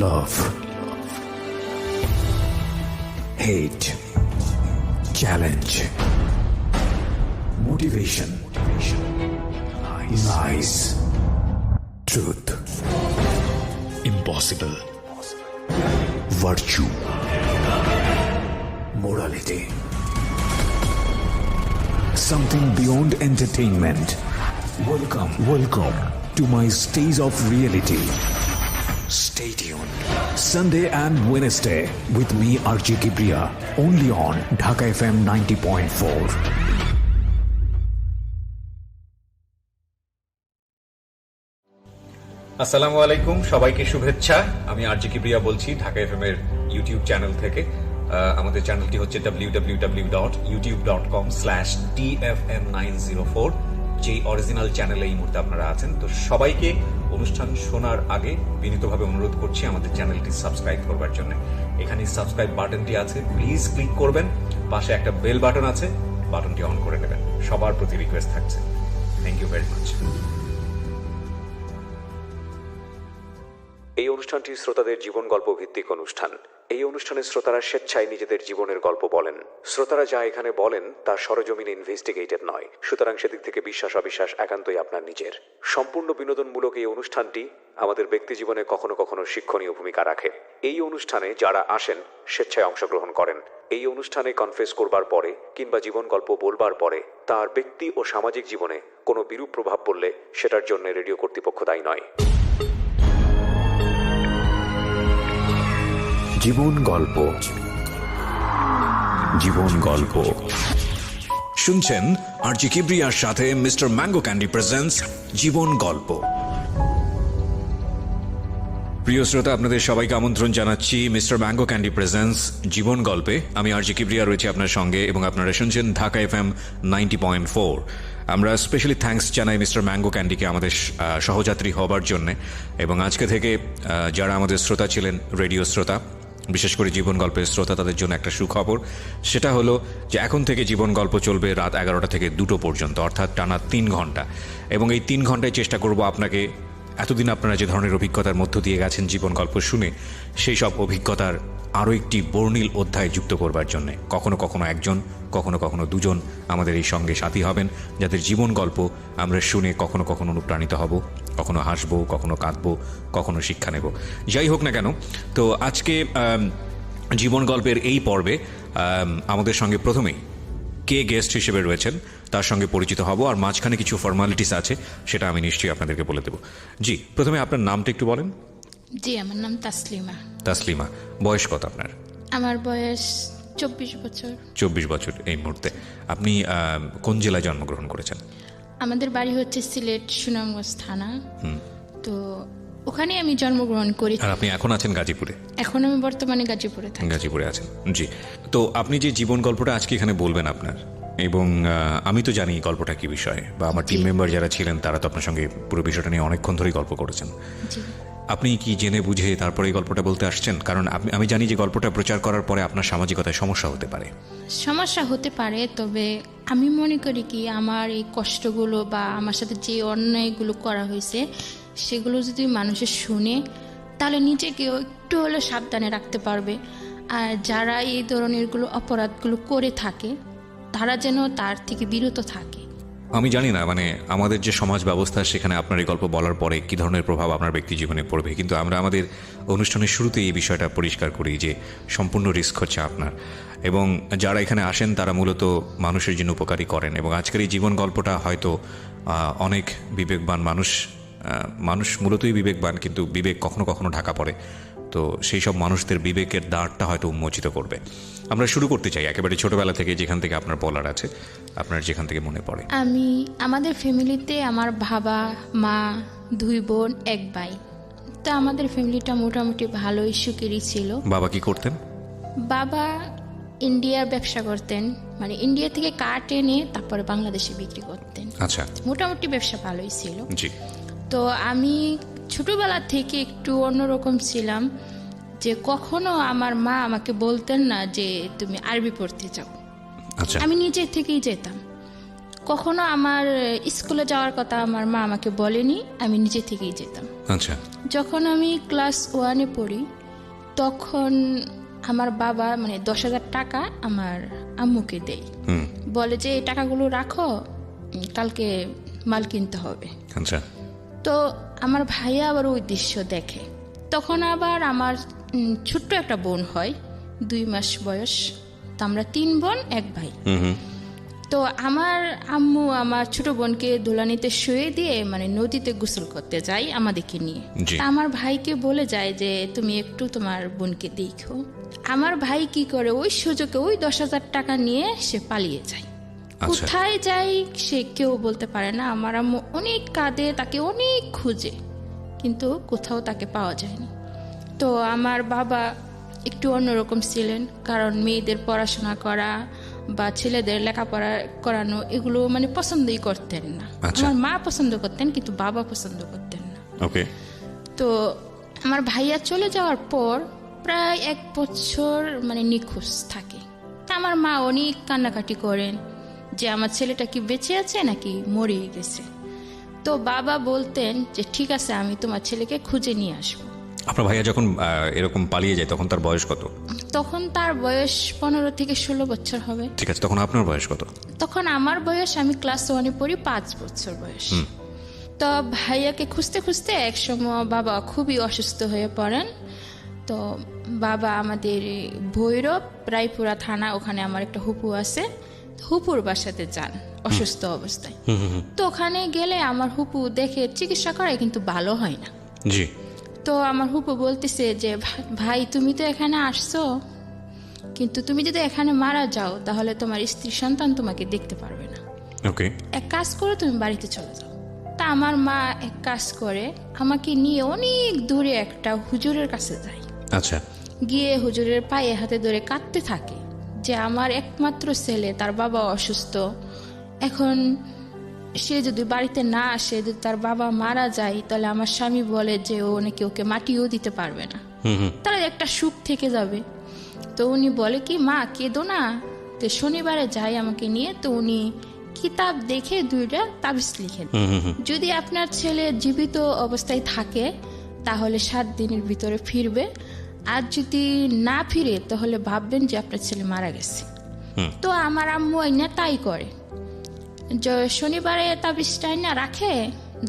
Love, hate, challenge, motivation, lies, truth, impossible, virtue, morality, something beyond entertainment. Welcome to my stage of reality. Stay tuned. Sunday and Wednesday with me RJ Kibriya, only on Dhaka FM 90.4. আসসালামু আলাইকুম, সবাইকে শুভেচ্ছা। আমি RJ Kibria বলছি Dhaka FM এর YouTube channel থেকে। আমাদের চ্যানেলটি হচ্ছে www.youtube.com/dfm904, যেই অরিজিনাল চ্যানেলে এই মুহূর্তে আপনারা আছেন। তো সবাইকে অনুষ্ঠান শোনার আগে বিনীতভাবে অনুরোধ করছি আমাদের চ্যানেলটি সাবস্ক্রাইব করবার জন্য। এখানে সাবস্ক্রাইব বাটনটি আছে, প্লিজ ক্লিক করবেন। পাশে একটা বেল বাটন আছে, বাটনটি অন করে নেবেন। সবার প্রতি রিকোয়েস্ট থাকছে। Thank you very much. এই অনুষ্ঠানটি শ্রোতাদের জীবন গল্প ভিত্তিক অনুষ্ঠান। এই অনুষ্ঠানে শ্রোতারা স্বেচ্ছায় নিজেদের জীবনের গল্প বলেন। শ্রোতারা যা এখানে বলেন তা সরজমিনে ইনভেস্টিগেটেড নয়, সুতরাং সেদিক থেকে বিশ্বাস অবিশ্বাস একান্তই আপনার নিজের। সম্পূর্ণ বিনোদনমূলক এই অনুষ্ঠানটি আমাদের ব্যক্তি জীবনে কখনো কখনো শিক্ষণীয় ভূমিকা রাখে। এই অনুষ্ঠানে যারা আসেন স্বেচ্ছায় অংশগ্রহণ করেন। এই অনুষ্ঠানে কনফেস করবার পরে কিংবা জীবন গল্প বলবার পরে তার ব্যক্তি ও সামাজিক জীবনে কোনো বিরূপ প্রভাব পড়লে সেটার জন্য রেডিও কর্তৃপক্ষ দায়ী নয়। জীবন গল্প, জীবন গল্প শুনছেন আরজি কিবরিয়ার সাথে মিস্টার ম্যাঙ্গো ক্যান্ডি প্রেজেন্টস জীবন গল্প। প্রিয় শ্রোতা, আপনাদের সবাইকে আমন্ত্রণ জানাচ্ছি মিস্টার ম্যাঙ্গো ক্যান্ডি প্রেজেন্টস জীবন গল্পে। আমি আরজি কিবরিয়া রয়েছি আপনার সঙ্গে এবং আপনারা শুনছেন ঢাকা এফএম 90.4। আমরা স্পেশালি থ্যাঙ্কস জানাই মিস্টার ম্যাঙ্গো ক্যান্ডিকে আমাদের সহযাত্রী হবার জন্যে। এবং আজকে থেকে যারা আমাদের শ্রোতা ছিলেন, রেডিও শ্রোতা, বিশেষ করে জীবন গল্পের শ্রোতা, তাদের জন্য একটা সুখবর। সেটা হলো যে এখন থেকে জীবন গল্প চলবে রাত 11টা থেকে 2টো পর্যন্ত, অর্থাৎ টানা 3 ঘন্টা। এবং এই 3 ঘন্টায় চেষ্টা করব আপনাকে এতদিন আপনারা যে ধরনের অভিজ্ঞতার মধ্য দিয়ে গেছেন জীবন গল্প শুনে, সেই সব অভিজ্ঞতার আরও একটি বর্ণিল অধ্যায় যুক্ত করবার জন্যে। কখনো কখনো একজন, কখনো কখনো দুজন আমাদের এই সঙ্গে সাথী হবেন, যাদের জীবন গল্প আমরা শুনে কখনো কখনো অনুপ্রাণিত হব, কখনো হাসবো, কখনো কাঁদবো, কখনো শিক্ষা নেব। যাই হোক না কেন, তো আজকে জীবন গল্পের এই পর্বে আমাদের সঙ্গে প্রথমেই কে গেস্ট হিসেবে রয়েছেন তার সঙ্গে পরিচিত হব, আর মাঝখানে কিছু ফর্মালিটিস আছে, সেটা আমি নিশ্চয়ই আপনাদেরকে বলে দেবো। জি, প্রথমে আপনার নামটা একটু বলেন। জি, আমার নাম তাসলিমা। তাসলিমা, বয়স কত আপনার? আমার বয়স 24 বছর। 24 বছর এই মুহূর্তে। আপনি কোন জেলায় জন্মগ্রহণ করেছেন? আমাদের বাড়ি হচ্ছে সিলেট সুনামগঞ্জ থানা। তো ওখানে আমি জন্মগ্রহণ করি। আর আপনি এখন আছেন গাজীপুরে? এখন আমি বর্তমানে গাজীপুরে থাকি। গাজীপুরে আছেন, জি। তো আপনি যে জীবন গল্পটা আজকে এখানে বলবেন আপনার, এবং আমি তো জানি গল্পটা কি বিষয়ে, বা আমার টিম মেম্বার যারা ছিলেন তারা তো আপনার সঙ্গে পুরো বিষয়টা নিয়ে অনেকক্ষণ ধরেই গল্প করেছেন। আপনি কি জেনে বুঝে তারপরে এই গল্পটা বলতে আসছেন? কারণ আমি জানি যে গল্পটা প্রচার করার পরে আপনার সামাজিকতায় সমস্যা হতে পারে। সমস্যা হতে পারে, তবে আমি মনে করি কি আমার এই কষ্টগুলো বা আমার সাথে যে অন্যায়গুলো করা হয়েছে সেগুলো যদি মানুষের শুনে, তাহলে নিজেকেও একটু হলেও সাবধানে রাখতে পারবে। আর যারা এই ধরনেরগুলো অপরাধগুলো করে থাকে তারা যেন তার থেকে বিরত থাকে। আমি জানি না মানে আমাদের যে সমাজ ব্যবস্থা, সেখানে আপনার এই গল্প বলার পরে কী ধরনের প্রভাব আপনার ব্যক্তি জীবনে পড়বে, কিন্তু আমরা আমাদের অনুষ্ঠানের শুরুতে এই বিষয়টা পরিষ্কার করি যে সম্পূর্ণ রিস্ক হচ্ছে আপনার, এবং যারা এখানে আসেন তারা মূলত মানুষের জন্য উপকারী করেন। এবং আজকের এই জীবন গল্পটা হয়তো অনেক বিবেকবান মানুষ মূলতই বিবেকবান, কিন্তু বিবেক কখনো কখনো ঢাকা পড়ে। তো সেই সব মানুষদের বিবেকের দ্বারটা হয়তো উন্মোচিত করবে। আমরা শুরু করতে চাই একেবারে ছোটবেলা থেকে, যেখান থেকে আপনার বলার আছে, আপনার যেখান থেকে মনে পড়ে। আমাদের ফ্যামিলিতে আমার বাবা, মা, 2 বোন, 1 ভাই। তো আমাদের ফ্যামিলিটা মোটামুটি ভালোই সুখেরই ছিল। বাবা কি করতেন? বাবা ইন্ডিয়ার ব্যবসা করতেন, মানে ইন্ডিয়া থেকে কাঠ এনে তারপরে বাংলাদেশে বিক্রি করতেন। আচ্ছা, মোটামুটি ব্যবসা ভালোই ছিল। জি। তো আমি ছোটবেলা থেকে একটু অন্যরকম ছিলাম, যে কখনো আমার মা আমাকে বলতেন না যে তুমি আরবি পড়তে যাও। আচ্ছা, আমি নিজে থেকেই যেতাম। কখনো আমার স্কুলে যাওয়ার কথা আমার মা আমাকে বলেনি, আমি নিজে থেকেই যেতাম। আচ্ছা। যখন আমি ক্লাস 1-এ পড়ি তখন আমার বাবা মানে 10,000 টাকা আমার আম্মুকে দেয়, বলে যে এই টাকাগুলো রাখো, কালকে মাল কিনতে হবে। আচ্ছা। তো আমার ভাইয়া আবার ওই দৃশ্য দেখে। তখন আবার আমার ছোট্ট একটা বোন হয়, 2 মাস বয়স। তো আমরা 3 বোন 1 ভাই। তো আমার আম্মু আমার ছোট বোনকে দোলানিতে শুয়ে দিয়ে মানে নদীতে গোসল করতে যায় আমাদেরকে নিয়ে। জি। তা আমার ভাইকে বলে যায় যে তুমি একটু তোমার বোনকে দেখো। আমার ভাই কি করে, ওই সুযোগে ওই 10,000 টাকা নিয়ে সে পালিয়ে যায়। কোথায় যাই সে কেউ বলতে পারে না। আমার আম্মু অনেক কাঁদে, তাকে অনেক খুঁজে, কিন্তু কোথাও তাকে পাওয়া যায়নি। তো আমার বাবা একটু অন্যরকম ছিলেন, কারণ মেয়েদের পড়াশোনা করা বা ছেলেদের লেখাপড়া করানো এগুলো মানে পছন্দই করতেন না। আমার মা পছন্দ করতেন কিন্তু বাবা পছন্দ করতেন না। ওকে। তো আমার ভাইয়া চলে যাওয়ার পর প্রায় 1 বছর মানে নিখোঁজ থাকে। তা আমার মা অনেক কান্নাকাটি করেন যে আমার ছেলেটা কি বেঁচে আছে নাকি মরে গেছে। তো বাবা বলতেন যে ঠিক আছে, আমি তোমার ছেলেকে খুঁজে নিয়ে আসবো। আপনার ভাইয়া যখন এরকম পালিয়ে যায় তখন তার বয়স কত? তখন তার বয়স 15 থেকে 16 বছর হবে। ঠিক আছে, তখন আপনার বয়স কত? তখন আমার বয়স, আমি ক্লাস 1-এ পড়ি, 5 বছর বয়স। তো ভাইয়াকে খুঁজতে খুঁজতে একসময় বাবা খুবই অসুস্থ হয়ে পড়েন। তো বাবা আমাদের ভৈরব রায়পুরা থানা, ওখানে আমার একটা হুপু আছে, হুপুর বাসাতে যান অসুস্থ অবস্থায়। তো ওখানে গেলে আমার হুপু দেখে চিকিৎসা করায় কিন্তু ভালো হয় না। জি। তো আমার হুপু বলতেছে যে ভাই তুমি তো এখানে আসছো, কিন্তু তুমি যদি এখানে মারা যাও তাহলে তোমার স্ত্রী সন্তান তোমাকে দেখতে পারবে না। ওকে। এক কাজ করো, তুমি বাড়িতে চলে যাও। তা আমার মা এক কাজ করে আমাকে নিয়ে অনেক দূরে একটা হুজুরের কাছে যায়। আচ্ছা। গিয়ে হুজুরের পায়ে হাতে ধরে কাঁদতে থাকে যে আমার একমাত্র ছেলে, তার বাবা অসুস্থ, এখন সে যদি বাড়িতে না আসে, যদি তার বাবা মারা যায় তাহলে আমার স্বামী বলে যে ও নাকি ওকে মাটিও দিতে পারবে না, তাহলে একটা সুখ থেকে যাবে। তো উনি বলে কি মা কেঁদো না। তো শনিবারে যাই আমাকে নিয়ে, তো উনি কিতাব দেখে 2টা তাবিজ লিখেন, যদি আপনার ছেলে জীবিত অবস্থায় থাকে তাহলে 7 দিনের ভিতরে ফিরবে, আর যদি না ফিরে তাহলে ভাববেন যে আপনার ছেলে মারা গেছে। তো আমার আম্মু না তাই করে, শনিবারে তাবিজটা না রাখে।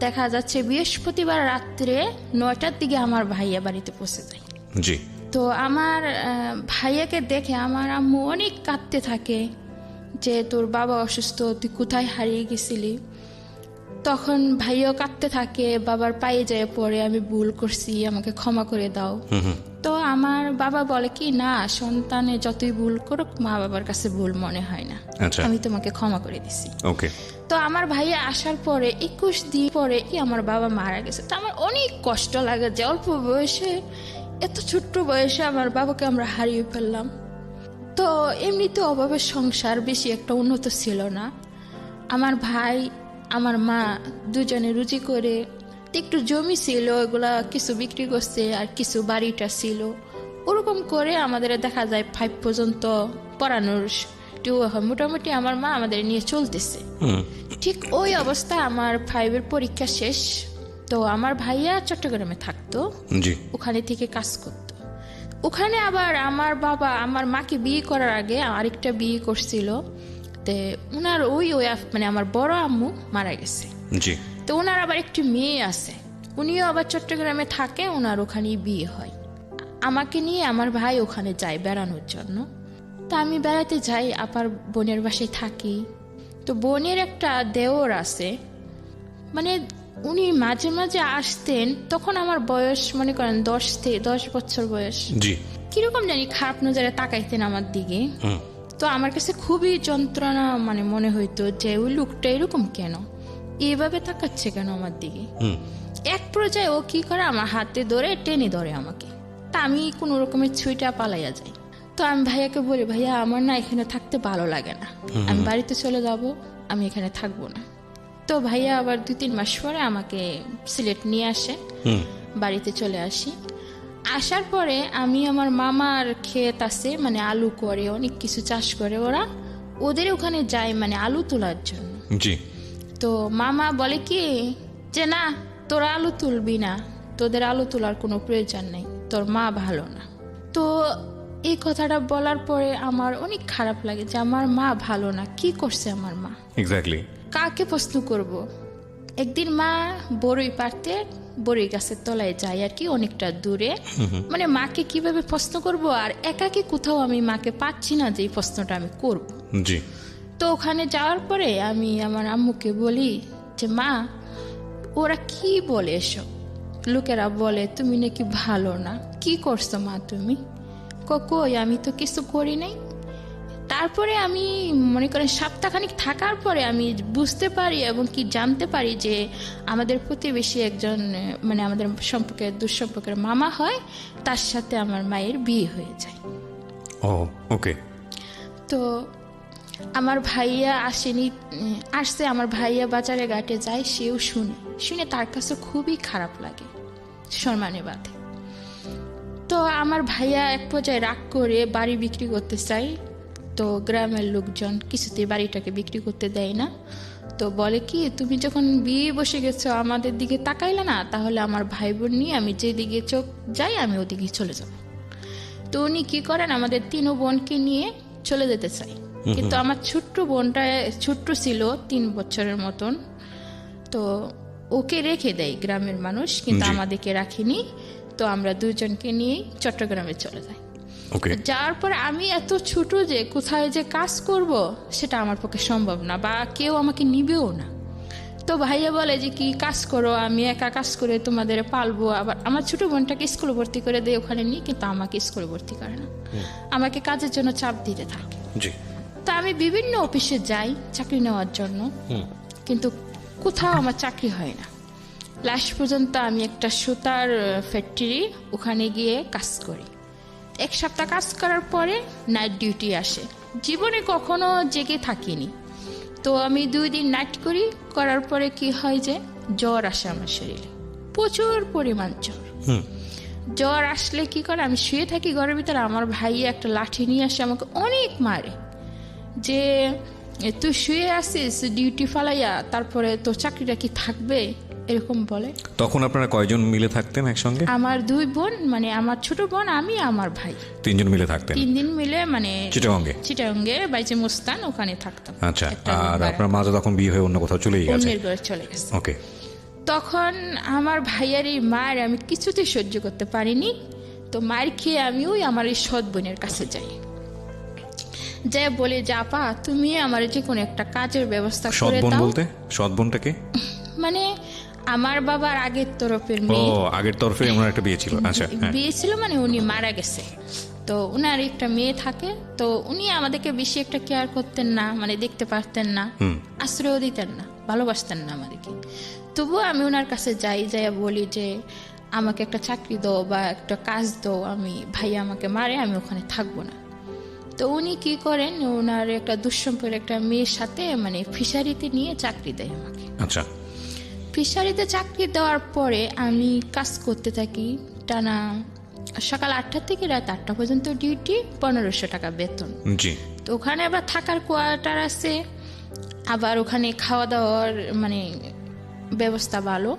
দেখা যাচ্ছে বৃহস্পতিবার রাত্রে 9টার দিকে আমার ভাইয়া বাড়িতে পৌঁছে যায়। জি। তো আমার ভাইয়াকে দেখে আমার আম্মু অনেক কাঁদতে থাকে যে তোর বাবা অসুস্থ, তুই কোথায় হারিয়ে গেছিলি। তখন ভাইয়াও কাঁদতে থাকে, বাবার পায়ে যায় পড়ে, আমি ভুল করছি, আমাকে ক্ষমা করে দাও। তো আমার বাবা বলে কি না, সন্তানে যতই ভুল করুক মা বাবার কাছে ভুল মনে হয় না, আমি তোমাকে ক্ষমা করে দিছি। ওকে। তো আমার ভাইয়া আসার পরে 21 দিন পরে কি আমার বাবা মারা গেছে। তো আমার অনেক কষ্ট লাগে যে অল্প বয়সে, এত ছোট্ট বয়সে আমার বাবাকে আমরা হারিয়ে ফেললাম। তো এমনিতে অভাবের সংসার বেশি একটা উন্নত ছিল না। আমার ভাই আমার মা দুজনে রুজি করে, একটু জমি ছিল ওগুলা কিছু বিক্রি করছে, আর কিছু বাড়িটা ছিল, ওরকম করে আমাদের দেখা যায় 5 পর্যন্ত পড়ানোর মোটামুটি আমার মা আমাদের নিয়ে চলতেছে। ঠিক ওই অবস্থা আমার 5-এর পরীক্ষা শেষ। তো আমার ভাইয়া চট্টগ্রামে থাকতো, ওখানে থেকে কাজ করতো। ওখানে আবার আমার বাবা আমার মাকে বিয়ে করার আগে আরেকটা বিয়ে করছিল। ওনার ওই মানে আমার বড় আম্মু মারা গেছে। তো ওনার আবার একটি মেয়ে আছে, উনিও আবার চট্টগ্রামে থাকে, ওনার ওখানেই বিয়ে হয়। আমাকে নিয়ে আমার ভাই ওখানে যায় বেড়ানোর জন্য। তা আমি বেড়াতে যাই, আবার বোনের বাসায় থাকি। তো বোনের একটা দেওর আছে, মানে উনি মাঝে মাঝে আসতেন। তখন আমার বয়স মনে করেন 10 বছর বয়স। কিরকম জানি খারাপ নজরে তাকাইতেন আমার দিকে। তো আমার কাছে খুবই যন্ত্রণা মানে মনে হইতো যে ওই লোকটা এরকম কেন, এইভাবে তাকাচ্ছে কেন আমার দিকে। এক পর্যায়ে ও কি করে আমার হাতে ধরে টেনে ধরে আমাকে। তা আমি কোন রকমের ছুঁইটা পালাইয়া যাই। তো আমি ভাইয়াকে বলি ভাইয়া আমার না এখানে থাকতে ভালো লাগে না, আমি বাড়িতে চলে যাব, আমি এখানে থাকবো না। তো ভাইয়া আবার 2-3 মাস পরে আমাকে সিলেট নিয়ে আসে, বাড়িতে চলে আসি। আসার পরে আমি আমার মামার ক্ষেত আছে, মানে আলু করে, অনেক কিছু চাষ করে ওরা, ওদের ওখানে যাই মানে আলু তোলার জন্য। জি। তো মামা বলে কি যে না, তোরা আলু তুলবি না, তোদের আলু তোলার কোনো প্রয়োজন নেই, তোর মা ভালো না। তো এই কথাটা বলার পরে আমার অনেক খারাপ লাগে যে আমার মা ভালো না, কি করছে আমার মা, এক্স্যাক্টলি। কাকে প্রশ্ন করব। একদিন মা বড়ই পারতে বড়ই গাছের তলায় যায় আর কি, অনেকটা দূরে। মানে মাকে কিভাবে প্রশ্ন করব, আর একাকি কোথাও আমি মাকে পাচ্ছি না যে এই প্রশ্নটা আমি করব। জি। তো ওখানে যাওয়ার পরে আমি আমার আম্মুকে বলি যে মা, ওরা কি বলে এসব, লোকেরা বলে তুমি নাকি ভালো না, কি করছো মা তুমি? কই আমি তো কিছু করি নাই। তারপরে আমি মনে করেন সপ্তাহখানিক থাকার পরে আমি বুঝতে পারি এবং কি জানতে পারি যে আমাদের প্রতিবেশী একজন, মানে আমাদের সম্পর্কে দুঃসম্পর্কের মামা হয়, তার সাথে আমার মায়ের বিয়ে হয়ে যায়। ও ওকে। তো আমার ভাইয়া আসেনি, আসছে, আমার ভাইয়া বাজারে ঘাটে যায়, সেও শুনে তার কাছে খুবই খারাপ লাগে, সম্মানে বাদে। তো আমার ভাইয়া এক পর্যায়ে রাগ করে বাড়ি বিক্রি করতে চায়। তো গ্রামের লোকজন কিছুতেই বাড়িটাকে বিক্রি করতে দেয় না। তো বলে কি, তুমি যখন বিয়ে বসে গেছো আমাদের দিকে তাকাইলে না, তাহলে আমার ভাই বোন নিয়ে আমি যেদিকে চোখ যাই আমি ওদিকে চলে যাব। তো উনি কি করেন, আমাদের 3 বোনকে নিয়ে চলে যেতে চাই, কিন্তু আমার ছোট্ট বোনটা ছোট্ট ছিল 3 বছরের মতন। তো ওকে রেখে দেয় গ্রামের মানুষ, কিন্তু আমাদেরকে রাখেনি। তো আমরা 2 জনকে নিয়ে চট্টগ্রামে চলে যাই। যাওয়ার পরে আমি এত ছোট যে কোথায় যে কাজ করব সেটা আমার পক্ষে সম্ভব না, বা কেউ আমাকে নিবেও না। তো ভাইয়া বলে যে কি কাজ করো, আমি একা কাজ করে তোমাদের পালবো। আবার আমার ছোট বোনটাকে স্কুলে ভর্তি করে দেয় ওখানে নিয়ে, কিন্তু আমাকে স্কুলে ভর্তি করে না, আমাকে কাজের জন্য চাপ দিতে থাকে। তো আমি বিভিন্ন অফিসে যাই চাকরি নেওয়ার জন্য, কিন্তু কোথাও আমার চাকরি হয় না। লাস্ট পর্যন্ত আমি একটা সুতার ফ্যাক্টরি, ওখানে গিয়ে কাজ করি। 1 সপ্তাহ কাজ করার পরে নাইট ডিউটি আসে। জীবনে কখনো জেগে থাকিনি। তো আমি 2 দিন নাইট করার পরে কি হয় যে জ্বর আসে আমার শরীরে, প্রচুর পরিমাণ জ্বর আসলে কি করে, আমি শুয়ে থাকি ঘরের ভিতরে, আমার ভাই একটা লাঠি নিয়ে আসে, আমাকে অনেক মারে যে তুই শুয়ে আসিস ডিউটি ফালাইয়া, তারপরে তোর চাকরিটা কি থাকবে, এরকম বলে। তখন আপনারা কয়জন মিলে থাকতেন একসঙ্গে? আমার 2 বোন, মানে আমার ছোট বোন, আমি, আমার ভাই, 3 জন মিলে থাকতেন। 3 দিন মিলে, মানে চিটাগঙ্গে বাইচে মুস্তান, ওখানে থাকতাম। আচ্ছা। আর আপনার মা তো তখন বিয়ে হয়ে অন্য কোথাও চলে গেছে? অন্যের ঘরে চলে গেছে। ওকে। তখন আমার ভাইয়ার এই মার আমি কিছুতেই সহ্য করতে পারিনি। তো মার খেয়ে আমি ওই আমার এই সৎ বোনের কাছে যাই, যে বলে যে আপা তুমি আমার যে কোনো একটা কাজের ব্যবস্থা করে দাও। বলতে সৎ বোনটাকে মানে আমার বাবার আগের তরফের মেয়ে। ও, আগের তরফে আমার একটা বিয়ে ছিল। আচ্ছা, বিয়ে ছিল, মানে উনি মারা গেছে। তো উনার একটা মেয়ে থাকে। তো উনি আমাদেরকে বেশি একটা কেয়ার করতেন না, মানে দেখতে পারতেন না, আশ্রয় দিতেন না, ভালোবাসতেন না আমাদেরকে। তবুও আমি ওনার কাছে যাই, বলি যে আমাকে একটা চাকরি দাও বা একটা কাজ দাও, আমি ভাইয়া আমাকে মারে, আমি ওখানে থাকবো না। তো উনি কি করেন, ওনার একটা দুঃসম্পর্কের একটা মেয়ের সাথে মানে ফিশারিতে নিয়ে চাকরি দেয় আমাকে। আচ্ছা। ফিশারিতে চাকরি দেওয়ার পরে আমি কাজ করতে থাকি টানা সকাল 8টা থেকে রাত 8টা পর্যন্ত ডিউটি, 1500 টাকা বেতন। জি। তো ওখানে আবার থাকার কোয়ার্টার আছে, আবার ওখানে খাওয়া দাওয়ার মানে ব্যবস্থা ভালো,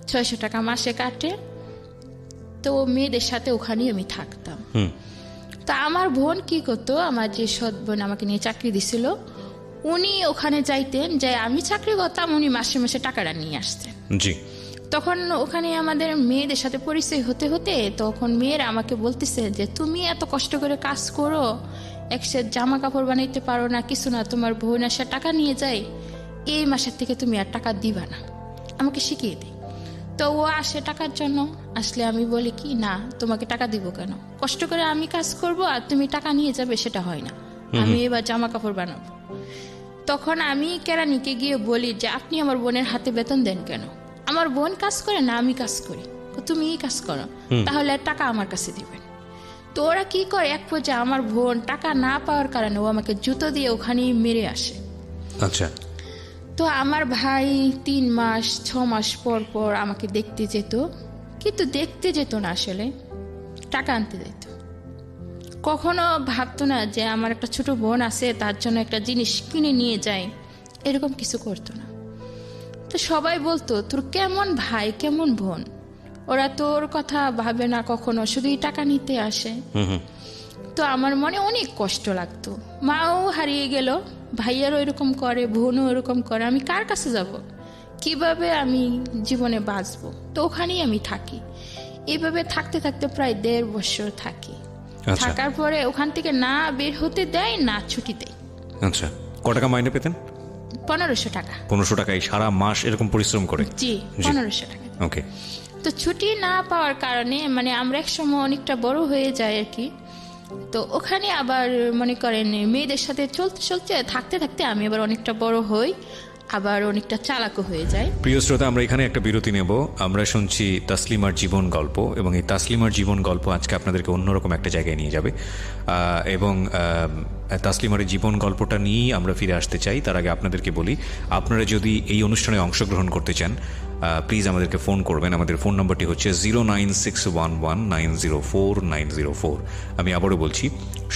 600 টাকা মাসে কাটে। তো মেয়েদের সাথে ওখানেই আমি থাকতাম। তা আমার বোন কি করতো, আমার যে সৎ বোন আমাকে নিয়ে চাকরি দিছিল, উনি ওখানে যাইতেন, যে আমি চাকরি করতাম, উনি মাসে মাসে টাকাটা নিয়ে আসতেন। জি। তখন ওখানে আমাদের মেয়েদের সাথে পরিচয় হতে হতে তখন মেয়েরা আমাকে বলতেছে যে তুমি এত কষ্ট করে কাজ করো, এক সেট জামা কাপড় বানাইতে পারো না, কিছু না, তোমার বোন আসে টাকা নিয়ে যায়, এই মাসের থেকে তুমি আর টাকা দিবা না, আমাকে শিখিয়ে দিই। তো ও আসে টাকার জন্য, আসলে আমি বলি কি না, তোমাকে টাকা দিব কেন, কষ্ট করে আমি কাজ করব আর তুমি টাকা নিয়ে যাবে, সেটা হয় না, আমি এবার জামা কাপড় বানাবো। তখন আমি কেরানিকে গিয়ে বলি যে আপনি আমার বোনের হাতে বেতন দেন কেন, আমার বোন কাজ করে না আমি কাজ করি, তুমি এই কাজ করো, তাহলে টাকা আমার কাছে দিবেন। তো ওরা কি করে, এক পর্যায়ে আমার বোন টাকা না পাওয়ার কারণে ও আমাকে জুতো দিয়ে ওখানেই মেরে আসে। আচ্ছা। তো আমার ভাই 3 মাস 6 মাস পর পর আমাকে দেখতে যেত, কিন্তু দেখতে যেত না, আসলে টাকা আনতে যেত। কখনো ভাবতো না যে আমার একটা ছোট বোন আছে, তার জন্য একটা জিনিস কিনে নিয়ে যায়, এরকম কিছু করতো না। তো সবাই বলতো তোর কেমন ভাই কেমন বোন, ওরা তোর কথা ভাবে না কখনো, শুধুই টাকা নিতে আসে। তো আমার মনে অনেক কষ্ট লাগতো, মাও হারিয়ে গেল, ভাইয়ারও এরকম করে, বোনও এরকম করে, আমি কার কাছে যাব, কিভাবে আমি জীবনে বাঁচবো? তো ওখানেই আমি থাকি। এইভাবে থাকতে থাকতে প্রায় 1.5 বছর থাকি। থাকার পরে ওখান থেকে না বের হতে দেয় না ছুটি দেয়। আচ্ছা, ক টাকা মাইনে পেতেন? 1500 টাকা। 1500 টাকায় সারা মাস এরকম পরিশ্রম করে? জি, 1500 টাকা। ওকে। তো ছুটি না পাওয়ার কারণে মানে আমরা এক সময় অনেকটা বড় হয়ে যাই আর কি। তো ওখানে আবার মনে করেন মেয়েদের সাথে চলতে চলতে থাকতে থাকতে আমি আবার অনেকটা বড় হই, আবার অনেকটা চালাকও হয়ে যায়। প্রিয় শ্রোতা, আমরা এখানে একটা বিরতি নেব। আমরা শুনছি তাসলিমার জীবন গল্প, এবং এই তাসলিমার জীবন গল্প আজকে আপনাদেরকে অন্যরকম একটা জায়গায় নিয়ে যাবে, এবং তাসলিমার এই জীবন গল্পটা নিয়েই আমরা ফিরে আসতে চাই। তার আগে আপনাদেরকে বলি, আপনারা যদি এই অনুষ্ঠানে অংশগ্রহণ করতে চান প্লিজ আমাদেরকে ফোন করবেন। আমাদের ফোন নম্বরটি হচ্ছে 09611904904। আমি আবারও বলছি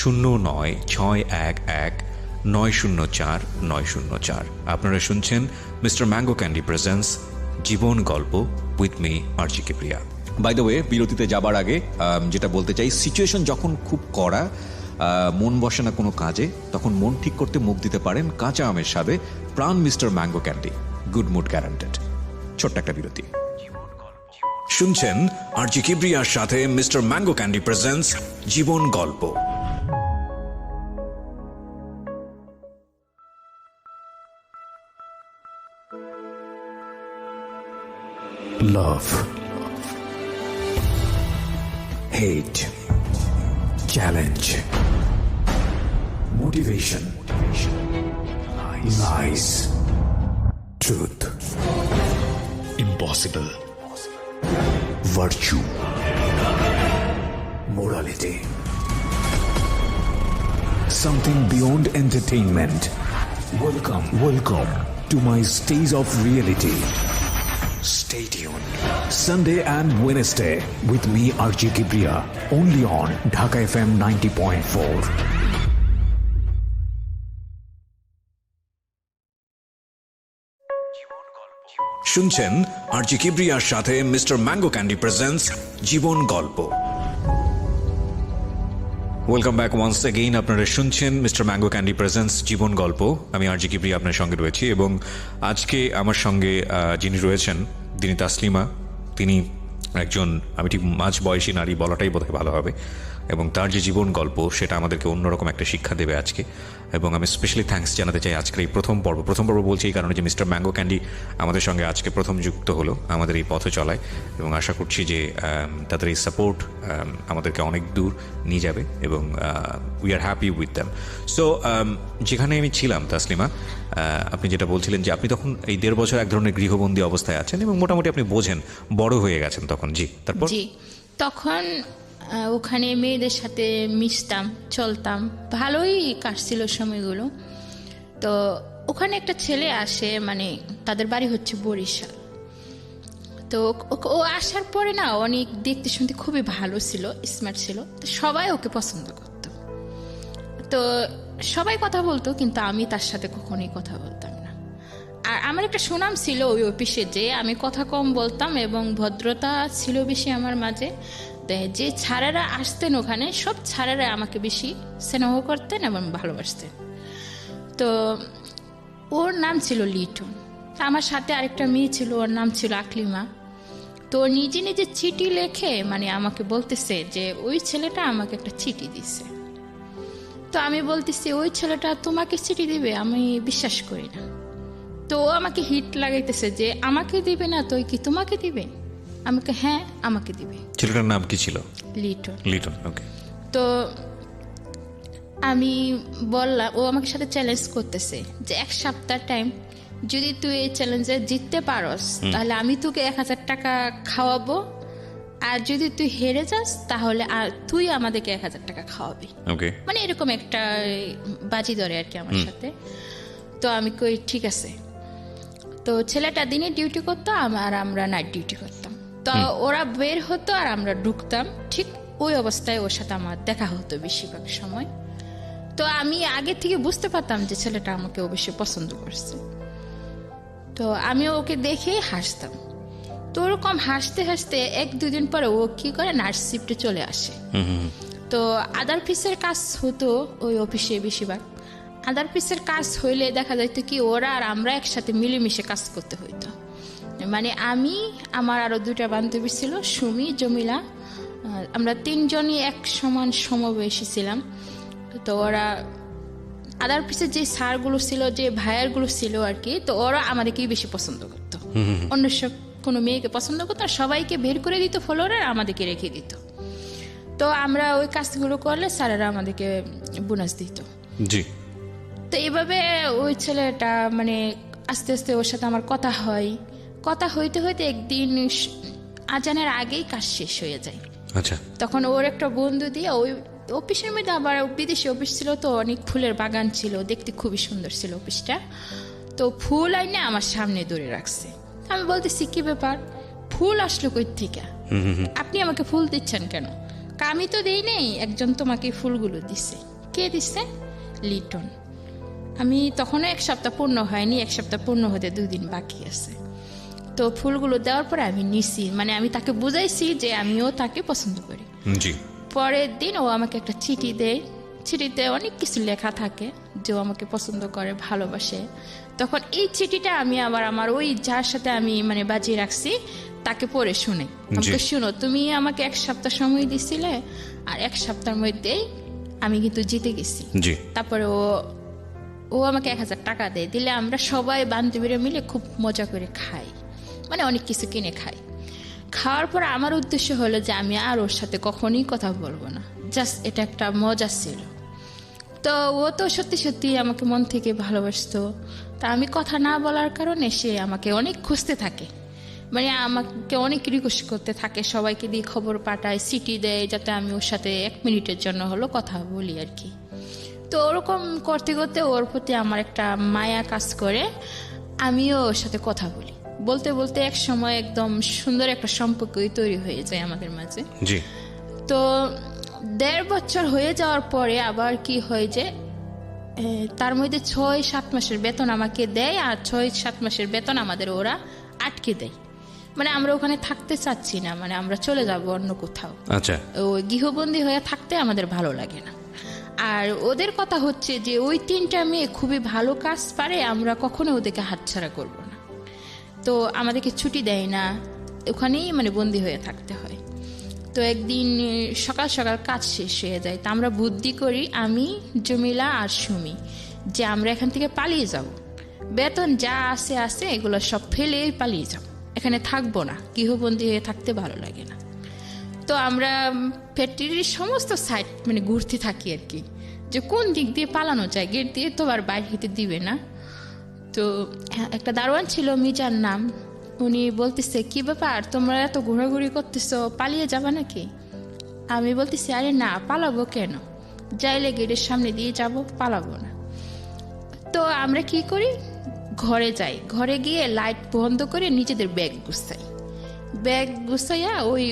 09611904904। আপনারা শুনছেন মিস্টার ম্যাঙ্গো ক্যান্ডি প্রেজেন্টস জীবন গল্প with me RJ Kibria. By the way, বিরতিতে যাবার আগে যেটা বলতে চাই, সিচুয়েশন যখন খুব কড়া, মন বসে না কোনো কাজে, তখন মন ঠিক করতে মুখ দিতে পারেন কাঁচা আমের স্বাদে Pran Mr Mango Candy, good mood guaranteed. ছোট্ট একটা বিরতি। শুনছেন আরজি কিবরিয়ার সাথে মিস্টার ম্যাঙ্গো ক্যান্ডি প্রেজেন্টস জীবন গল্প। Love, hate, challenge, motivation, lies, truth, impossible, virtue, morality, something beyond entertainment. Welcome to my stage of reality. Stay tuned. Sunday and Wednesday with me RJ Kibriya, only on Dhaka FM 90.4. শুনছেন RJ কিবরিয়ার সাথে Mr Mango Candy presents জীবন গল্প। Welcome back once again. আপনারা শুনছেন Mr Mango Candy presents জীবন গল্প। আমি আরজি কিবরিয়া আপনার সঙ্গে রয়েছি, এবং আজকে আমার সঙ্গে যিনি রয়েছেন তিনি তাসলিমা। তিনি একজন, আমি ঠিক মাঝ বয়সী নারী বলাটাই বোধহয় ভালো হবে, এবং তার যে জীবন গল্প সেটা আমাদেরকে অন্যরকম একটা শিক্ষা দেবে আজকে। এবং আমি স্পেশালি থ্যাঙ্কস জানাতে চাই আজকের এই প্রথম পর্ব বলছি এই কারণে যে মিস্টার ম্যাঙ্গো ক্যান্ডি আমাদের সঙ্গে আজকে প্রথম যুক্ত হলো আমাদের এই পথ চলায়, এবং আশা করছি যে তাদের এই সাপোর্ট আমাদেরকে অনেক দূর নিয়ে যাবে, এবং we are happy with them. So যেখানে আমি ছিলাম তাসলিমা, আপনি যেটা বলছিলেন যে আপনি তখন এই 1.5 বছর এক ধরনের গৃহবন্দী অবস্থায় আছেন, এবং মোটামুটি আপনি বোঝেন, বড় হয়ে গেছেন তখন। জি, তারপর? জি, তখন ওখানে মেয়েদের সাথে মিশতাম, চলতাম, ভালোই কাটছিল সময়গুলো। তো ওখানে একটা ছেলে আসে, মানে তাদের বাড়ি হচ্ছে বরিশাল। তো ও আসার পরে না অনেক দেখতে শুনতে খুবই ভালো ছিল, স্মার্ট ছিল, তো সবাই ওকে পছন্দ করত। তো সবাই কথা বলতো, কিন্তু আমি তার সাথে কখনোই কথা বলতাম না। আর আমার একটা সুনাম ছিল ওই অফিসে যে আমি কথা কম বলতাম, এবং ভদ্রতা ছিল বেশি আমার মাঝে। যে ছাড়ারা আসতেন ওখানে, সব ছাড়ারা আমাকে বেশি স্নেহ করতেন এবং ভালোবাসতেন। তো ওর নাম ছিল লিটন, আমার সাথে আরেকটা মেয়ে ছিল, ওর নাম ছিল আকলিমা। তো নিজে নিজে চিঠি লেখে মানে আমাকে বলতেছে যে ওই ছেলেটা আমাকে একটা চিঠি দিছে। তো আমি বলতেছি ওই ছেলেটা তোমাকে চিঠি দিবে, আমি বিশ্বাস করি না। তো ও আমাকে হিট লাগাইতেছে যে আমাকে দিবে না তো কি তোমাকে দিবে? আমাকে হ্যাঁ আমাকে দিবে। ছেলেটার নাম কি ছিল? লিটন। লিটন, ওকে। তো আমি বললাম, ও আমাকে সাথে চ্যালেঞ্জ করতেছে যে 1 সপ্তাহ টাইম, যদি তুই এই চ্যালেঞ্জে জিততে পারস তাহলে আমি তোকে 1000 টাকা খাওয়াবো, আর যদি তুই হেরে যাস তাহলে আর তুই আমাদেরকে 1000 টাকা খাওয়াবি। ওকে, মানে এরকম একটা বাজি ধরে আর কি আমার সাথে। তো আমি কই ঠিক আছে। তো ছেলেটা দিনে ডিউটি করতো, আর আমরা নাইট ডিউটি করতাম। তো ওরা বের হতো আর আমরা ঢুকতাম, ঠিক ওই অবস্থায় ওর সাথে আমার দেখা হতো বেশিরভাগ সময়। তো আমি আগে থেকে বুঝতে পারতাম যে ছেলেটা আমাকে অবশ্যই পছন্দ করছে। তো আমি ওকে দেখেই হাসতাম। তো ওরকম হাসতে হাসতে 1-2 দিন পরে ও কি করে নার্স শিফটে চলে আসে। তো আদার পিসের কাজ হতো ওই অফিসে বেশিরভাগ। আদার পিসের কাজ হইলে দেখা যাইতো কি ওরা আর আমরা একসাথে মিলেমিশে কাজ করতে হইতো। মানে আমি, আমার আরো 2টা বান্ধবী ছিল, সুমি, জমিলা, আমরা 3জনই এক সমান সমবয়সী ছিলাম। তো ওরা আদার পিসের যে স্যারগুলো ছিল, যে ভাইয়ারগুলো ছিল আর কি, তো ওরা আমাদেরকেই বেশি পছন্দ করতো। অন্য সব কোনো মেয়েকে পছন্দ করতো আর সবাইকে বের করে দিত ফ্লোরে, আর আমাদেরকে রেখে দিত। তো আমরা ওই কাজগুলো করলে স্যারেরা আমাদেরকে বোনাস দিত। জি। তো এইভাবে ওই ছেলেটা মানে আস্তে আস্তে ওর সাথে আমার কথা হয়। কথা হইতে হইতে একদিন আজানের আগেই কাজ শেষ হয়ে যায়। আচ্ছা। তখন ওর একটা বন্ধু দিয়ে ওই অফিসের মধ্যে, আবার বিদেশি অফিস ছিল, তো অনেক ফুলের বাগান ছিল, দেখতে খুবই সুন্দর ছিল অফিসটা। তো ফুল আইনে আমার সামনে ধরে রাখছে। আমি বলতেছি কি ব্যাপার, ফুল আসলো কই থেকে, আপনি আমাকে ফুল দিচ্ছেন কেন? আমি তো দেই নেই, একজন তোমাকে ফুলগুলো দিছে। কে দিচ্ছে? লিটন। আমি তখনও 1 সপ্তাহ পূর্ণ হয়নি, 1 সপ্তাহ পূর্ণ হতে 2 দিন বাকি আছে। তো ফুলগুলো দেওয়ার পরে আমি নিছি, মানে আমি তাকে বুঝাইছি যে আমিও তাকে পছন্দ করি। জি। পরের দিন ও আমাকে একটা চিঠি দেয়। চিঠিতে অনেক কিছু লেখা থাকে যে ও আমাকে পছন্দ করে, ভালোবাসে। তখন এই চিঠিটা আমি আবার আমার ওই যার সাথে আমি মানে বাজিয়ে রাখছি তাকে পড়ে শুনে, আমাকে শুনো, তুমি আমাকে 1 সপ্তাহ সময় দিছিলে, আর 1 সপ্তাহের মধ্যেই আমি কিন্তু জিতে গেছি। জি। তারপরে ও আমাকে 1000 টাকা দেয়, দিলে আমরা সবাই বান্ধবীরা মিলে খুব মজা করে খাই, মানে অনেক কিছু কিনে খাই। খাওয়ার পর আমার উদ্দেশ্য হলো যে আমি আর ওর সাথে কখনোই কথা বলবো না, জাস্ট এটা একটা মজা ছিল। তো ও তো সত্যি সত্যি আমাকে মন থেকে ভালোবাসতো। তা আমি কথা না বলার কারণে সে আমাকে অনেক খুঁজতে থাকে, মানে আমাকে অনেক রিকোয়েস্ট করতে থাকে, সবাইকে দিয়ে খবর পাঠায়, সিটি দেয় যাতে আমি ওর সাথে 1 মিনিটের জন্য হলো কথা বলি আর কি। তো ওরকম করতে করতে ওর প্রতি আমার একটা মায়া কাজ করে, আমিও ওর সাথে কথা বলি। বলতে বলতে এক সময় একদম সুন্দর একটা সম্পর্কই তৈরি হয়ে যায় আমাদের মাঝে। জি। তো 1.5 বছর হয়ে যাওয়ার পরে আবার কি হয় যে তার মধ্যে 6-7 মাসের বেতন আমাকে দেয়, আর 6-7 মাসের বেতন আমাদের ওরা আটকে দেয়। মানে আমরা ওখানে থাকতে চাচ্ছি না, মানে আমরা চলে যাব অন্য কোথাও। আচ্ছা। ওই গৃহবন্দী হয়ে থাকতে আমাদের ভালো লাগে না। আর ওদের কথা হচ্ছে যে ওই 3টা মেয়ে খুবই ভালো কাজ পারে, আমরা কখনো ওদেরকে হাতছাড়া করব না। তো আমাদেরকে ছুটি দেয় না, ওখানেই মানে বন্দি হয়ে থাকতে হয়। তো একদিন সকাল সকাল কাজ শেষ হয়ে যায়, তা আমরা বুদ্ধি করি, আমি, জমিলা আর সুমি, যে আমরা এখান থেকে পালিয়ে যাব। বেতন যা আছে এগুলো সব ফেলে পালিয়ে যাব, এখানে থাকবো না, গৃহবন্দী হয়ে থাকতে ভালো লাগে না। তো আমরা ফ্যাক্টরির সমস্ত সাইড মানে ঘুরতে থাকি আর কি, যে কোন দিক দিয়ে পালানো যায়, গেট দিয়ে তো আর বাইরে হইতে দিবে না। তো একটা দারোয়ান ছিল, মিজার নাম, উনি বলতেছে কি ব্যাপার, তোমরা এত ঘোরাঘুরি করতেছো, পালিয়ে যাবা নাকি? আমি বলতেছি আরে না, পালাবো কেন, যাইলে গেটের সামনে দিয়ে যাব, পালাবো না। তো আমরা কি করি, ঘরে যাই, ঘরে গিয়ে লাইট বন্ধ করে নিজেদের ব্যাগ গুছাইয়া ওই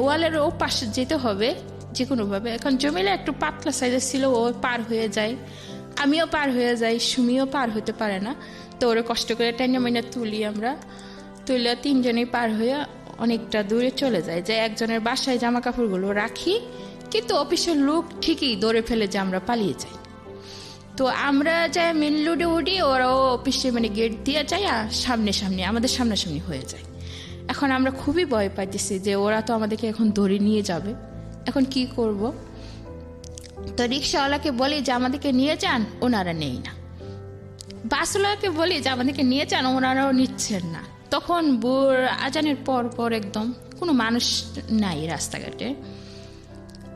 ওয়ালের ও পাশে যেতে হবে যে কোনোভাবে। এখন জমিলা একটু পাতলা সাইজের ছিল, ও পার হয়ে যায়, আমিও পার হয়ে যাই, সুমিও পার হতে পারে না। তো ওরা কষ্ট করে টেনে মেনে তুলি, আমরা তুলে 3জনেই পার হয়ে অনেকটা দূরে চলে যায়, যে একজনের বাসায় জামা কাপড়গুলো রাখি, কিন্তু অফিসের লোক ঠিকই ধরে ফেলে যে আমরা পালিয়ে যাই। তো আমরা যাই মেন রোডে উঠি, ওরাও অফিসে মানে গেট দিয়ে যায়, আর সামনে আমাদের সামনাসামনি হয়ে যায়। এখন আমরা খুবই ভয় পাইতেছি যে ওরা তো আমাদেরকে এখন ধরে নিয়ে যাবে, এখন কি করব। তো রিক্সাওয়ালাকে বলি যে আমাদেরকে নিয়ে যান, ওনারা নেই না। বাসওয়ালাকে বলি যে আমাদেরকে নিয়ে যান, ওনারাও নিচ্ছেন না। তখন আজানের পর একদম কোনো মানুষ নাই রাস্তাঘাটে।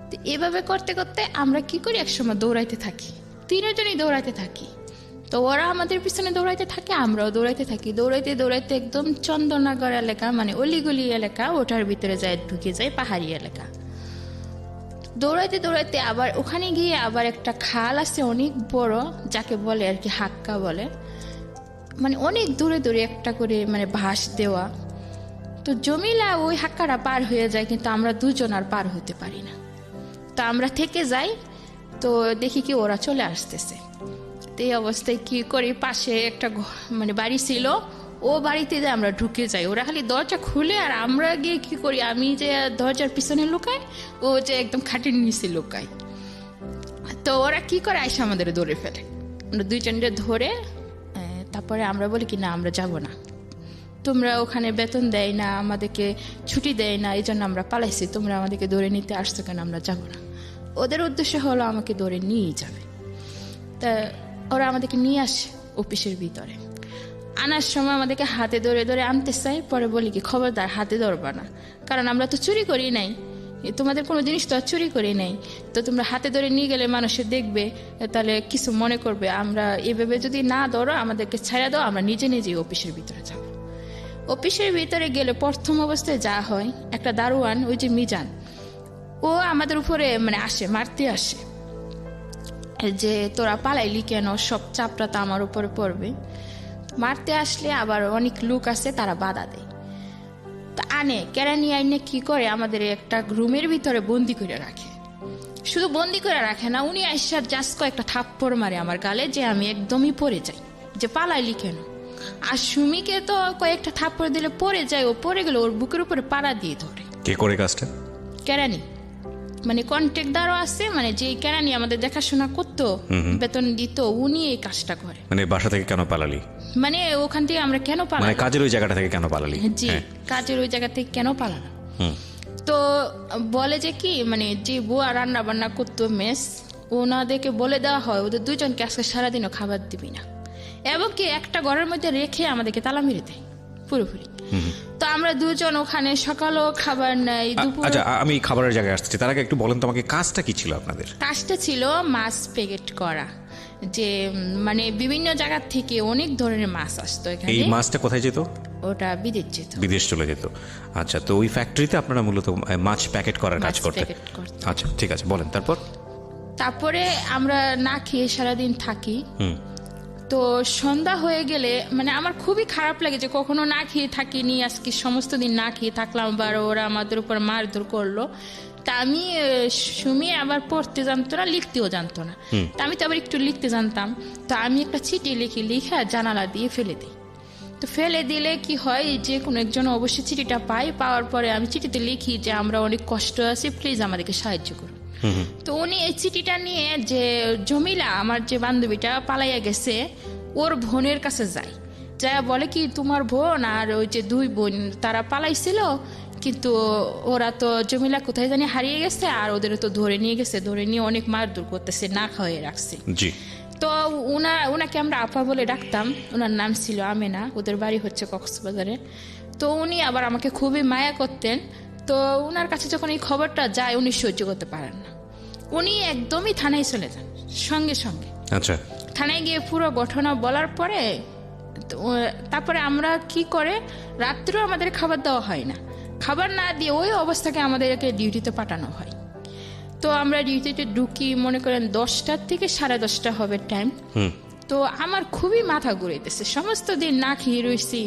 তো এভাবে করতে করতে আমরা কি করি, একসময় দৌড়াইতে থাকি, 3জনই দৌড়াইতে থাকি। তো ওরা আমাদের পিছনে দৌড়াইতে থাকে, আমরাও দৌড়াইতে থাকি। দৌড়াইতে একদম চন্দননগর এলাকা, মানে অলিগলি এলাকা, ওটার ভিতরে যায়, ঢুকে যায় পাহাড়ি এলাকা। দৌড়াইতে আবার ওখানে গিয়ে আবার একটা খাল আছে অনেক বড়, যাকে বলে আর কি হাক্কা বলে, মানে অনেক দূরে একটা করে মানে ভাস দেওয়া। তো জমিলা ওই হাক্কাটা পার হয়ে যায়, কিন্তু আমরা 2জন আর পার হতে পারি না। তো আমরা থেকে যাই, তো দেখি কি ওরা চলে আসতেছে। তো এই অবস্থায় কি করি, পাশে একটা মানে বাড়ি ছিল, ও বাড়িতে যে আমরা ঢুকে যাই, ওরা খালি দরজা খুলে আর আমরা গিয়ে কি করি, আমি যে দরজার পিছনে লুকাই, ও যে একদম খাটের নিচে লুকাই। তো ওরা কি করে, আইসা আমাদের ধরে ফেলে, আমরা দুইজনকে ধরে তারপরে আমরা বলি কি না আমরা যাব না, তোমরা ওখানে বেতন দেয় না, আমাদেরকে ছুটি দেয় না, এই জন্য আমরা পালাইছি, তোমরা আমাদেরকে ধরে নিতে আসছো কেন, আমরা যাব না। ওদের উদ্দেশ্য হলো আমাকে ধরে নিয়ে যাবে। তা ওরা আমাদেরকে নিয়ে আসে অফিসের ভিতরে, আনার সময় আমাদেরকে হাতে ধরে ধরে আনতে চাই, পরে বলি কি খবরদার হাতে ধরবা না, কারণ আমরা তো চুরি করি নাই, তোমাদের কোনো জিনিস তো আর চুরি করি নাই, তো তোমরা হাতে ধরে নিয়ে গেলে মানুষে দেখবে, তাহলে কিছু মনে করবে, আমরা এভাবে যদি না ধরো আমাদেরকে ছেড়ে দাও, আমরা নিজে নিজেই অফিসের ভিতরে যাব। অফিসের ভিতরে গেলে প্রথম অবস্থায় যা হয়, একটা দারোয়ান, ওই যে মিজান, ও আমাদের উপরে মানে আসে, মারতে আসে, যে তোরা পালাইলি কেন, সব চাপটা তো আমার উপরে পড়বে। মারতে আসলে আবার অনেক লোক আছে, তারা বাধা দেয়, তা আনে কেরানি আইনে কি করে, আমাদের একটা রুমের ভিতরে বন্দি করে রাখে। শুধু বন্দি করে রাখে না, উনি আইসার জাস্ট কয়েকটা থাপ্পড় মারে আমার গালে, যে আমি একদমই পড়ে যাই, যে পালাইলি কেন। আর সুমিকে তো কয়েকটা থাপ্পড় দিলে পড়ে যায়, ও পড়ে গেলে ওর বুকের উপরে পাড়া দিয়ে ধরে। কে করে কাজটা? কেরানি, মানে কন্ট্রাক্টদারও আছে, মানে যে কেরানি আমাদের দেখাশোনা করতো, বেতন দিত, উনি এই কাজটা করে। মানে বাসা থেকে কেন পালালি, মানে ওখান থেকে আমরা কেন মানে পালাম, কাজের ওই জায়গাটা থেকে কেন পালালি? জি, কাজের ওই জায়গা থেকে কেন পালালাম। তো বলে যে কি, মানে যে বুয়া রান্না বান্না করতো মেস, ওনাদেরকে বলে দেওয়া হয় ওদের দুজনকে আজকে সারাদিনও খাবার দিবি না, এবং কি একটা ঘরের মধ্যে রেখে আমাদেরকে তালা মেরে দেয় পুরোপুরি। তো আমরা দুজন ওখানে সকালও খাবার নাই, দুপুর। আচ্ছা, আমি খাবারের জায়গায় আসছি, তার আগে একটু বলেন তো আমাকে, কাজটা কি ছিল আপনাদের? কাজটা ছিল মাছ প্যাকেট করা, যে মানে বিভিন্ন জায়গা থেকে অনেক ধরনের মাছ আসতো এখানে। এই মাছটা কোথায় যেত? ওটা বিদেশ যেত, বিদেশ চলে যেত। আচ্ছা, তো ওই ফ্যাক্টরিতে আপনারা মূলত মাছ প্যাকেট করার কাজ মাছ করতেন? প্যাকেট করতাম। আচ্ছা, ঠিক আছে, বলেন তারপর। তারপরে আমরা না খেয়ে সারাদিন থাকি। তো সন্ধ্যা হয়ে গেলে মানে আমার খুবই খারাপ লাগে যে কখনো না খেয়ে থাকিনি, আজকে সমস্ত দিন না খেয়ে থাকলাম, বা ওরা আমাদের উপর মারধর করলো। তা আমি সুমি আবার পড়তে জানতো না, লিখতেও জানতো না, তা আমি তো আবার একটু লিখতে জানতাম, তো আমি একটা চিঠি লিখে জানালা দিয়ে ফেলে দিই। তো ফেলে দিলে কি হয়, যে কোনো একজন অবশ্যই চিঠিটা পাই, পাওয়ার পরে আমি চিঠিতে লিখি যে আমরা অনেক কষ্ট আছি, প্লিজ আমাদেরকে সাহায্য করুন। তো উনি এই চিঠিটা নিয়ে যে জমিলা, আমার যে বান্ধবীটা পালাইয়া গেছে, ওর বোনের কাছে যায়, যা বলে কি তোমার বোন আর ওই যে দুই বোন তারা পালাইছিল, কিন্তু ওরা তো জমিলা কোথায় জানি হারিয়ে গেছে, আর ওদের তো ধরে নিয়ে গেছে, ধরে নিয়ে অনেক মারধর করতেছে, না খাওয়াই রাখছে। জি। তো ওনাকে আমরা আপা বলে ডাকতাম, ওনার নাম ছিল আমেনা, ওদের বাড়ি হচ্ছে কক্সবাজারে। তো উনি আবার আমাকে খুবই মায়া করতেন। তো ওনার কাছে যখন এই খবরটা যায়, উনি সহ্য করতে পারেন না, উনি একদমই থানায় চলে যান সঙ্গে সঙ্গে। আচ্ছা, থানায় গিয়ে পুরো ঘটনা বলার পরে তারপরে আমরা কি করে, রাত্রেও আমাদের খাবার দেওয়া হয় না, খাবার না দিয়ে ওই অবস্থাকে আমাদেরকে ডিউটিতে পাঠানো হয়। তো আমরা ডিউটিতে ঢুকি, মনে করেন 10টা থেকে 10:30 হবে টাইম। তো আমার খুবই মাথা ঘুরাইতেছে, সমস্ত দিন না খেয়ে রয়েছি,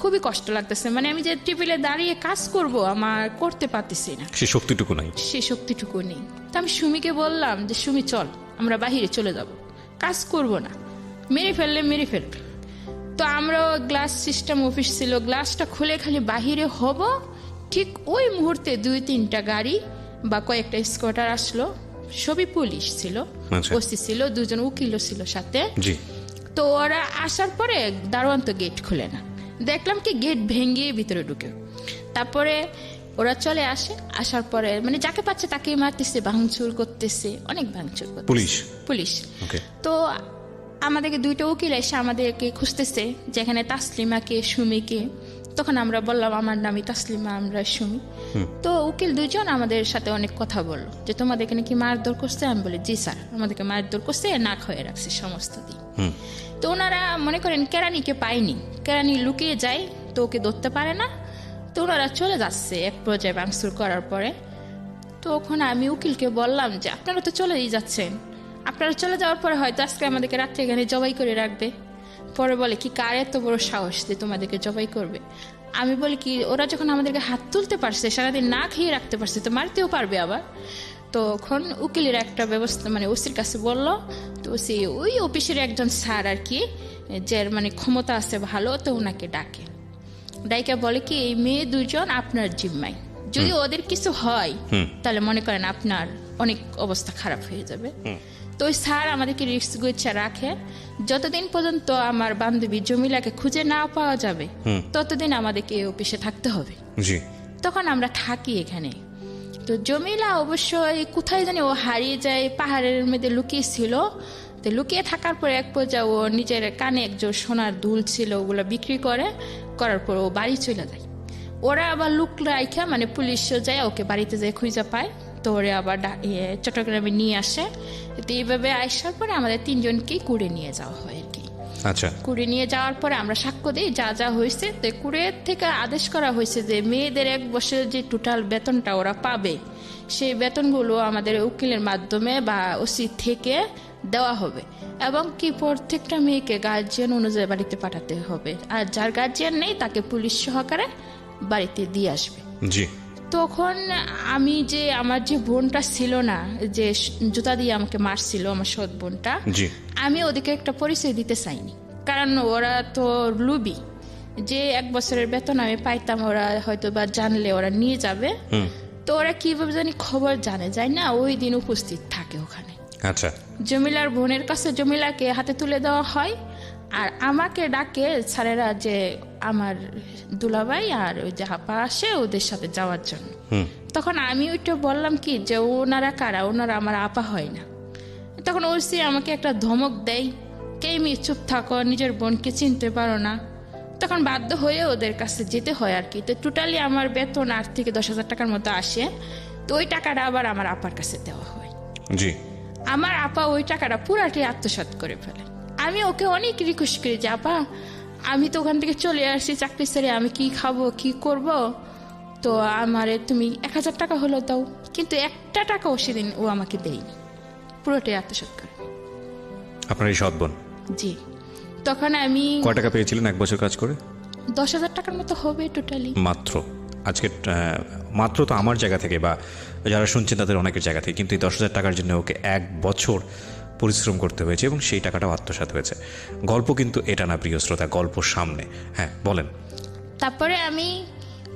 খুবই কষ্ট লাগতেছে, মানে আমি যে টেবিলে দাঁড়িয়ে কাজ করব আমার করতে পারতেছি না, সে শক্তিটুকু নাই, সে শক্তিটুকু নেই। তো আমি সুমিকে বললাম যে সুমি চল আমরা বাহিরে চলে যাব, কাজ করব না, মেরে ফেলবে। তো আমরা গ্লাস সিস্টেম অফিস ছিল, গ্লাসটা খুলে খালি বাহিরে হব, ঠিক ওই মুহূর্তে 2-3টা গাড়ি বা কয়েকটা স্কুটার আসলো, সবই পুলিশ ছিল, ওসি ছিল, 2জন উকিলও ছিল সাথে। তো ওরা আসার পরে দারোয়ান তো গেট খুলে না, দেখলাম কি গেট ভেঙে ভিতরে ঢুকে। তারপরে ওরা চলে আসার পরে মানে যাকে পাচ্ছে তাকেই মারতেছে, ভাঙচুর করতেছে, অনেক ভাঙচুর করতেছে পুলিশ। তো আমাদেরকে 2টা উকিল এসে আমাদেরকে খুঁজতেছে, যেখানে তাসলিমাকে, সুমিকে। তখন আমরা বললাম আমার নামই তাসলিমা, আমরা সুমি। তো উকিল 2জন আমাদের সাথে অনেক কথা বললো যে তোমাদেরকে নাকি মারধর করছে। আমি বলি জি স্যার, আমাদেরকে মারধর করছে, না খাওয়াই রাখছে সমস্ত দিন। তো ওনারা মনে করেন কেরানিকে পায়নি, কেরানি লুকিয়ে যায়, তো ওকে ধরতে পারে না। তো ওনারা চলে যাচ্ছে এক পর্যায়ে ভাঙচুর করার পরে। তো ওখানে আমি উকিলকে বললাম যে আপনারা তো চলেই যাচ্ছেন, আপনারা চলে যাওয়ার পরে হয়তো আজকে আমাদেরকে রাত্রে এখানে জবাই করে রাখবে। পরে বলে কি কার এত বড় সাহস যে তোমাদেরকে জবাই করবে। আমি বলি কি ওরা যখন আমাদেরকে হাত তুলতে পারছে, সারাদিন না খেয়ে রাখতে পারছে, তো মারতেও পারবে আবার। তখন উকিলের একটা ব্যবস্থা মানে ওসির কাছে বললো, তো ওসি ওই অফিসের একজন স্যার আর কি, যার মানে ক্ষমতা আছে ভালো, তো ওনাকে ডাকে। ডাইকা বলে কি এই মেয়ে দুজন আপনার জিম্মায়, যদি ওদের কিছু হয় তাহলে মনে করেন আপনার অনেক অবস্থা খারাপ হয়ে যাবে। তো ওই স্যার আমাদেরকে রিস্ক গুচ্ছা রাখে, যতদিন পর্যন্ত আমার বান্ধবী জমিলাকে খুঁজে না পাওয়া যাবে ততদিন আমাদেরকে এই অফিসে থাকতে হবে। জি। তখন আমরা থাকি এখানে। তো জমিলা অবশ্যই কোথায় জানি ও হারিয়ে যায়, পাহাড়ের মধ্যে লুকিয়েছিল। তো লুকিয়ে থাকার পর এক পর্যায়ে ও নিজের কানে একজন সোনার দুল ছিল, ওগুলো বিক্রি করার পর ও বাড়ি চলে যায়। ওরা আবার লুক রাইখা মানে পুলিশ যায় ওকে বাড়িতে যায় খুঁজে পায়, তো ওরা আবার চট্টগ্রামে নিয়ে আসে। তো এইভাবে আসার পরে আমাদের তিনজনকেই কুড়ে নিয়ে যাওয়া হয় আর কি। আচ্ছা। কুড়ে নিয়ে যাওয়ার পরে আমরা সাক্ষ্য দিই যা যা হয়েছে। তো কুড়ের থেকে আদেশ করা হয়েছে যে মেয়েদের 1 বছরের যে টোটাল বেতনটা ওরা পাবে, সেই বেতনগুলো আমাদের উকিলের মাধ্যমে বা ওসি থেকে দেওয়া হবে, এবং কি প্রত্যেকটা মেয়েকে গার্জিয়ান অনুযায়ী বাড়িতে পাঠাতে হবে, আর যার গার্জিয়ান নেই তাকে পুলিশ সহকারে বাড়িতে দিয়ে আসবে। জি। তখন আমি যে আমার যে বোনটা ছিল না, যে জুতা দিয়ে আমাকে মারছিল, আমার সৎ বোনটা, জি। আমি ওদেরকে একটা পরিচয় দিতে চাইনি, কারণ ওরা তো লুবি, যে 1 বছরের বেতন আমি পাইতাম ওরা হয়তো বা জানলে ওরা নিয়ে যাবে। তো ওরা কিভাবে জানি খবর জানে যায় না, ওই দিন উপস্থিত থাকে ওখানে। আচ্ছা। জমিলার বোনের কাছে জমিলাকে হাতে তুলে দেওয়া হয়, আর আমাকে ডাকে স্যারেরা যে আমার দুলাভাই আর ওই যে হাপা আসে ওদের সাথে যাওয়ার জন্য। তখন আমি ওইটা বললাম কি যে ওনারা কারা, ওনারা আমার আপা হয় না। তখন ওসি আমাকে একটা ধমক দেয়, কে মেয়ে চুপ থাকো, নিজের বোনকে চিনতে পারো না। তখন বাধ্য হয়ে ওদের কাছে যেতে হয় আর কি। তো টোটালি আমার বেতন 8 থেকে 10,000 টাকার মতো আসে। তো ওই টাকাটা আবার আমার আপার কাছে দেওয়া হয়। জি। আমার আপা ওই টাকাটা পুরাটাই আত্মসাৎ করে ফেলে। আমি ওকে অনেক রিকোয়েস্ট করি যে আপা আমি তো ওখান থেকে চলে আসছি চাকরি ছেড়ে, আমি কি খাবো কি করব, তো আমারে তুমি 1,000 টাকা হলো দাও। কিন্তু একটা টাকাও সেদিন ও আমাকে দেয়নি, পুরোটাই আত্মসাৎ করে। আপনার এই সৎ বোন? জি। তখন আমি কয় টাকা পেয়েছিলেন 1 বছর কাজ করে? 10,000 টাকার মতো হবে টোটালি। মাত্র? আজকে মাত্র তো আমার জায়গা থেকে বা যারা শুনছেন তাদের অনেকের জায়গা থেকে, কিন্তু এই 10,000 টাকার জন্য ওকে 1 বছর পরিশ্রম করতে হয়েছে এবং সেই টাকাটাও আত্মসাৎ হয়েছে। গল্প কিন্তু এটা না প্রিয় শ্রোতা, গল্প সামনে। হ্যাঁ বলেন। তারপরে আমি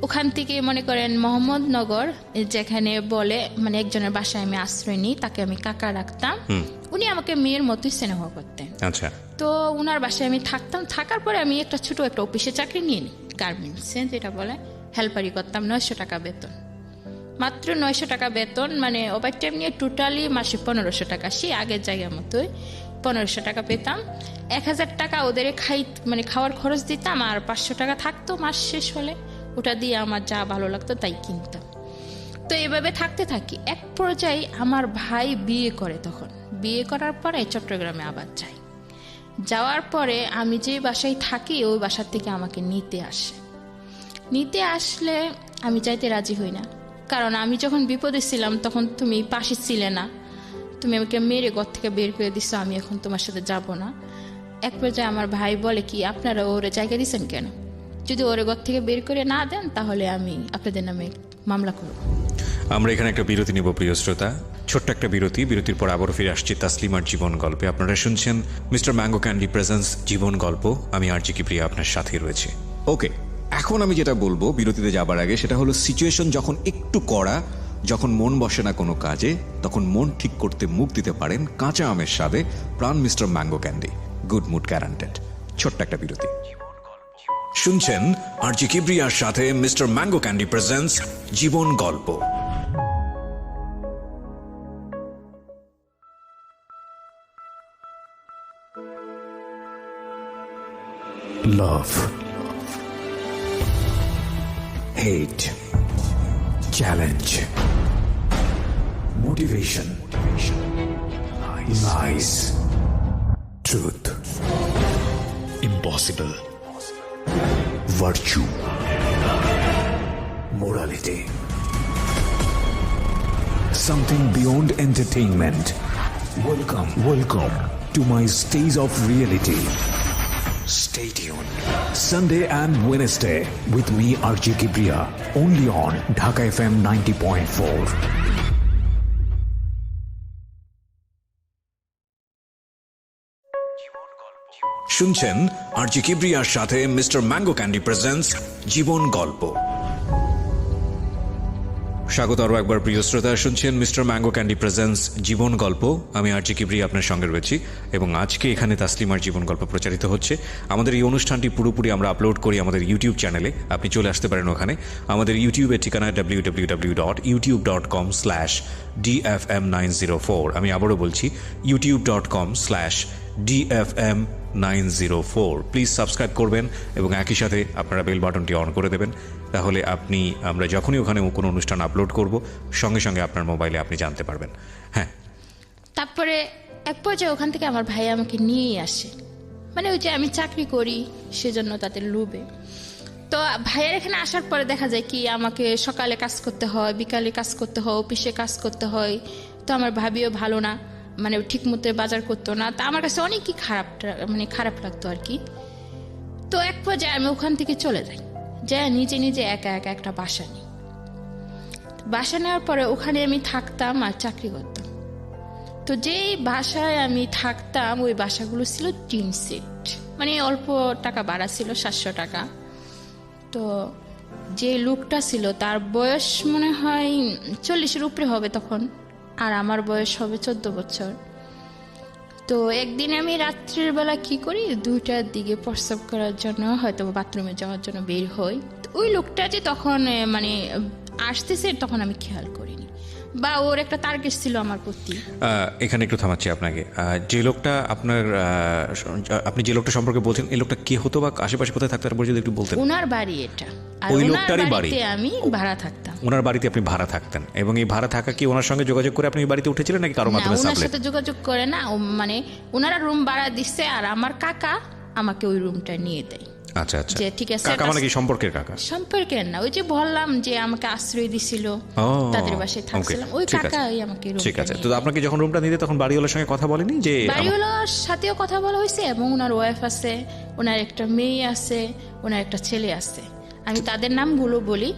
ওখান থেকে মনে করেন মোহাম্মদনগর, যেখানে বলে মানে একজনের বাসায় আমি আশ্রয় নিই, তাকে আমি কাকা রাখতাম। উনি আমাকে মেয়ের মতোই স্নেহ করতেন। আচ্ছা। তো উনার বাসায় আমি থাকতাম। থাকার পরে আমি একটা ছোট একটা অফিসে চাকরি নিয়ে নিই, গার্মেন্টসে যেটা বলে হেল্পারি করতাম। 900 টাকা বেতন, মাত্র 900 টাকা বেতন, মানে ওভার টাইম নিয়ে টোটালি মাসে 1500 টাকা, সেই আগের জায়গার মতোই 1500 টাকা পেতাম। 1000 টাকা ওদের মানে খাওয়ার খরচ দিতাম, আর 500 টাকা থাকতো মাস শেষ হলে, ওটা দিয়ে আমার যা ভালো লাগতো তাই কিনতাম। তো এভাবে থাকতে থাকি। এক পর্যায়ে আমার ভাই বিয়ে করে। তখন বিয়ে করার পরে চট্টগ্রামে আবার যাই। যাওয়ার পরে আমি যে বাসায় থাকি ওই বাসার থেকে আমাকে নিতে আসলে আমি যাইতে রাজি হই না, কারণ আমি যখন বিপদে ছিলাম তখন তুমি পাশে ছিলে না, তুমি আমাকে মেরে ঘর থেকে বের করে দিছো, আমি এখন তোমার সাথে যাব না। এক পর্যায়ে আমার ভাই বলে কি আপনারা ওরে জায়গা দিচ্ছেন কেন, যদি ওরে ঘর থেকে বের করে না দেন তাহলে আমি আপনাদের নামে মামলা করব। আমরা এখানে একটা বিরতি নিব প্রিয় শ্রোতা, ছোট্ট একটা বিরতি। বিরতির পর আবারও ফিরে আসছি তাসলিমার জীবন গল্পে। আপনারা শুনছেন মিস্টার ম্যাঙ্গো ক্যান্ডি প্রেজেন্স জীবন গল্প। আমি আরজি কিপ্রিয়া আপনার সাথে রয়েছে। ওকে, এখন আমি যেটা বলবো বিরতিতে যাবার আগে, সেটা হলো সিচুয়েশন যখন একটু কড়া, যখন মন বসে না কোনো কাজে, তখন মন ঠিক করতে মুখ দিতে পারেন কাঁচা আমের স্বাদে Pran Mr Mango Candy. Good mood guaranteed. ছোট্ট একটা বিরতি। শুনছেন আরজি কিপ্রিয়ার সাথে মিস্টার ম্যাঙ্গো ক্যান্ডি প্রেজেন্স জীবন গল্প। Love, hate, challenge, motivation, lies, truth, impossible, virtue, morality, something beyond entertainment. Welcome to my stage of reality. Stay tuned. Sunday and Wednesday with me RJ Kibriya, only on Dhaka FM 90.4. শুনছেন RJ কিবরিয়ার সাথে Mr Mango Candy presents জীবন গল্প। স্বাগত আরও একবার প্রিয় শ্রোতা, শুনছেন মিস্টার ম্যাঙ্গো ক্যান্ডি প্রেজেন্টস জীবন গল্প। আমি আরজি কিবরিয়া আপনার সঙ্গে রয়েছি এবং আজকে এখানে তাসলিমার জীবন গল্প প্রচারিত হচ্ছে। আমাদের এই অনুষ্ঠানটি পুরোপুরি আমরা আপলোড করি আমাদের ইউটিউব চ্যানেলে, আপনি চলে আসতে পারেন ওখানে। আমাদের ইউটিউবের ঠিকানা www.youtube.com/dfm904। আমি আবারও বলছি youtube.com/dfm904। প্লিজ সাবস্ক্রাইব করবেন এবং একই সাথে আপনারা বেল বাটনটি অন করে দেবেন, তাহলে আমরা যখনই ওখানে কোনো অনুষ্ঠান আপলোড করব সঙ্গে সঙ্গে আপনার মোবাইলে আপনি জানতে পারবেন। হ্যাঁ, তারপরে এক পর্যায়ে ওখান থেকে আমার ভাই আমাকে নিয়ে আসে, মানে ওই যে আমি চাকরি করি সেজন্য তাদের লোভে। তো ভাইয়ের এখানে আসার পরে দেখা যায় কি আমাকে সকালে কাজ করতে হয়, বিকালে কাজ করতে হয়, অফিসে কাজ করতে হয়। তো আমার ভাবিও ভালো না, মানে ঠিক মতো বাজার করতো না। তা আমার কাছে অনেকই খারাপ লাগতো আর কি। তো এক পর্যায়ে আমি ওখান থেকে চলে যাই, নিজে নিজে একা একা একটা বাসা নিই। বাসা নেওয়ার পরে ওখানে আমি থাকতাম আর চাকরি করতাম। তো যেই বাসায় আমি থাকতাম ওই বাসাগুলো ছিল টিন সেট, মানে অল্প টাকা ভাড়া ছিল, 700 টাকা। তো যে লোকটা ছিল তার বয়স মনে হয় 40-এর উপরে হবে তখন, আর আমার বয়স হবে 14 বছর। তো একদিন আমি রাত্রের বেলা কি করি, 2টার দিকে প্রস্রাব করার জন্য হয়তো বাথরুমে যাওয়ার জন্য বের হই। তো ওই লোকটা যে তখন মানে আসতেছে তখন আমি খেয়াল করিনি, বা ওর একটা টার্গেট ছিল আমার প্রতি। এখানে একটু থামাচ্ছি আপনাকে। যে লোকটা আপনি যে লোকটা সম্পর্কে বলছেন, এই লোকটা কে হতো বা আশেপাশে কোথায় থাকতে পারে যদি একটু বলতেন। ওনার বাড়ি এটা, আর ওই ওনার লোকটারই বাড়ি? বাড়িতে আমি ভাড়া থাকতাম। ওনার বাড়িতে আপনি ভাড়া থাকতেন এবং এই ভাড়া থাকা কি ওনার সঙ্গে যোগাযোগ করে আপনি এই বাড়িতে উঠেছিলেন নাকি কারো না, মাধ্যমে? ওনার সাথে যোগাযোগ করে না, মানে ওনারা রুম ভাড়া দিচ্ছে আর আমার কাকা আমাকে ওই রুমটা নিয়ে দেয়। আচ্ছা আচ্ছা, যে ঠিক আছে, কাকা মানে কি সম্পর্কের কাকা? সম্পর্কের না, ওই যে বললাম যে আমাকে আশ্রয় দিছিল, তাদের বাসায় থাকছিলাম, ওই কাকাই আমাকে রুমটা ঠিক আছে। নিয়ে তো আপনাকে যখন রুমটা নিতে তখন বাড়িওয়ালার সঙ্গে কথা বলেনি যে? বাড়িওয়ালার সাথেও কথা বলা হয়েছে এবং ওনার ওয়াইফ আছে, ওনার একটা মেয়ে আছে, ওনার একটা ছেলে আছে। আমি তাদের নামগুলো বলি।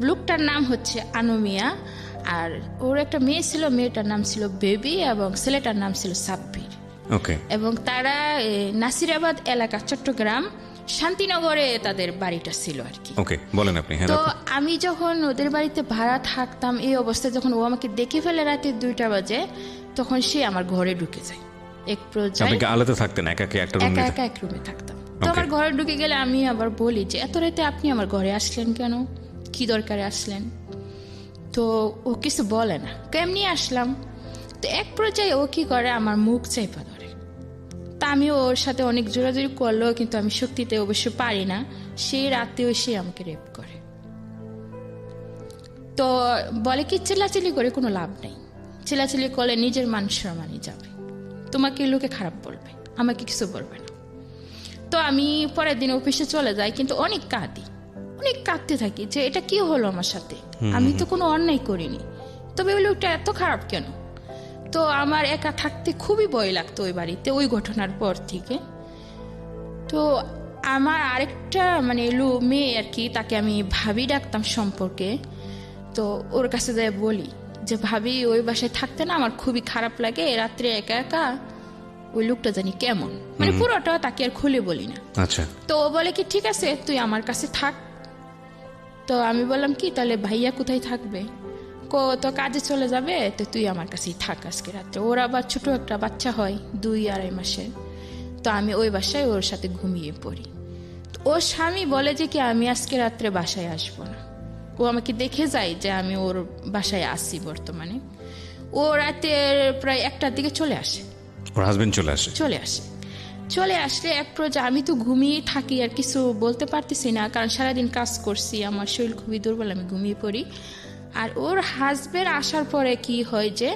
লোকটার নাম হচ্ছে আনুমিয়া, আর ওর একটা মেয়ে ছিল, মেয়েটার নাম ছিল বেবি এবং ছেলেটার নাম ছিল সাব্বির। ওকে। এবং তারা নাসিরাবাদ এলাকা, চট্টগ্রাম শান্তিনগরে তাদের বাড়িটা ছিল আর কি। ওকে, বলেন আপনি। হ্যাঁ, তো আমি যখন ওদের বাড়িতে ভাড়া থাকতাম, এই অবস্থায় যখন ও আমাকে দেখে ফেলে রাতে 2টা বাজে, তখন সে আমার ঘরে ঢুকে যায়। এক পর্যায়ে আপনি কি আলাদা থাকতেন একা একটা রুমে? একা এক রুমে থাকতাম। তো আমার ঘরে ঢুকে গেলে আমি আবার বলি যে এত রাতে আপনি আমার ঘরে আসলেন কেন, কি দরকারে আসলেন? তো ও কিছু বলে না, কেমনি আসলাম। তো এক পর্যায়ে ও কি করে, আমার মুখ চাইপা ধরে। তা আমি ওর সাথে অনেক জোরাজোরি করলেও কিন্তু আমি শক্তিতে অবশ্য পারি না, সেই রাতেও সে আমাকে রেপ করে। তো বলে কি চিল্লাচিল্লি করে কোনো লাভ নেই, চিল্লাচিল্লি করলে নিজের মান সম্মানই যাবে, তোমাকে লোকে খারাপ বলবে, আমাকে কিছু বলবে না। তো আমি পরের দিন অফিসে চলে যাই, কিন্তু অনেক কাঁদতে থাকি যে এটা কি হলো আমার সাথে, আমি তো কোনো অন্যায় করিনি, তবে ওই লোকটা এত খারাপ কেন? তো আমার একা থাকতে খুবই ভয় লাগতো ওই বাড়িতে, ওই ঘটনার পর থেকে। তো আমার আরেকটা মানে মেয়ে আর কি, তাকে আমি ভাবি ডাকতাম সম্পর্কে। তো ওর কাছে যাই বলি যে ভাবি, ওই বাসায় থাকতে না আমার খুবই খারাপ লাগে, রাত্রে একা একা, ওই লোকটা জানি কেমন, মানে পুরোটা তাকে আর খুলে বলি না। আচ্ছা। তো ও বলে কি ঠিক আছে তুই আমার কাছে থাক। তো আমি বললাম কি তাহলে ভাইয়া কোথায় থাকবে? তো কাজে চলে যাবে, তো তুই আমার কাছেই থাক আজকে রাত্রে। ওর আবার ছোট একটা বাচ্চা হয়, 2-2.5 মাসের। তো আমি ওই বাসায় ওর সাথে ঘুমিয়ে পড়ি। তো ওর স্বামী বলে যে কি আমি আজকে রাত্রে বাসায় আসবো না। ও আমাকে দেখে যায় যে আমি ওর বাসায় আসি বর্তমানে। ও রাতের প্রায় 1টার দিকে চলে আসে। ওর হাজবেন্ড চলে আসলে এক পর্যায়ে আমি তো ঘুমিয়ে থাকি, আর কিছু বলতে পারতেছি না, কারণ সারাদিন কাজ করছি, আমার শরীর খুবই দুর্বল, আমি ঘুমিয়ে পড়ি। আর ওর হাজবেন্ড আসার পরে কি হয় যে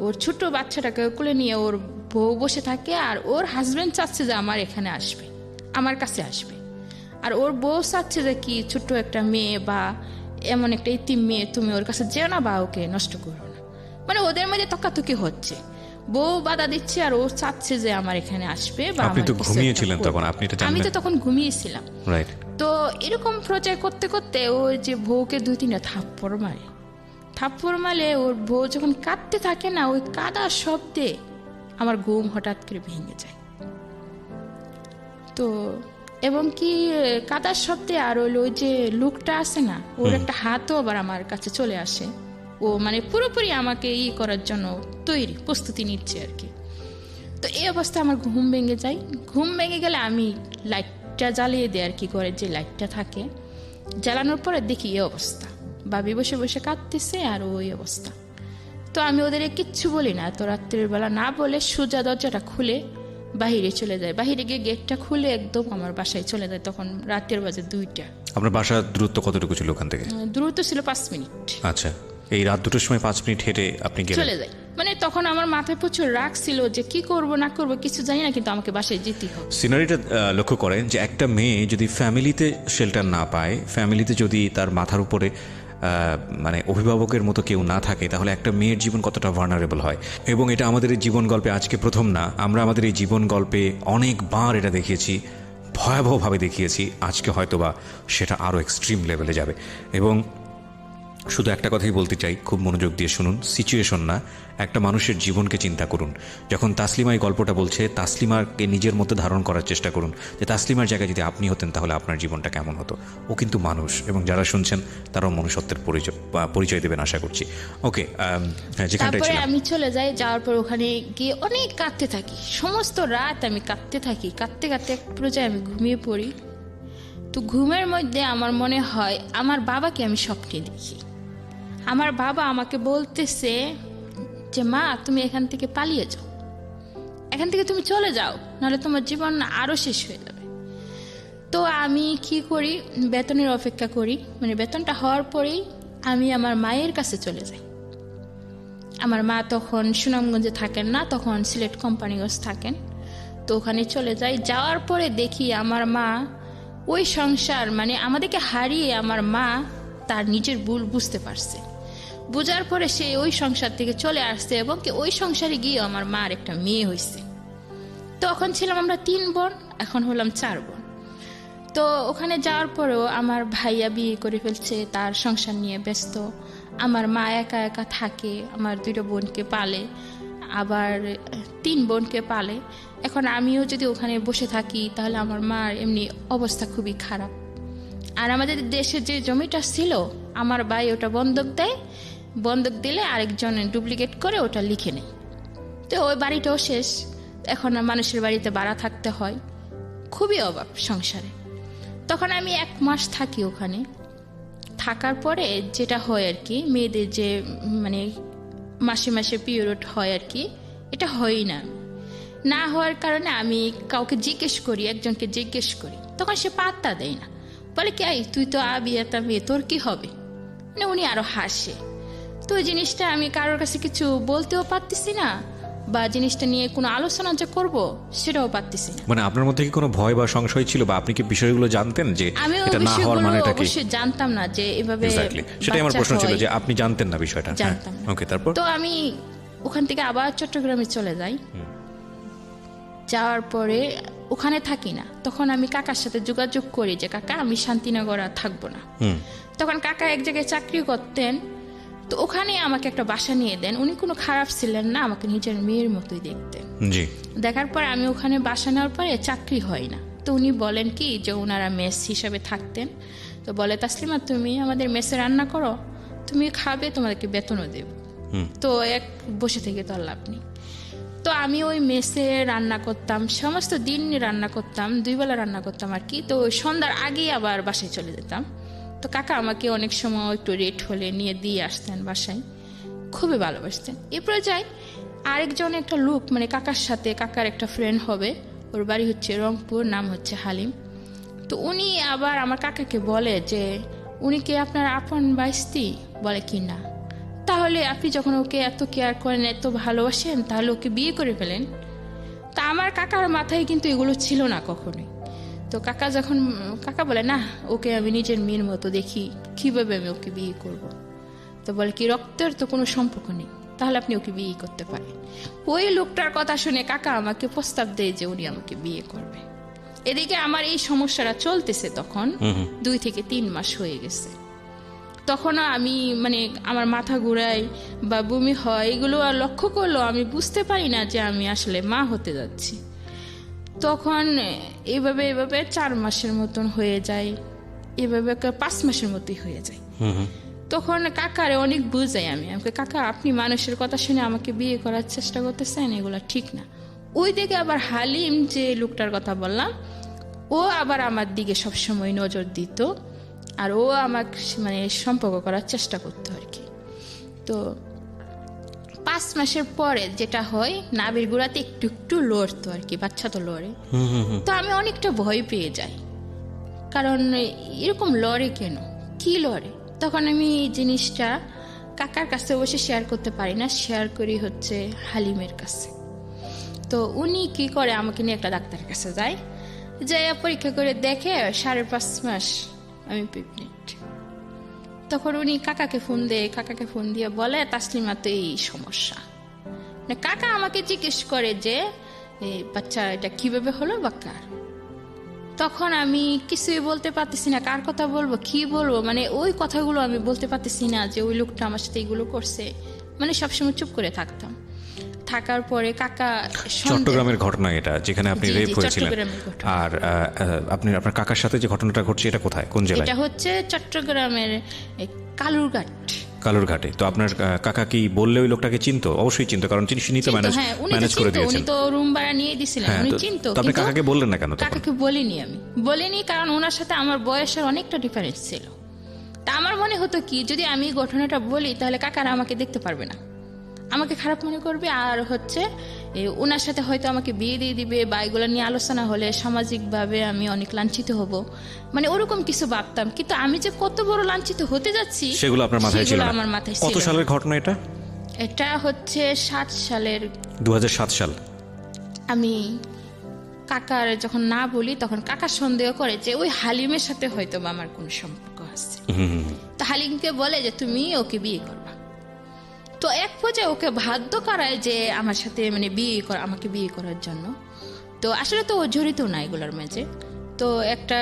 ওর ছোট বাচ্চাটাকে কোলে নিয়ে ওর বউ বসে থাকে, আর ওর হাজবেন্ড চাচ্ছে যে আমার এখানে আসবে, আমার কাছে আসবে। আর ওর বউ চাচ্ছে যে কি ছোট্ট একটা মেয়ে বা এমন একটা ইতিম মেয়ে, তুমি ওর কাছে যেও না বা ওকে নষ্ট করো না। মানে ওদের মধ্যে তকাতকি হচ্ছে, বউ বাধা দিচ্ছে আর ও চাচ্ছে যে আমার এখানে আসবে। আপনি তো ঘুমিয়েছিলেন তখন, আপনি এটা জানেন? আমি তো তখন ঘুমিয়েছিলাম। রাইট। তো এরকম প্রচার করতে করতে ও যে বউকে 2-3টা থাপ্পড় মারে ওর বউ যখন কাঁদতে থাকে না, ওই কাঁদার শব্দে আমার ঘুম হঠাৎ করে ভেঙে যায়। তো এবং কি কাদার শব্দে আর হইলো ওই যে লোকটা আছে না, ওর একটা হাতও আবার আমার কাছে চলে আসে। ও মানে পুরোপুরি আমাকে করার জন্য প্রস্তুতি নিচ্ছে আর কি। তো এই অবস্থায় আমার ঘুম ভেঙে যায়। ঘুম ভেঙে গেলে আমি লাইটটা জ্বালিয়ে দিই আর কি, করে যে লাইটটা থাকে জ্বালানোর পরে দেখি এই অবস্থা, বাবি বসে বসে কাঁদতেছে আর ওই অবস্থা। তো আমি ওদের কিচ্ছু বলি না, তো রাত্রের বেলা না বলে সোজা দরজাটা খুলে বাহিরে চলে যায়। বাহিরে গিয়ে গেটটা খুলে একদম আমার বাসায় চলে যায়। তখন রাতের বাজে 2টা। আপনার বাসার দূরত্ব কতটুকু ছিল ওখান থেকে? দূরত্ব ছিল 5 মিনিট। আচ্ছা, এই রাত 2টোর সময় 5 মিনিট হেঁটে আপনি গেলেন? চলে যাই। মানে তখন আমার মাথায় প্রচুর রাগ ছিল যে কি করব না করব কিছু জানি না, কিন্তু আমাকে বাসায় যেতেই হবে। সিনারিটা লক্ষ্য করেন যে একটা মেয়ে যদি ফ্যামিলিতে শেল্টার না পায়, ফ্যামিলিতে যদি তার মাথার উপরে মানে অভিভাবকের মতো কেউ না থাকে, তাহলে একটা মেয়ের জীবন কতটা ভার্নারেবল হয়। এবং এটা আমাদের এই জীবন গল্পে আজকে প্রথম না, আমরা আমাদের এই জীবন গল্পে অনেকবার এটা দেখিয়েছি, ভয়াবহভাবে দেখিয়েছি। আজকে হয়তোবা সেটা আরও এক্সট্রিম লেভেলে যাবে। এবং শুধু একটা কথাই বলতে চাই, খুব মনোযোগ দিয়ে শুনুন। সিচুয়েশন না, একটা মানুষের জীবনকে চিন্তা করুন। যখন তাসলিমা এই গল্পটা বলছে, তাসলিমাকে নিজের মধ্যে ধারণ করার চেষ্টা করুন যে তাসলিমার জায়গায় যদি আপনি হতেন তাহলে আপনার জীবনটা কেমন হতো। ও কিন্তু মানুষ, এবং যারা শুনছেন তারাও মনুষ্যত্বের পরিচয় দেবেন আশা করছি। ওকে, তারপরে আমি চলে যাই। যাওয়ার পর ওখানে গিয়ে অনেক কাঁদতে থাকি, সমস্ত রাত আমি কাঁদতে থাকি। কাঁদতে কাঁদতে এক পর্যায়ে আমি ঘুমিয়ে পড়ি। তো ঘুমের মধ্যে আমার মনে হয় আমার বাবাকে আমি স্বপ্নে দেখি। আমার বাবা আমাকে বলতেছে যে মা, তুমি এখান থেকে পালিয়ে যাও, এখান থেকে তুমি চলে যাও, নাহলে তোমার জীবন আরো শেষ হয়ে যাবে। তো আমি কি করি, বেতনের অপেক্ষা করি। মানে বেতনটা হওয়ার পরেই আমি আমার মায়ের কাছে চলে যাই। আমার মা তখন সুনামগঞ্জে থাকেন না, তখন সিলেট কোম্পানিগঞ্জ থাকেন। তো ওখানে চলে যাই। যাওয়ার পরে দেখি আমার মা ওই সংসার, মানে আমাদেরকে হারিয়ে আমার মা তার নিজের ভুল বুঝতে পারছে। বুঝার পরে সে ওই সংসার থেকে চলে আসছে, এবং কি ওই সংসারে গিয়ে আমার মার একটা মেয়ে হয়েছে। তখন ছিলাম আমরা 3 বোন, এখন হলাম 4 বোন। তো ওখানে যাওয়ার পরেও আমার ভাইয়া বিয়ে করে ফেলছে, তার সংসার নিয়ে ব্যস্ত। আমার মা একা একা থাকে, আমার 2 বোনকে পালে, আবার 3 বোনকে পালে। এখন আমিও যদি ওখানে বসে থাকি তাহলে আমার মার এমনি অবস্থা খুবই খারাপ। আর আমাদের দেশে যে জমিটা ছিল, আমার ভাই ওটা বন্ধক দেয়, বন্ধক দিলে আরেকজন ডুপ্লিকেট করে ওটা লিখে নেয়। তো ওই বাড়িটাও শেষ। এখন মানুষের বাড়িতে ভাড়া থাকতে হয়, খুবই অভাব সংসারে। তখন আমি 1 মাস থাকি ওখানে। থাকার পরে যেটা হয় আর কি, মেয়েদের যে মানে মাসে মাসে পিরিয়ড হয় আর কি, এটা হয়ই না। না হওয়ার কারণে আমি কাউকে জিজ্ঞেস করি, একজনকে জিজ্ঞেস করি, তখন সে পাত্তা দেয় না। বলে কি, তুই তো আবি একটা মেয়ে, তোর কি হবে? মানে উনি আরো হাসে। তো ওই জিনিসটা আমি কারোর কাছে কিছু বলতেও পারতেছি না, বা জিনিসটা নিয়ে কোনো আলোচনা যে করব সেটাও পারতেছি না। মানে আপনার মধ্যে কি কোনো ভয় বা সংশয় ছিল, বা আপনি কি বিষয়গুলো জানতেন যে এটা না হওয়ার মানেটা কি? অবশ্যই জানতাম না যে এভাবে। সেটাই আমার প্রশ্ন ছিল, যে আপনি জানতেন না বিষয়টা? জানতাম না। ওকে, তারপর? তো আমি ওখান থেকে আবার চট্টগ্রামে চলে যাই। যাওয়ার পরে ওখানে থাকি না। তখন আমি কাকার সাথে যোগাযোগ করি যে কাকা, আমি শান্তিনগর আর থাকবো না। তখন কাকা এক জায়গায় চাকরি করতেন, তো ওখানে আমাকে একটা বাসা নিয়ে দেন। উনি কোনো খারাপ ছিলেন না, আমাকে নিজের মেয়ের মতোই দেখতেন। দেখার পর আমি ওখানে বাসা নেওয়ার পরে চাকরি হয় না। তো উনি বলেন কি যে ওনারা মেস হিসাবে থাকতেন। তো বলে, তাসলিমা তুমি আমাদের মেসে রান্না করো, তুমি খাবে, তোমাদেরকে বেতনও দেব। তো এক বসে থেকে তো আর লাভ নেই। তো আমি ওই মেসে রান্না করতাম, সমস্ত দিন রান্না করতাম, 2 বেলা রান্না করতাম আর কি। তো সন্ধ্যার আগেই আবার বাসায় চলে যেতাম। তো কাকা আমাকে অনেক সময় একটু রেট হলে নিয়ে দিয়ে আসতেন বাসায়, খুবই ভালোবাসতেন। এরপরে যাই আরেকজন একটা লোক, মানে কাকার সাথে, কাকার একটা ফ্রেন্ড হবে, ওর বাড়ি হচ্ছে রংপুর, নাম হচ্ছে হালিম। তো উনি আবার আমার কাকাকে বলে যে উনি কি আপনার আপন বাইস্তি? বলে কি না। তাহলে আপনি যখন ওকে এত কেয়ার করেন, এত ভালোবাসেন, তাহলে ওকে বিয়ে করে ফেলেন। তা আমার কাকার মাথায় কিন্তু এগুলো ছিল না কখনোই। তো কাকা বলে, না, ওকে আমি নিজের মেয়ের মতো দেখি, কিভাবে আমি ওকে বিয়ে করব। তো বলে কি, রক্তের তো কোনো সম্পর্ক নেই, তাহলে আপনি ওকে বিয়ে করতে পারেন। ওই লোকটার কথা শুনে কাকা আমাকে প্রস্তাব দেয় যে উনি আমাকে বিয়ে করবে। এদিকে আমার এই সমস্যাটা চলতেছে, তখন 2 থেকে 3 মাস হয়ে গেছে। তখন আমি মানে আমার মাথা ঘুরায় বা বমি হয়, এগুলো আর লক্ষ্য করলো আমি বুঝতে পারি না যে আমি আসলে মা হতে যাচ্ছি। তখন এভাবে 4 মাসের মতন হয়ে যায়, এভাবে 5 মাসের মতোই হয়ে যায়। তখন কাকারে অনেক বুঝাই আমি, আমাকে কাকা আপনি মানুষের কথা শুনে আমাকে বিয়ে করার চেষ্টা করতেছেন, এগুলো ঠিক না। ওই দিকে আবার হালিম যে লোকটার কথা বললাম, ও আবার আমার দিকে সবসময় নজর দিত, আর ও আমাকে মানে সম্পর্ক করার চেষ্টা করতো আর কি। তো 5 মাসের পরে যেটা হয়, নাভির গোড়াতে একটু একটু লড়তো আর কি, বাচ্চা তো লড়ে। তো আমি অনেকটা ভয় পেয়ে যাই, কারণ এরকম লড়ে কেন, কি লড়ে। তখন আমি এই জিনিসটা কাকার কাছে বসে শেয়ার করতে পারি না, শেয়ার করি হচ্ছে হালিমের কাছে। তো উনি কি করে, আমাকে নিয়ে একটা ডাক্তারের কাছে যায়, যাই পরীক্ষা করে দেখে 5.5 মাস আমি প্রেগনেন্ট। তখন উনি কাকাকে ফোন দিয়ে বলে তাসলিমা তো এই সমস্যা। কাকা আমাকে জিজ্ঞেস করে যে বাচ্চা এটা কিভাবে হলো বা কার। তখন আমি কিছুই বলতে পারতেছি না, কার কথা বলবো, কি বলবো, মানে ওই কথাগুলো আমি বলতে পারতেছি না যে ওই লোকটা আমার সাথে এগুলো করছে, মানে সবসময় চুপ করে থাকতাম। থাকার পরে কাকা চট্টগ্রামের ঘটনা এটা, যেখানে আপনি রেপ হয়েছিলেন, আর আপনি আপনার কাকার সাথে যে ঘটনাটা ঘটছে এটা কোথায়, কোন জেলায়? এটা হচ্ছে চট্টগ্রামের কালুরঘাটে। তো আপনার কাকা কি বললে ওই লোকটাকে চিনতো? অবশ্যই চিনতো, কারণ তিনি তো ম্যানেজ করে দিয়েছেন, উনি তো রুম ভাড়া নিয়ে দিয়েছিলেন, উনি চিনতো। আপনি কাকাকে বললেন না কেন? কাকাকে বলিনি কারণ ওনার সাথে আমার বয়সের অনেকটা ডিফারেন্স ছিল। তা আমার মনে হতো কি, যদি আমি ঘটনাটা বলি তাহলে কাকারা আমাকে দেখতে পারবে না, আমাকে খারাপ মনে করবে, আর হচ্ছে ওনার সাথে হয়তো আমাকে বিয়ে দিয়ে দিবে, বা এগুলো নিয়ে আলোচনা হলে সামাজিকভাবে আমি অনেক লাঞ্ছিত হব, মানে ওরকম কিছু ভাবতাম। কিন্তু আমি যে কত বড় লাঞ্ছিত হতে যাচ্ছি সেগুলো আপনার মাথায় ছিল না? আমার মাথায় ছিল। কত সালের ঘটনা এটা? এটা হচ্ছে 7 সালের 2007 সাল। আমি কাকার যখন না বলি তখন কাকা সন্দেহ করে যে ওই হালিমের সাথে হয়তো বা আমার কোনো সম্পর্ক আছে। তো হালিমকে বলে যে তুমি ওকে বিয়ে করবা। তো এক পর্যায়ে ওকে বাধ্য করায় যে আমার সাথে মানে আমাকে বিয়ে করার জন্য। তো আসলে তো ও জড়িত না এগুলোর মাঝে, তো একটা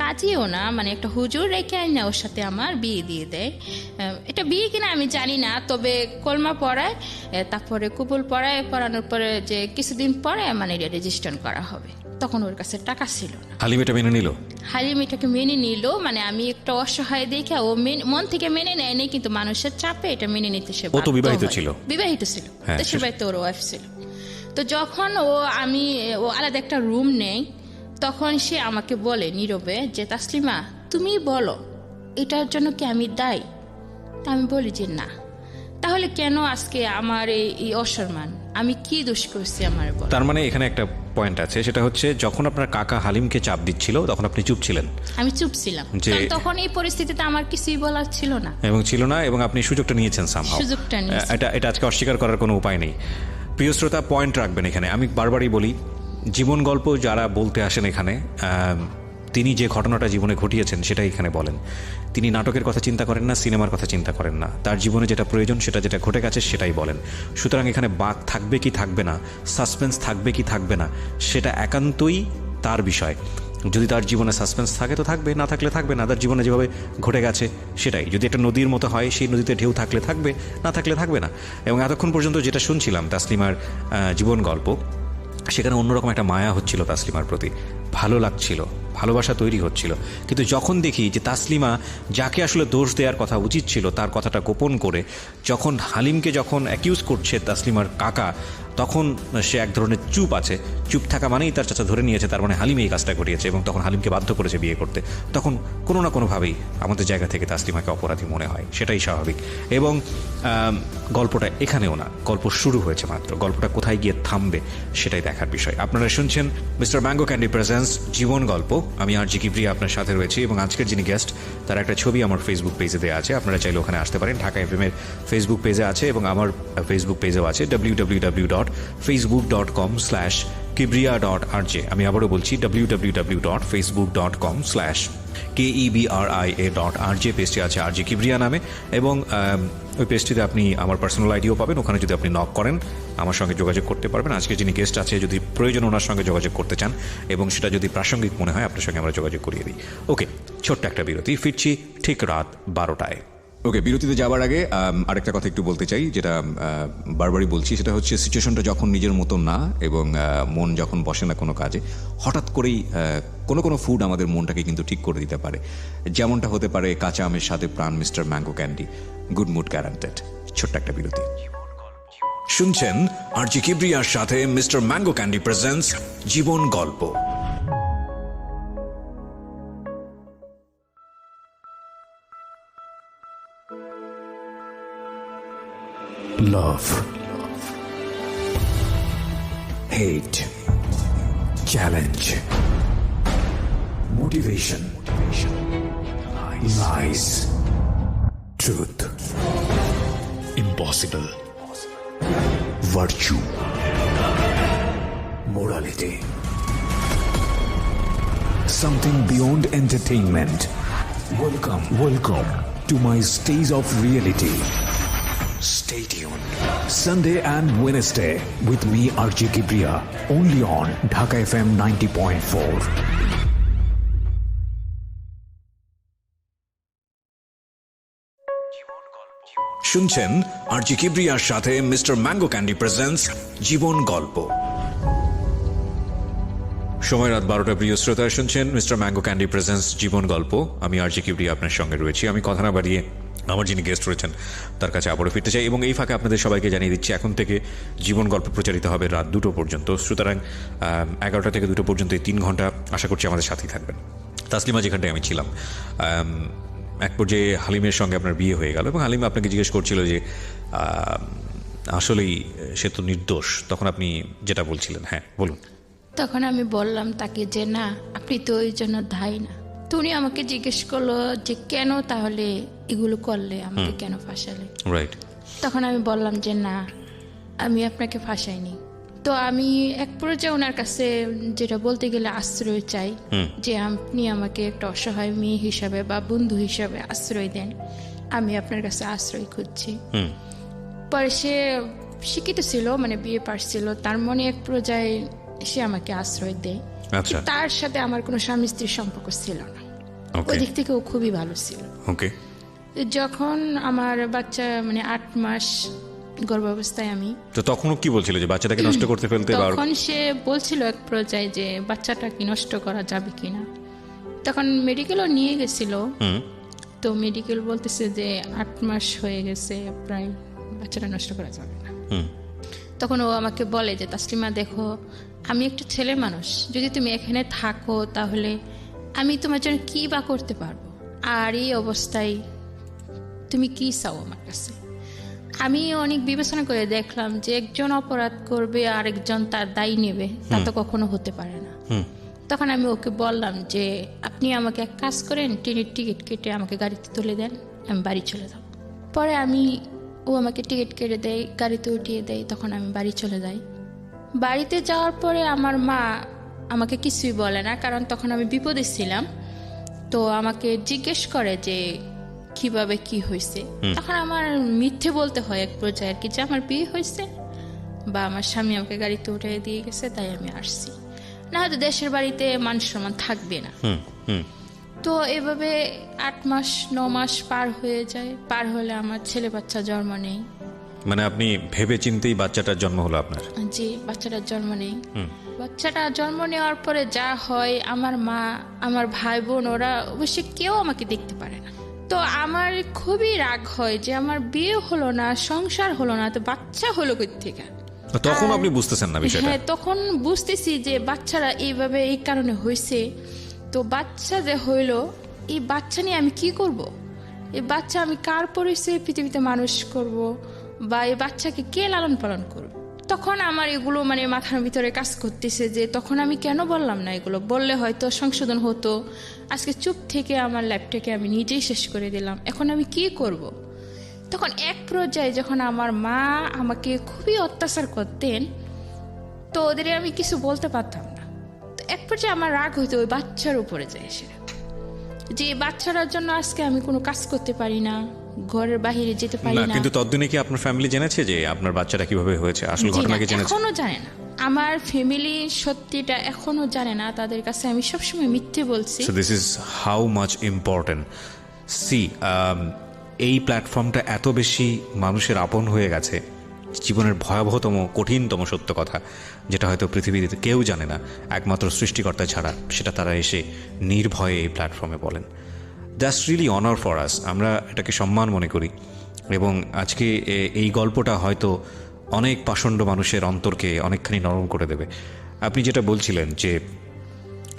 কাজীও না, মানে একটা হুজুর রেখে আইনা ওর সাথে আমার বিয়ে দিয়ে দেয়। এটা বিয়ে কিনা আমি জানি না, তবে কলমা পড়ায়, তারপরে কবুল পড়ানোর পরে যে কিছুদিন পরে মানে রেজিস্ট্রেশন করা হবে। তখন ওর কাছে টাকা ছিল না। হালিম এটা মেনে নিল? হালিম এটাকে মেনে নিল, মানে আমি একটা অসহায় দেখে ও মন থেকে মেনে নেয়নি, কিন্তু মানুষের চাপে এটা মেনে নিতে সে ও তো বিবাহিত ছিল। দেশের বাড়িতে ওর ওয়াইফ ছিল। তো যখন ও আলাদা একটা রুম নেই, তখন সে আমাকে বলে নীরবে যে তাসলিমা তুমি বলো এটার জন্য কি আমি দায়ী? তা আমি বলি যে না। তাহলে কেন আজকে আমার এই অসম্মান, আমি কি দোষ করছি আমার? তার মানে এখানে একটা পয়েন্ট আছে, সেটা হচ্ছে যখন আপনার কাকা হালিমকে চাপ দিচ্ছিল তখন আপনি চুপ ছিলেন? আমি চুপ ছিলাম, তখন এই পরিস্থিতিতে আমার কিছুই বলার ছিল না এবং আপনি সুযোগটা নিয়েছেন সামহাও। এটা আজকে অস্বীকার করার কোনো উপায় নেই। প্রিয় শ্রোতা, পয়েন্ট রাখবেন এখানে। আমি বারবারই বলি, জীবন গল্প যারা বলতে আসেন এখানে, তিনি যে ঘটনাটা জীবনে ঘটিয়েছেন সেটাই এখানে বলেন। তিনি নাটকের কথা চিন্তা করেন না, সিনেমার কথা চিন্তা করেন না, তার জীবনে যেটা প্রয়োজন যেটা ঘটে গেছে সেটাই বলেন। সুতরাং এখানে বাক থাকবে কি থাকবে না, সাসপেন্স থাকবে কি থাকবে না, সেটা একান্তই তার বিষয়। যদি তার জীবনে সাসপেন্স থাকে তো থাকবে, না থাকলে থাকবে না। তার জীবনে যেভাবে ঘটে গেছে সেটাই। যদি একটা নদীর মতো হয়, সেই নদীতে ঢেউ থাকলে থাকবে, না থাকলে থাকবে না। এবং এতক্ষণ পর্যন্ত যেটা শুনছিলাম তাসলিমার জীবন গল্প, সেখানে অন্যরকম একটা মায়া হচ্ছিল তাসলিমার প্রতি, ভালো লাগছিল, ভালোবাসা তৈরি হচ্ছিল। কিন্তু যখন দেখি যে তাসলিমা যাকে আসলে দোষ দেওয়ার কথা উচিত ছিল তার কথাটা গোপন করে যখন হালিমকে অ্যাকিউজ করছে তাসলিমার কাকা, তখন সে এক ধরনের চুপ আছে। চুপ থাকা মানেই তার চাচা ধরে নিয়েছে তার মানে হালিম এই কাজটা ঘটিয়েছে, এবং তখন হালিমকে বাধ্য করেছে বিয়ে করতে। তখন কোনো না কোনোভাবেই আমাদের জায়গা থেকে তাসলিমাকে অপরাধী মনে হয়, সেটাই স্বাভাবিক। এবং গল্পটা এখানেও না, গল্প শুরু হয়েছে মাত্র, গল্পটা কোথায় গিয়ে থামবে সেটাই দেখার বিষয়। আপনারা শুনছেন মিস্টার ম্যাঙ্গো ক্যান্ডি প্রেজেন্টস জীবন গল্প। আমি আরজি কিবরিয়া আপনার সাথে রয়েছি, এবং আজকের যিনি গেস্ট তার একটা ছবি আমার ফেসবুক পেজে দেওয়া আছে, আপনারা চাইলে ওখানে আসতে পারেন। ঢাকা এফএমের ফেসবুক পেজে আছে এবং আমার ফেসবুক পেজেও আছে, www.facebook.com/kibria.rj। আমি আবারও বলছি, www.facebook.com/KEBRIA.RJ পেজটি আছে আরজি কিবরিয়া নামে, এবং ওই পেজটিতে আপনি আমার পার্সোনাল আইডিও পাবেন। ওখানে যদি আপনি নক করেন আমার সঙ্গে যোগাযোগ করতে পারবেন। আজকে যিনি গেস্ট আছে, যদি প্রয়োজন ওনার সঙ্গে যোগাযোগ করতে চান এবং সেটা যদি প্রাসঙ্গিক মনে হয় আপনার সঙ্গে আমরা যোগাযোগ করিয়ে দিই। ওকে, ছোট্ট একটা বিরতি, ফিরছি ঠিক রাত 12টায়। ওকে, বিরতিতে যাওয়ার আগে আরেকটা কথা একটু বলতে চাই, যেটা বারবারই বলছি, সেটা হচ্ছে সিচুয়েশনটা যখন নিজের মতো না এবং মন যখন বসে না কোনো কাজে, হঠাৎ করেই কোনো ফুড আমাদের মনটাকে কিন্তু ঠিক করে দিতে পারে। যেমনটা হতে পারে কাঁচা আমের সাথে Pran Mr Mango Candy. Good mood guaranteed. ছোট্ট একটা বিরতি। শুনছেন আরজি কিবরিয়ার সাথে মিস্টার ম্যাঙ্গো ক্যান্ডি প্রেজেন্টস জীবন গল্প। Love, hate, challenge, motivation, lies, truth, impossible, virtue, morality, something beyond entertainment. Welcome to my stage of reality. Stay tuned. Sunday and Wednesday with me RJ Kibriya, only on Dhaka FM 90.4. শুনছেন RJ কিবরিয়ার সাথে Mr Mango Candy presents জীবন গল্প। সময় রাত 12টা। প্রিয় শ্রোতা, শুনছেন মিস্টার ম্যাঙ্গো ক্যান্ডি প্রেজেন্টস জীবন গল্প। আমি আরজি কিবরিয়া আপনার সঙ্গে রয়েছি। আমি কথা না বাড়িয়ে আমার যিনি গেস্ট রয়েছেন তার কাছে আবারও ফিরতে চাই, এবং এই ফাঁকে আপনাদের সবাইকে জানিয়ে দিচ্ছি, এখন থেকে জীবন গল্প প্রচারিত হবে রাত 2টো পর্যন্ত। সুতরাং 11টা থেকে 2টো পর্যন্ত এই 3 ঘন্টা আশা করছি আমাদের সাথেই থাকবেন। তাসলিমা যেখানটায় আমি ছিলাম, এক পর্যায়ে হালিমের সঙ্গে আপনার বিয়ে হয়ে গেল, এবং হালিম আপনাকে জিজ্ঞেস করছিল যে আসলেই সে তো নির্দোষ। তখন আপনি যেটা বলছিলেন, হ্যাঁ বলুন। তখন আমি বললাম তাকে যে না, আপনি তো ওই জন্য দায়ী না। তো উনি আমাকে জিজ্ঞেস করলো যে কেন তাহলে এগুলো করলে, আমাকে কেন ফাঁসালে। রাইট। তখন আমি বললাম যে না, আমি আপনাকে ফাঁসাইনি। তো আমি এক পর্যায়ে ওনার কাছে যেটা বলতে গেলে আশ্রয় চাই, যে আপনি আমাকে একটা অসহায় মেয়ে হিসাবে বা বন্ধু হিসাবে আশ্রয় দেন, আমি আপনার কাছে আশ্রয় খুঁজছি। পরে সে শিক্ষিত ছিল, মানে বিয়ে পাশ ছিল, তার মনে এক পর্যায়ে সে আমাকে আশ্রয় দেয়। আচ্ছা। তার সাথে আমার কোনো স্বামী স্ত্রীর সম্পর্ক ছিল না, ওই দিক থেকে ও খুবই ভালো ছিল। ওকে। যখন আমার বাচ্চা মানে 8 মাস গর্ভাবস্থায় আমি, তো তখনও কি বলছিল যে বাচ্চাটাকে নষ্ট করতে ফেলতে, তখন সে বলছিল এক পর্যায়ে যে বাচ্চাটা কি নষ্ট করা যাবে কিনা। তখন মেডিকেলও নিয়ে গেছিল, তো মেডিকেল বলতেছে যে 8 মাস হয়ে গেছে প্রায়, বাচ্চাটা নষ্ট করা যাবে না। তখন ও আমাকে বলে যে তাসলিমা দেখো, আমি একটা ছেলে মানুষ, যদি তুমি এখানে থাকো তাহলে আমি তোমার জন্য কি বা করতে পারবো, আর এই অবস্থায় তুমি কি চাও আমার কাছে। আমি অনেক বিবেচনা করে দেখলাম যে একজন অপরাধ করবে আর একজন তার দায়ী নেবে, তা তো কখনো হতে পারে না। তখন আমি ওকে বললাম যে আপনি আমাকে এক কাজ করেন, ট্রেনের টিকিট কেটে আমাকে গাড়িতে তুলে দেন, আমি বাড়ি চলে যাব। পরে ও আমাকে টিকিট কেটে দেয়, গাড়িতে উঠিয়ে দেয়, তখন আমি বাড়ি চলে যাই। বাড়িতে যাওয়ার পরে আমার মা আমাকে কিছুই বলে না, কারণ তখন আমি বিপদে ছিলাম। তো আমাকে জিজ্ঞেস করে যে কিভাবে কি হয়েছে। তখন আমার মিথ্যে বলতে হয় এক পর্যায়ে আর কি, যে আমার বিয়ে হয়েছে বা আমার স্বামী আমাকে গাড়িতে উঠে দিয়ে গেছে, তাই আমি আসছি, না হয়তো দেশের বাড়িতে মান সম্মান থাকবে না। তো এভাবে 8 মাস 9 মাস পার হয়ে যায়। পার হলে আমার ছেলে বাচ্চা জন্ম নেই। মানে আপনি ভেবে চিন্তেই বাচ্চাটার জন্ম হলো আপনার? জি, বাচ্চাটার জন্ম নেই। বাচ্চাটা জন্ম নেওয়ার পরে যা হয়, আমার মা, আমার ভাই বোন, ওরা অবশ্যই কেউ আমাকে দেখতে পারে না। তো আমার খুবই রাগ হয় যে আমার বিয়ে হলো না, সংসার হলো না, তো বাচ্চা হলো কই থেকে। তখন আপনি বুঝতেছেন না বিষয়টা? হ্যাঁ, তখন বুঝতেছি যে বাচ্চারা এইভাবে এই কারণে হয়েছে। তো বাচ্চা যে হইলো, এই বাচ্চা নিয়ে আমি কি করব? এই বাচ্চা আমি কার পরিচয়ে পৃথিবীতে মানুষ করব, বা এই বাচ্চাকে কে লালন পালন করব? তখন আমার এগুলো মানে মাথার ভিতরে কাজ করতেছে যে তখন আমি কেন বললাম না এগুলো, বললে হয়তো সংশোধন হতো। আজকে চুপ থেকে আমার লাইফটাকে আমি নিজেই শেষ করে দিলাম, এখন আমি কি করব? তখন এক পর্যায়ে যখন আমার মা আমাকে খুবই অত্যাচার করতেন, তো ওদের আমি কিছু বলতে পারতাম না। তো এক পর্যায়ে আমার রাগ হইতো ওই বাচ্চার উপরে যায়, সেটা যে বাচ্চাটার জন্য আজকে আমি কোনো কাজ করতে পারি না, ঘরের বাইরে যেতে পারি না। কিন্তু ততদিনে কি আপনার ফ্যামিলি জেনেছে যে আপনার বাচ্চাটা কিভাবে হয়েছে, আসল ঘটনা কি জেনেছে? এখনো জানে না, আমার ফ্যামিলি সত্যিটা এখনো জানে না। তাদের কাছে আমি সবসময় মিথ্যে বলছি। So this is how much important. See, এই প্ল্যাটফর্মটা এত বেশি মানুষের আপন হয়ে গেছে, জীবনের ভয়াবহতম কঠিনতম সত্য কথা যেটা হয়তো পৃথিবীতে কেউ জানে না একমাত্র সৃষ্টিকর্তা ছাড়া, সেটা তারা এসে নির্ভয়ে এই প্ল্যাটফর্মে বলেন। That's really honour for us. আমরা এটাকে সম্মান মনে করি এবং আজকে এই গল্পটা হয়তো অনেক পাষণ্ড মানুষের অন্তরকে অনেকখানি নরম করে দেবে। আপনি যেটা বলছিলেন যে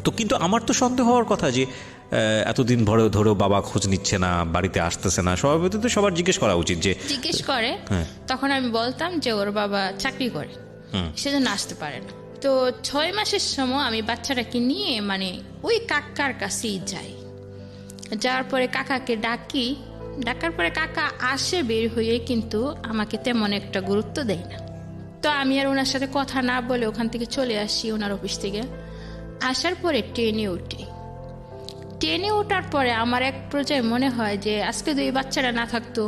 তো, কিন্তু আমার তো সন্দেহ হওয়ার কথা যে এতদিন ধরেও বাবা খোঁজ নিচ্ছে না, বাড়িতে আসতেছে না, স্বভাবত তো সবার জিজ্ঞেস করা উচিত যে জিজ্ঞেস করে। তখন আমি বলতাম যে ওর বাবা চাকরি করে, সেজন্য আসতে পারে না। তো 6 মাসের সময় আমি বাচ্চাটাকে নিয়ে মানে ওই কাকার কাছেই যাই। যাওয়ার পরে কাকাকে ডাকার পরে কাকা আসে বের হয়ে, কিন্তু আমাকে তেমন একটা গুরুত্ব দেয় না। তো আমি আর ওনার সাথে কথা না বলে ওখান থেকে চলে আসি ওনার অফিস থেকে। আসার পরে ট্রেনে ওঠার পরে আমার এক পর্যায়ে মনে হয় যে আজকে যদি এই বাচ্চারা না থাকতো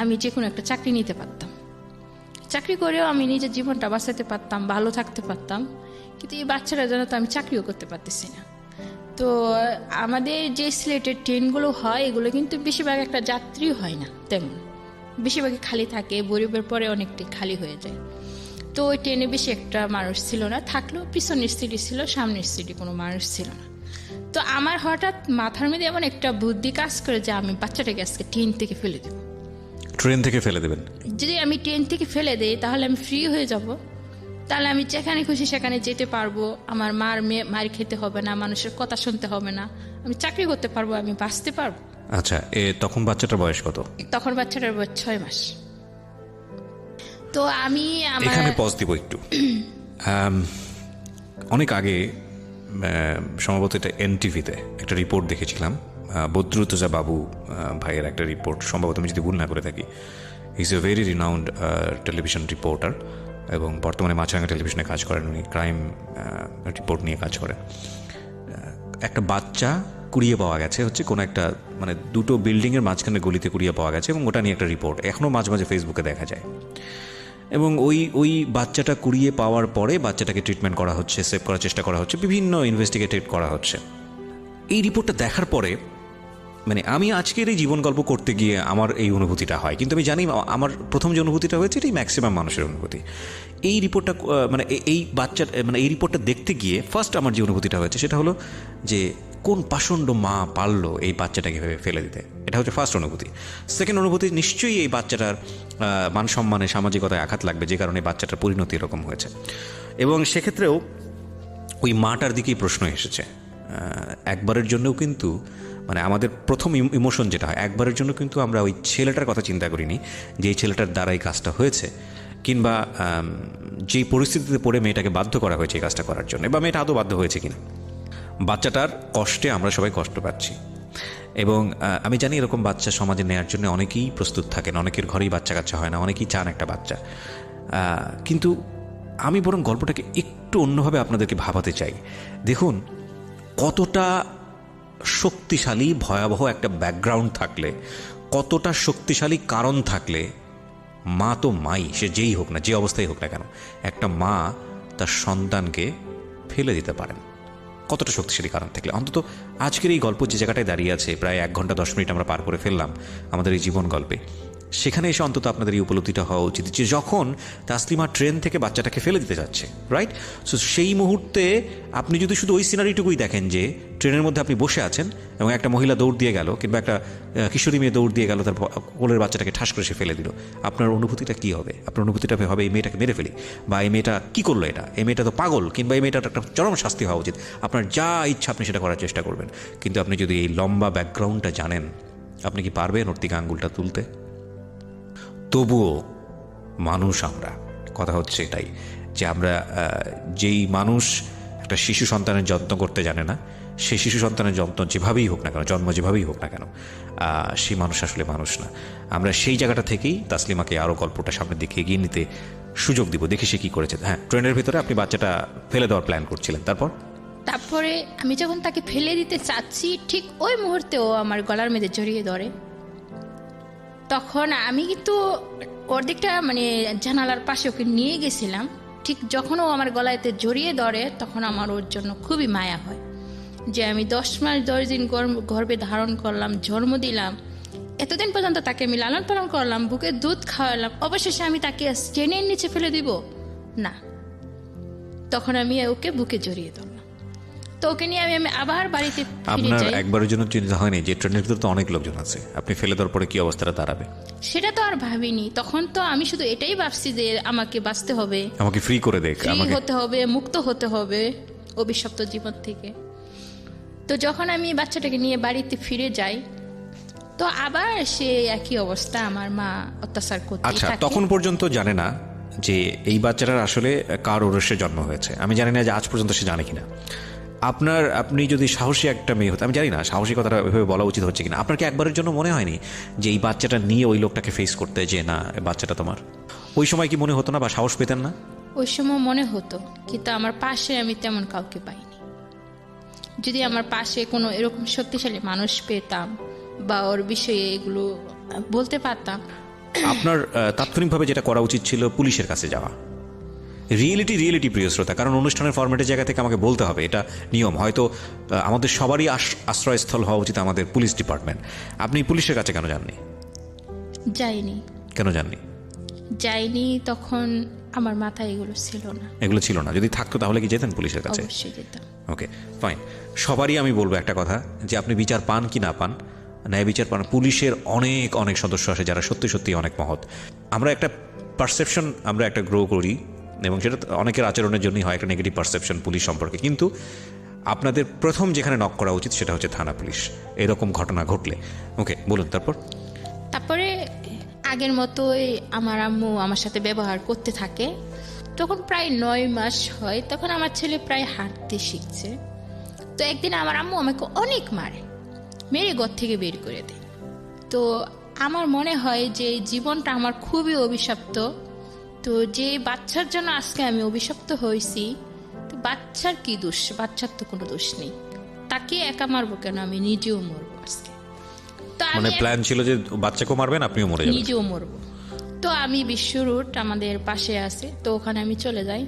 আমি যে কোনো একটা চাকরি নিতে পারতাম, চাকরি করেও আমি নিজের জীবনটা বাঁচাতে পারতাম, ভালো থাকতে পারতাম। কিন্তু এই বাচ্চারা যেন তো আমি চাকরিও করতে পারতেছি না। তো আমাদের যে সিলেটের ট্রেনগুলো হয় এগুলো কিন্তু বেশিরভাগ একটা যাত্রী হয় না, তেমন বেশিরভাগই খালি থাকে, গরিবের পরে অনেকটাই খালি হয়ে যায়। তো ওই ট্রেনে বেশি একটা মানুষ ছিল না, থাকলেও পিছনের সিটে ছিল, সামনের সিটে কোনো মানুষ ছিল না। তো আমার হঠাৎ মাথার মধ্যে এমন একটা বুদ্ধি কাজ করে যে আমি বাচ্চাটাকে আজকে ট্রেন থেকে ফেলে দেব। ট্রেন থেকে ফেলে দেবেন? যদি আমি ট্রেন থেকে ফেলে দেই তাহলে আমি ফ্রি হয়ে যাব, তাহলে আমি যেখানে খুশি সেখানে যেতে পারবো, আমার মার খেতে হবে না, মানুষের কথা শুনতে হবে না, আমি চাকরি করতে পারবো, আমি বাঁচতে পারবো। আচ্ছা, তখন বাচ্চাটার বয়স কত? তখন বাচ্চাটার বয়স 6 মাস। তো আমি এখানে পজ দিব একটু। অনেক আগে সম্ভবত এটা এনটিভিতে একটা রিপোর্ট দেখেছিলাম, বদরুদ্দোজা বাবু ভাইয়ের একটা রিপোর্ট, সম্ভবত আমি যদি ভুল না করে থাকি। He is a very renowned television reporter এবং বর্তমানে মাছরাঙা টেলিভিশনে কাজ করেন, উনি ক্রাইম রিপোর্ট নিয়ে কাজ করেন। একটা বাচ্চা কুড়িয়ে পাওয়া গেছে হচ্ছে কোনো একটা মানে দুটো বিল্ডিংয়ের মাঝখানে গলিতে কুড়িয়ে পাওয়া গেছে এবং ওটা নিয়ে একটা রিপোর্ট এখনও মাঝে মাঝে ফেসবুকে দেখা যায়। এবং ওই বাচ্চাটা কুড়িয়ে পাওয়ার পরে বাচ্চাটাকে ট্রিটমেন্ট করা হচ্ছে, সেভ করার চেষ্টা করা হচ্ছে, বিভিন্ন ইনভেস্টিগেটেড করা হচ্ছে। এই রিপোর্টটা দেখার পরে মানে আমি আজকের এই জীবন গল্প করতে গিয়ে আমার এই অনুভূতিটা হয়, কিন্তু আমি জানি আমার প্রথম যে অনুভূতিটা হয়েছে এটাই ম্যাক্সিমাম মানুষের অনুভূতি। এই রিপোর্টটা মানে এই বাচ্চার মানে এই রিপোর্টটা দেখতে গিয়ে ফার্স্ট আমার যে অনুভূতিটা হয়েছে সেটা হলো যে কোন পাষণ্ড মা পারলো এই বাচ্চাটাকে ফেলে দিতে, এটা হচ্ছে ফার্স্ট অনুভূতি। সেকেন্ড অনুভূতি, নিশ্চয়ই এই বাচ্চাটার মান সম্মানে সামাজিকতায় আঘাত লাগবে, যে কারণে বাচ্চাটার পরিণতি এরকম হয়েছে। এবং সেক্ষেত্রেও ওই মাটার দিকেই প্রশ্ন এসেছে। একবারের জন্যও কিন্তু মানে আমাদের প্রথম ইমোশন যেটা হয়, একবারের জন্য কিন্তু আমরা ওই ছেলেটার কথা চিন্তা করিনি যে এই ছেলেটার দ্বারা এই কাজটা হয়েছে, কিংবা যেই পরিস্থিতিতে পড়ে মেয়েটাকে বাধ্য করা হয়েছে এই কাজটা করার জন্য, বা মেয়েটা আদৌ বাধ্য হয়েছে কিনা। বাচ্চাটার কষ্টে আমরা সবাই কষ্ট পাচ্ছি এবং আমি জানি এরকম বাচ্চা সমাজে নেওয়ার জন্য অনেকেই প্রস্তুত থাকেন, অনেকের ঘরেই বাচ্চা কাচ্চা হয় না, অনেকেই চান একটা বাচ্চা। কিন্তু আমি বরং গল্পটাকে একটু অন্যভাবে আপনাদেরকে ভাবাতে চাই। দেখুন, কতটা শক্তিশালী ভয়াবহ একটা ব্যাকগ্রাউন্ড থাকলে, কতটা শক্তিশালী কারণ থাকলে, মা তো মাই, সে যেই হোক না, যে অবস্থায় হোক না কেন, একটা মা তার সন্তানকে ফেলে দিতে পারেন। কতটা শক্তিশালী কারণ থাকলে, অন্তত আজকের এই গল্প যে জায়গাটায় দাঁড়িয়ে আছে, প্রায় 1 ঘন্টা 10 মিনিট আমরা পার করে ফেললাম আমাদের এই জীবন গল্পে, সেখানে এসে অন্তত আপনাদের এই উপলব্ধিটা হওয়া উচিত যে যখন তাসলিমা ট্রেন থেকে বাচ্চাটাকে ফেলে দিতে যাচ্ছে, রাইট? সো সেই মুহূর্তে আপনি যদি শুধু ওই সিনারিটুকুই দেখেন যে ট্রেনের মধ্যে আপনি বসে আছেন এবং একটা মহিলা দৌড় দিয়ে গেল, কিংবা একটা কিশোরী মেয়ে দৌড় দিয়ে গেল, তার কোলের বাচ্চাটাকে ঠাস করে সে ফেলে দিল, আপনার অনুভূতিটা কী হবে? আপনার অনুভূতিটা হবে এই মেয়েটাকে মেরে ফেলি, বা এই মেয়েটা কী করলো, এই মেয়েটা তো পাগল, কিংবা এই মেয়েটার একটা চরম শাস্তি হওয়া উচিত। আপনার যা ইচ্ছা আপনি সেটা করার চেষ্টা করবেন। কিন্তু আপনি যদি এই লম্বা ব্যাকগ্রাউন্ডটা জানেন, আপনি কি পারবেন ওর দিকে আঙ্গুলটা তুলতে? তবুও মানুষ আমরা, কথা হচ্ছে এটাই যে আমরা যেই মানুষ একটা শিশু সন্তানের যত্ন করতে জানে না, সেই শিশু সন্তানের যত্ন যেভাবেই হোক না কেন, জন্ম যেভাবেই হোক না কেন, সেই মানুষ আসলে মানুষ না। আমরা সেই জায়গাটা থেকেই তাসলিমাকে আরও গল্পটা সামনের দিকে এগিয়ে নিতে সুযোগ দিব, দেখি সে কী করেছে। হ্যাঁ, ট্রেনের ভিতরে আপনি বাচ্চাটা ফেলে দেওয়ার প্ল্যান করছিলেন, তারপরে আমি যখন তাকে ফেলে দিতে চাচ্ছি, ঠিক ওই মুহূর্তে ও আমার গলার মধ্যে জড়িয়ে ধরে। তখন আমি কিন্তু ওর দিকটা মানে জানালার পাশে ওকে নিয়ে গেছিলাম। ঠিক যখন ও আমার গলায়তে জড়িয়ে ধরে, তখন আমার ওর জন্য খুবই মায়া হয় যে আমি 10 মাস 10 দিন গর্ভে ধারণ করলাম, জন্ম দিলাম, এতদিন পর্যন্ত তাকে আমি লালন পালন করলাম, বুকে দুধ খাওয়ালাম, অবশেষে আমি তাকে ট্রেনের নিচে ফেলে দিব না। তখন আমি ওকে বুকে জড়িয়ে ধরলাম। তো ওকে নিয়ে আমি আবার বাড়িতে ফিরে আপনার যাই। একবারের জন্য চিন্তা হয়নি যে ট্রেনের ভিতরে তো অনেক লোকজন আছে, আপনি ফেলে দেওয়ার পরে কি অবস্থাটা দাঁড়াবে? সেটা তো আর ভাবিনি। তখন তো আমি শুধু এটাই ভাবছি যে আমাকে বাঁচতে হবে, আমাকে ফ্রি করে দেখ, ফ্রি আমাকে হতে হবে, মুক্ত হতে হবে অভিশপ্ত জীবন থেকে। তো যখন আমি বাচ্চাটাকে নিয়ে বাড়িতে ফিরে যাই, তো আবার সে একই অবস্থা, আমার মা অত্যাচার করতে আচ্ছা, থাকে। তখন পর্যন্ত জানে না যে এই বাচ্চাটার আসলে কার ওরসে জন্ম হয়েছে। আমি জানি না যে আজ পর্যন্ত সে জানে কিনা। আপনি যদি সাহসী একটা মেয়ে হতো, আমি জানি না সাহসী কথাটা ওইভাবে বলা উচিত হচ্ছে কিনা, আপনার কি একবারের জন্য মনে হয়নি যে এই বাচ্চাটা নিয়ে ওই লোকটাকে ফেস করতে, যে না বাচ্চাটা তোমার? ওই সময় কি মনে হতো না বা সাহস পেতেন না? ওই সময় মনে হতো, কিন্তু আমার পাশে আমি তেমন কাউকে পাইনি। যদি আমার পাশে কোনো এরকম শক্তিশালী মানুষ পেতাম বা ওর বিষয়ে এগুলো বলতে পারতাম। আপনার তাৎক্ষণিকভাবে যেটা করা উচিত ছিল পুলিশের কাছে যাওয়া। রিয়েলিটি প্রিয় শ্রোতা, কারণ অনুষ্ঠানের ফরম্যাটের জায়গা থেকে আমাকে বলতে হবে, এটা নিয়ম। হয়তো আমাদের সবারই আশ্রয়স্থল হওয়া উচিত আমাদের পুলিশ ডিপার্টমেন্ট। আপনি পুলিশের কাছে কেন যাননি? যাইনি। কেন যাননি? যাইনি, তখন আমার মাথায় এগুলো ছিল না। এগুলো ছিল না। যদি থাকতো তাহলে কি যেতেন পুলিশের কাছে? অবশ্যই যেতাম। ওকে, ফাইন। সবারই আমি বলবো একটা কথা, যে আপনি বিচার পান কি না পান, ন্যায় বিচার পান, পুলিশের অনেক অনেক সদস্য আছে যারা সত্যি সত্যি অনেক মহৎ। আমরা একটা পারসেপশন আমরা একটা গ্রো করি, এবং সেটা অনেকের আচরণের জন্যই হয়, একটা নেগেটিভ পারসেপশন পুলিশ সম্পর্কে। কিন্তু আপনাদের প্রথম যেখানে নক করা উচিত সেটা হচ্ছে থানা পুলিশ, এরকম ঘটনা ঘটলে। ওকে, বলুন তারপরে আগের মতোই আমার আম্মু আমার সাথে ব্যবহার করতে থাকে। তখন প্রায় 9 মাস হয়, তখন আমার ছেলে প্রায় হাঁটতে শিখছে। তো একদিন আমার আম্মু আমাকে অনেক মারে, মেরে ঘর থেকে বের করে দেয়। তো আমার মনে হয় যে জীবনটা আমার খুবই অভিশপ্ত। তো যে বাচ্চার জন্য আজকে আমি অভিশপ্ত হয়েছি, তো বাচ্চার কি দোষ? বাচ্চার তো কোনো দোষ নেই, তাকে একা মারবো কেন? আমি নিজেও মরবো আজকে। তো মানে আমি প্ল্যান ছিল যে বাচ্চাকেও মারবেন, আপনিও মরে যাবেন। নিজেও মরবো। তো আমি বিশ্ব রুট আমাদের পাশে আছে, তো ওখানে আমি চলে যাই।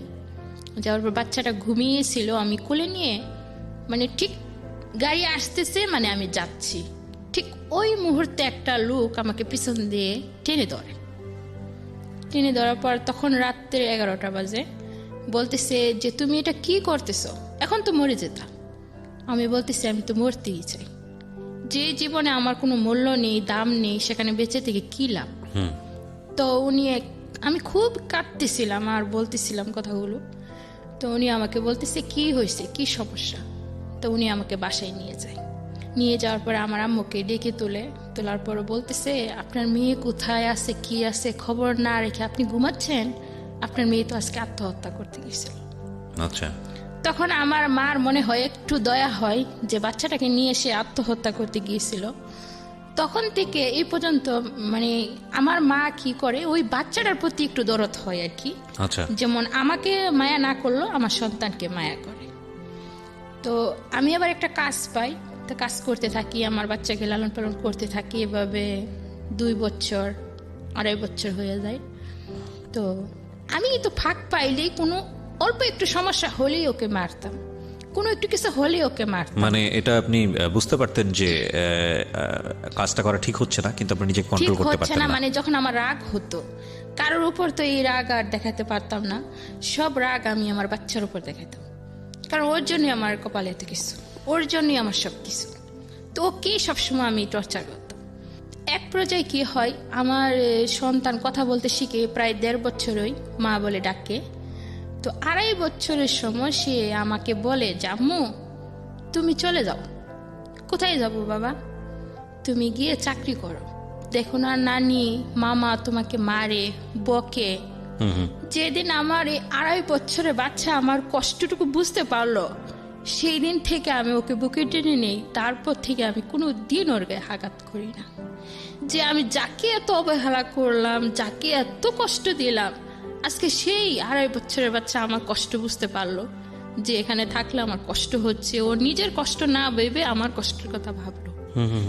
যাওয়ার পর বাচ্চাটা ঘুমিয়েছিল, আমি কোলে নিয়ে, মানে ঠিক গাড়ি আসতেছে, মানে আমি যাচ্ছি, ঠিক ওই মুহূর্তে একটা লোক আমাকে পিছন দিয়ে টেনে ধরার পর তখন রাত্রে 11টা বাজে, বলতেছে যে তুমি এটা কি করতেছো, এখন তো মরে যেতাম। আমি বলতেছি আমি তো মরতেই চাই, যে জীবনে আমার কোনো মূল্য নেই, দাম নেই, সেখানে বেঁচে থেকে কি লাভ। তো আমি খুব কাঁদতেছিলাম আর বলতেছিলাম কথাগুলো। তো উনি আমাকে বলতেছে কি হয়েছে, কি সমস্যা। তো উনি আমাকে বাসায় নিয়ে যাওয়ার পরে আমার আম্মুকে ডেকে তোলার পরে বলতেছে আপনার মেয়ে কোথায় আছে, কি আছে, খবর না রেখে আপনি ঘুমাচ্ছেন? আপনার মেয়ে তো আজকে আত্মহত্যা করতে গেছিল। আচ্ছা। তখন আমার মার মনে হয় একটু দয়া হয় যে বাচ্চাটাকে নিয়ে এসে আত্মহত্যা করতে গিয়েছিল। তখন থেকে এই পর্যন্ত মানে আমার মা কি করে, ওই বাচ্চাটার প্রতি একটু দরদ হয় আর কি। আচ্ছা। যেমন আমাকে মায়া না করলো, আমার সন্তানকে মায়া করে। তো আমি আবার একটা কাজ পাই, তো কাজ করতে থাকি, আমার বাচ্চাকে লালন পালন করতে থাকি। এভাবে 2 বছর 2.5 বছর হয়ে যায়। তো আমি তো ফাঁক পাইলেই কোনো অল্প একটু সমস্যা হলেই ওকে মারতাম, কোনো একটু কিছু হলেই ওকে মারতাম। মানে এটা আপনি বুঝতে পারতেন যে কাজটা করা ঠিক হচ্ছে না, কিন্তু আপনি নিজেকে ঠিক কন্ট্রোল করতে হচ্ছে পারতেন না। না। মানে যখন আমার রাগ হতো কারোর উপর, তো এই রাগ আর দেখাতে পারতাম না। সব রাগ আমি আমার বাচ্চার উপর দেখাতাম, কারণ ওর জন্যই আমার কপালে এত কিছু, ওর জন্যই আমার সব কিছু। তো ওকেই সবসময় আমি টর্চার করতাম। এক পর্যায়ে কি হয়, আমার সন্তান কথা বলতে শিখে প্রায় 1.5 বছরই মা বলে ডাকে। তো 2.5 বছরের সময় সে আমাকে বলে যে আম্মু তুমি চলে যাও। কোথায় যাব বাবা? তুমি গিয়ে চাকরি করো, দেখো না নানি মামা তোমাকে মারে বকে। যেদিন আমার এই 2.5 বছরের বাচ্চা আমার কষ্টটুকু বুঝতে পারলো, সেই দিন থেকে আমি ওকে বুকে টেনে নেই। তারপর থেকে আমি কোনো দিন ওর গায়ে আঘাত করি না। যে আমি যাকে এত অবহেলা করলাম, যাকে এত কষ্ট দিলাম, আজকে সেই 2.5 বছরের বাচ্চা আমার কষ্ট বুঝতে পারলো, যে এখানে থাকলে আমার কষ্ট হচ্ছে। ওর নিজের কষ্ট না ভেবে আমার কষ্টের কথা ভাবলো,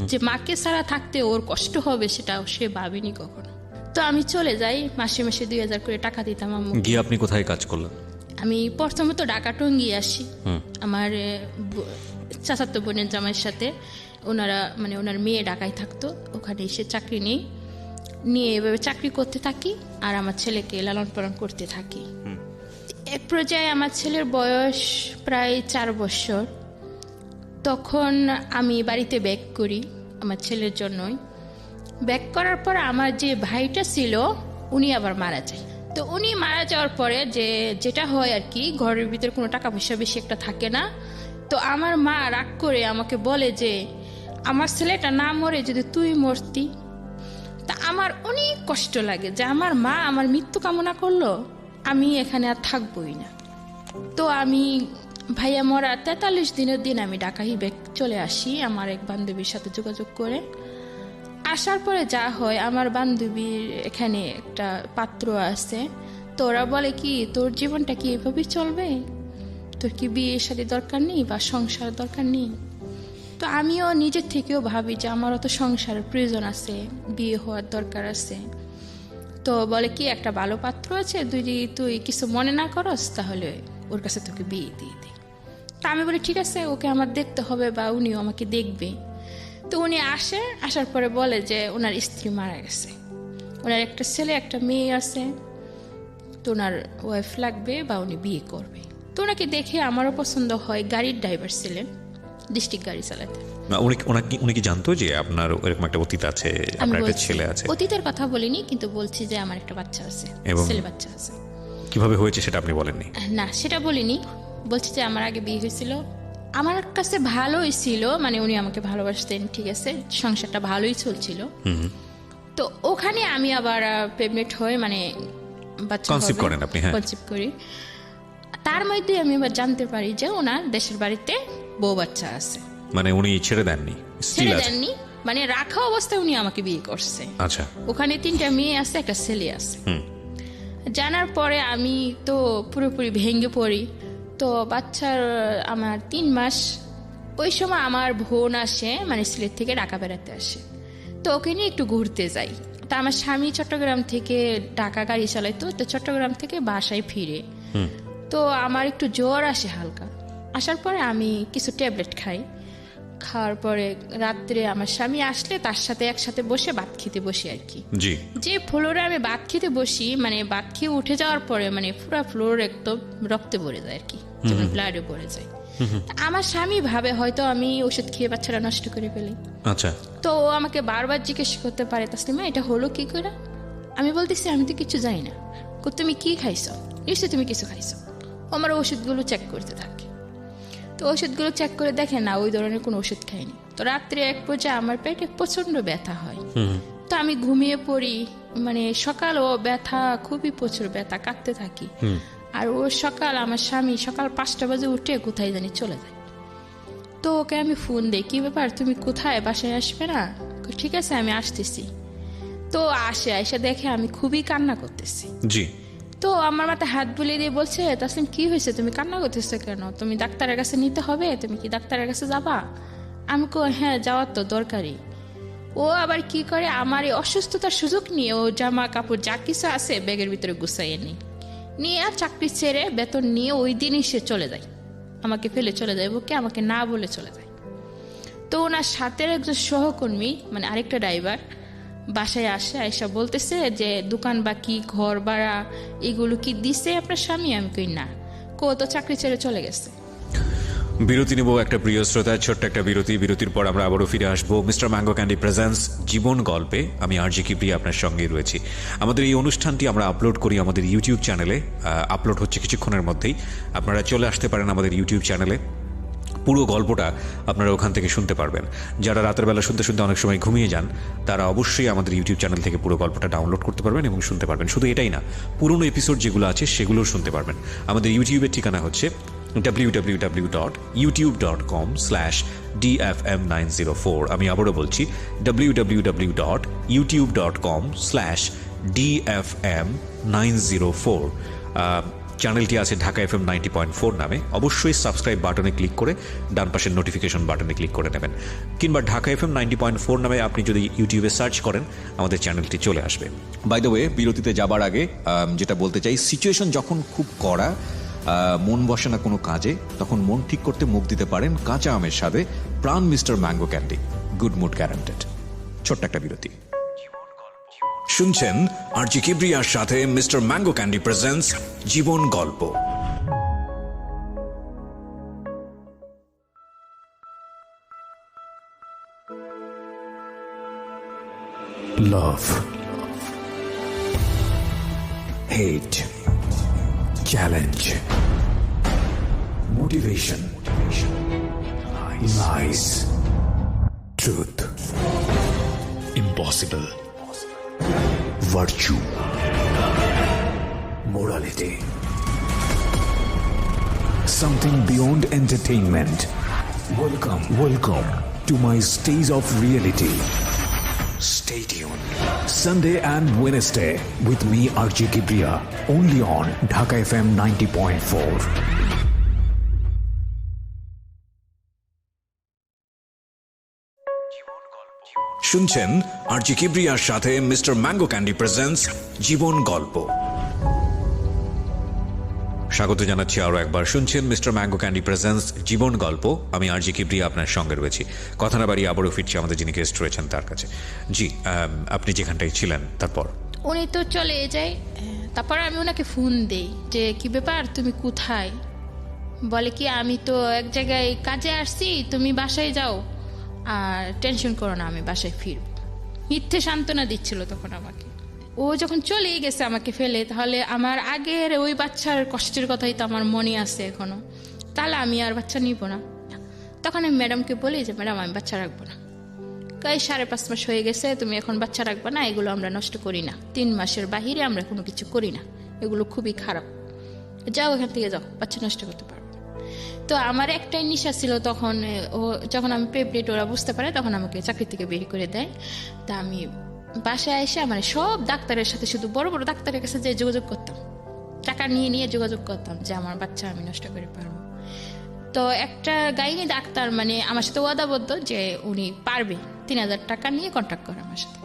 যে মাকে ছাড়া থাকতে ওর কষ্ট হবে সেটা সে ভাবেনি কখনো। তো আমি চলে যাই, মাসে মাসে 2000 করে টাকা দিতাম আম্মু। গিয়ে আপনি কোথায় কাজ করলেন? আমি প্রথমত ঢাকা টঙ্গী আসি আমার চাচাতো বোনের জামাইয়ের সাথে। ওনারা মানে ওনার মেয়ে ঢাকায় থাকতো, ওখানে এসে চাকরি নিয়ে এভাবে চাকরি করতে থাকি আর আমার ছেলেকে লালন পালন করতে থাকি। এক পর্যায়ে আমার ছেলের বয়স প্রায় 4 বছর, তখন আমি বাড়িতে ব্যাক করি আমার ছেলের জন্যই। ব্যাক করার পর আমার যে ভাইটা ছিল উনি আবার মারা যায়। তো উনি মারা যাওয়ার পরে যেটা হয় আর কি, ঘরের ভিতরে কোনো টাকা পয়সা বেশি একটা থাকে না। তো আমার মা রাগ করে আমাকে বলে যে আমার ছেলেটা না মরে যদি তুই মরতি। তা আমার অনেক কষ্ট লাগে যে আমার মা আমার মৃত্যু কামনা করলো, আমি এখানে আর থাকবোই না। তো আমি ভাইয়া মরা 43 দিনের দিন আমি ঢাকায় ব্যাক চলে আসি আমার এক বান্ধবীর সাথে যোগাযোগ করে। আসার পরে যা হয়, আমার বান্ধবীর এখানে একটা পাত্র আছে, তো ওরা বলে কি তোর জীবনটা কি এভাবেই চলবে, তোর কি বিয়ের সাথে দরকার নেই বা সংসার দরকার নেই। তো আমিও নিজের থেকেও ভাবি যে আমারও তো সংসারের প্রয়োজন আছে, বিয়ে হওয়ার দরকার আছে। তো বলে কি একটা ভালো পাত্র আছে, যদি তুই কিছু মনে না করস তাহলে ওর কাছে তোকে বিয়ে দিয়ে দে। তা আমি বলি ঠিক আছে, ওকে আমার দেখতে হবে বা উনিও আমাকে দেখবে। তো উনি আসার পরে বলে যে ওনার স্ত্রী মারা গেছে, ওনার একটা ছেলে একটা মেয়ে আছে, তো ওনার ওয়াইফ লাগবে বা উনি বিয়ে করবে। তো ওনাকে দেখে আমারও পছন্দ হয়, গাড়ির ড্রাইভার ছিলেন, ডিস্ট্রিক্ট গাড়ি চালাতে। উনি কি জানতো যে আপনার এরকম একটা অতীত আছে, আপনার একটা ছেলে আছে? অতীতের কথা বলিনি, কিন্তু বলছি যে আমার একটা বাচ্চা আছে, ছেলে বাচ্চা আছে। কিভাবে হয়েছে সেটা আপনি বলেননি? না, সেটা বলিনি, বলছি যে আমার আগে বিয়ে হয়েছিল, আমার কাছে ভালোই ছিল, মানে উনি আমাকে ভালোবাসতেন, ঠিক আছে, সংসারটা ভালোই চলছিল। তো ওখানে আমি আবার প্রেগনেন্ট হয়ে মানে বাচ্চা কনসিভ করেন আপনি? হ্যাঁ, কনসিভ করি। তার মধ্যে আমি আবার জানতে পারি যে ওনার দেশের বাড়িতে বউ বাচ্চা আছে। মানে উনি ছেড়ে দেননি? ছেড়ে দেননি, মানে রাখা অবস্থায় উনি আমাকে বিয়ে করছে। আচ্ছা। ওখানে 3টা মেয়ে আছে, একটা ছেলে আছে। জানার পরে আমি তো পুরোপুরি ভেঙে পড়ি। তো বাচ্চার আমার 3 মাস, ওই সময় আমার বোন আসে, মানে সিলেট থেকে ঢাকা বেড়াতে আসে, তো ওকে নিয়ে একটু ঘুরতে যাই। তা আমার স্বামী চট্টগ্রাম থেকে ঢাকা গাড়ি চালাইতো, তো চট্টগ্রাম থেকে বাসায় ফিরে, তো আমার একটু জ্বর আসে হালকা। আসার পরে আমি কিছু ট্যাবলেট খাই, খাওয়ার পরে রাত্রে আমার স্বামী আসলে তার সাথে একসাথে বসে ভাত খেতে বসি আর কি। যে ফ্লোরে আমি ভাত খেতে বসি, মানে ভাত খেয়ে উঠে যাওয়ার পরে মানে পুরো ফ্লোর একদম রক্তে ভরে যায় আর কি, যেমন ব্লাডে ভরে যায়। আমার স্বামী ভাবে হয়তো আমি ওষুধ খেয়ে বাচ্চাটা নষ্ট করে ফেলি। আচ্ছা। তো ও আমাকে বারবার জিজ্ঞেস করতে পারে, তাসলিমা এটা হলো কি করে? আমি বলতেছি আমি তো কিছু জানি না। তুমি কি খাইছো? নিশ্চয়ই তুমি কিছু খাইছো। আমার ওষুধগুলো চেক করতে থাকে। তো ওষুধগুলো চেক করে দেখে না, ওই ধরনের কোনো ওষুধ খাইনি। তো রাত্রে এক পর্যায়ে আমার পেটে প্রচন্ড ব্যথা হয়। তো আমি ঘুমিয়ে পড়ি, মানে সকাল ও ব্যথা, খুবই প্রচুর ব্যথা, কাঁদতে থাকি। আর ও সকাল, আমার স্বামী সকাল 5টা বাজে উঠে কোথায় জানি চলে যায়। তো ওকে আমি ফোন দিই, কি ব্যাপার, তুমি কোথায়, বাসায় আসবে না? ঠিক আছে আমি আসতেছি। তো এসে দেখে আমি খুবই কান্না করতেছি। জি। তো আমার মাথায় হাত বুলিয়ে দিয়ে বলছে, তাসলিম কি হয়েছে, তুমি কান্না করতেছো কেন? তুমি ডাক্তারের কাছে নিতে হবে, তুমি কি ডাক্তারের কাছে যাবা? আমি কো হ্যাঁ যাওয়ার তো দরকারই। ও আবার কি করে, আমার এই অসুস্থতার সুযোগ নিয়ে ও জামা কাপড় যা কিছু আছে ব্যাগের ভিতরে গুছাইয়ে নিয়ে আর চাকরি ছেড়ে বেতন নিয়ে ওই দিনই সে চলে যায়, আমাকে ফেলে চলে যায়, ওকে আমাকে না বলে চলে যায়। তো ওনার সাথে একজন সহকর্মী, মানে আরেকটা ড্রাইভার বাসায় এসে বলতেছে যে দোকান বাকি, ঘর ভাড়া এগুলো কি দিছে আপনার স্বামী? আমি কই না, কো তো চাকরি ছেড়ে চলে গেছে। বিরতি নেব একটা প্রিয় শ্রোতা, ছোট্ট একটা বিরতির পর আমরা আবারও ফিরে আসবো মিস্টার ম্যাঙ্গো ক্যান্ডি প্রেজেন্টস জীবন গল্পে। আমি আরজি কিপ্রিয়া আপনার সঙ্গেই রয়েছি। আমাদের এই অনুষ্ঠানটি আমরা আপলোড করি আমাদের ইউটিউব চ্যানেলে, আপলোড হচ্ছে কিছুক্ষণের মধ্যেই। আপনারা চলে আসতে পারেন আমাদের ইউটিউব চ্যানেলে, পুরো গল্পটা আপনারা ওখান থেকে শুনতে পারবেন। যারা রাতের বেলা শুনতে শুনতে অনেক সময় ঘুমিয়ে যান, তারা অবশ্যই আমাদের ইউটিউব চ্যানেল থেকে পুরো গল্পটা ডাউনলোড করতে পারবেন এবং শুনতে পারবেন। শুধু এটাই না, পুরনো এপিসোড যেগুলো আছে সেগুলোও শুনতে পারবেন। আমাদের ইউটিউবের ঠিকানা হচ্ছে www.youtube.com/dfm904। আমি আবারও বলছি www.youtube.com/dfm904। চ্যানেলটি আছে ঢাকা FM 90.4 নামে। অবশ্যই সাবস্ক্রাইব বাটনে ক্লিক করে ডান পাশের নোটিফিকেশন বাটনে ক্লিক করে নেবেন, কিংবা ঢাকা FM 90.4 নামে আপনি যদি ইউটিউবে সার্চ করেন আমাদের চ্যানেলটি চলে আসবে। বাই দ্য ওয়ে, বিরতিতে যাবার আগে যেটা বলতে চাই, সিচুয়েশন যখন খুব কড়া, মন বসে না কোনো কাজে, তখন মন ঠিক করতে মুখ দিতে পারেন কাঁচা আমের স্বাদে Pran Mr Mango Candy. Good mood guaranteed. ছোট্ট একটা বিরতি। শুনছেন আরজি কিবরিয়ার সাথে মিস্টার ম্যাঙ্গো ক্যান্ডি প্রেজেন্টস জীবন গল্প। Love, hate, challenge, motivation, lies, truth, impossible, virtue, morality, something beyond entertainment. Welcome to my stage of reality. Stay tuned. Sunday and Wednesday with me RJ Kibriya, only on Dhaka FM 90.4. শুনছেন RJ কিবরিয়ার সাথে Mr Mango Candy presents জীবন গল্প। স্বাগত জানাচ্ছি আরো একবার। শুনছেন মিস্টার ম্যাঙ্গো ক্যান্ডি প্রেজেন্টস জীবন গল্প। আমি আরজি কিবরিয়া আপনার সঙ্গে রয়েছি। কথা না বাড়িয়ে আবারও ফিরছি আমাদের যিনি গেস্ট রয়েছেন তার কাছে। জি, আপনি যেখানটায় ছিলেন তারপর? উনি তো চলে যায়, তারপর আমি ওনাকে ফোন দিই যে কি ব্যাপার, তুমি কোথায়? বলে কি আমি তো এক জায়গায় কাজে আসছি, তুমি বাসায় যাও আর টেনশন করো না, আমি বাসায় ফিরব। মিথ্যে সান্ত্বনা দিচ্ছিল তখন আমাকে। ও যখন চলেই গেছে আমাকে ফেলে, তাহলে আমার আগের ওই বাচ্চার কষ্টের কথাই তো আমার মনে আছে এখনো, তাহলে আমি আর বাচ্চা নিব না। তখন আমি ম্যাডামকে বলি যে ম্যাডাম আমি বাচ্চা রাখবো না, এই 5.5 মাস হয়ে গেছে, তুমি এখন বাচ্চা রাখবা না, এগুলো আমরা নষ্ট করি না, 3 মাসের বাহিরে আমরা কোনো কিছু করি না, এগুলো খুবই খারাপ, যাও এখান থেকে যাও, বাচ্চা নষ্ট করতে পারবো। তো আমার একটাই নেশা ছিল তখন, ও যখন আমি প্রেগনেন্ট ওরা বুঝতে পারে তখন আমাকে চাকরি থেকে বের করে দেয়। তা আমি বাসায় এসে মানে সব ডাক্তারের সাথে, শুধু বড় বড় ডাক্তারের কাছে যে যোগাযোগ করতাম, টাকা নিয়ে নিয়ে যোগাযোগ করতাম যে আমার বাচ্চা আমি নষ্ট করে পারবো। তো একটা গাইনি ডাক্তার মানে আমার সাথে ওয়াদাবদ্ধ যে উনি পারবে, 3000 টাকা নিয়ে কন্ট্যাক্ট করে আমার সাথে।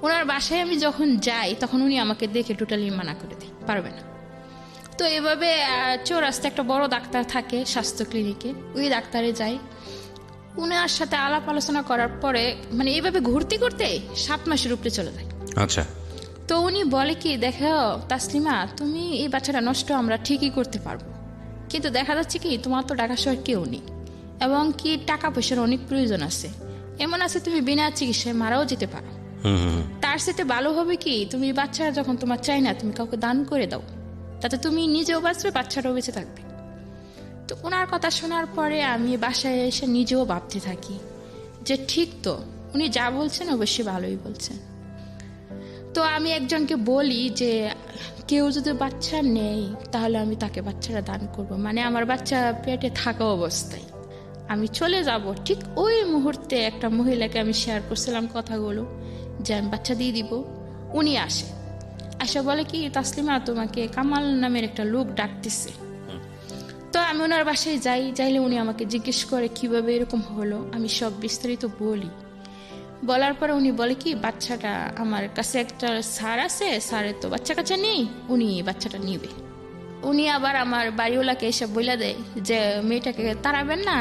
ওনার বাসায় আমি যখন যাই তখন উনি আমাকে দেখে টোটালি মানা করে দেয়, পারবে না। তো এভাবে চৌরাস্তা একটা বড় ডাক্তার থাকে স্বাস্থ্য ক্লিনিকে, ওই ডাক্তারে যাই। উনার সাথে আলাপ আলোচনা করার পরে মানে এইভাবে ঘুরতে ঘুরতে 7 মাসের উপরে চলে যায়। আচ্ছা। তো উনি বলে কি, দেখো তাসলিমা, তুমি এই বাচ্চাটা নষ্ট আমরা ঠিকই করতে পারবো, কিন্তু দেখা যাচ্ছে কি তোমার তো ঢাকা শহর কেউ নেই, এবং কি টাকা পয়সার অনেক প্রয়োজন আছে, এমন আছে তুমি বিনা চিকিৎসায় মারাও যেতে পারো। তার সাথে ভালো হবে কি, তুমি বাচ্চা যখন তোমার চাই না, তুমি কাউকে দান করে দাও, তাতে তুমি নিজেও বাঁচবে, বাচ্চাটাও বেঁচে থাকবে। তো ওনার কথা শোনার পরে আমি বাসায় এসে নিজেও ভাবতে থাকি যে ঠিক তো, উনি যা বলছেন অবশ্যই ভালোই বলছেন। তো আমি একজনকে বলি যে কেউ যদি বাচ্চা নেই তাহলে আমি তাকে বাচ্চাটা দান করব, মানে আমার বাচ্চা পেটে থাকা অবস্থায় আমি চলে যাব। ঠিক ওই মুহূর্তে একটা মহিলাকে আমি শেয়ার করছিলাম কথাগুলো যে আমি বাচ্চা দিয়ে দিব। উনি আসে বলে কি, তাসলিমা তোমাকে কামাল নামের একটা লোক ডাকতেছে। তো আমি ওনার বাসায় যাইলে উনি আমাকে জিজ্ঞেস করে কিভাবে এরকম হলো, আমি সব বিস্তারিত বলি। বলার পরে উনি বলে কি, বাচ্চাটা আমার কাছে একটা স্যার আছে, স্যারের তো বাচ্চা কাচ্চা নেই, উনি বাচ্চাটা নিবে। উনি আবার আমার বাড়িওয়ালাকে এসে বলে দেয় যে মেয়েটাকে তাড়াবেন না,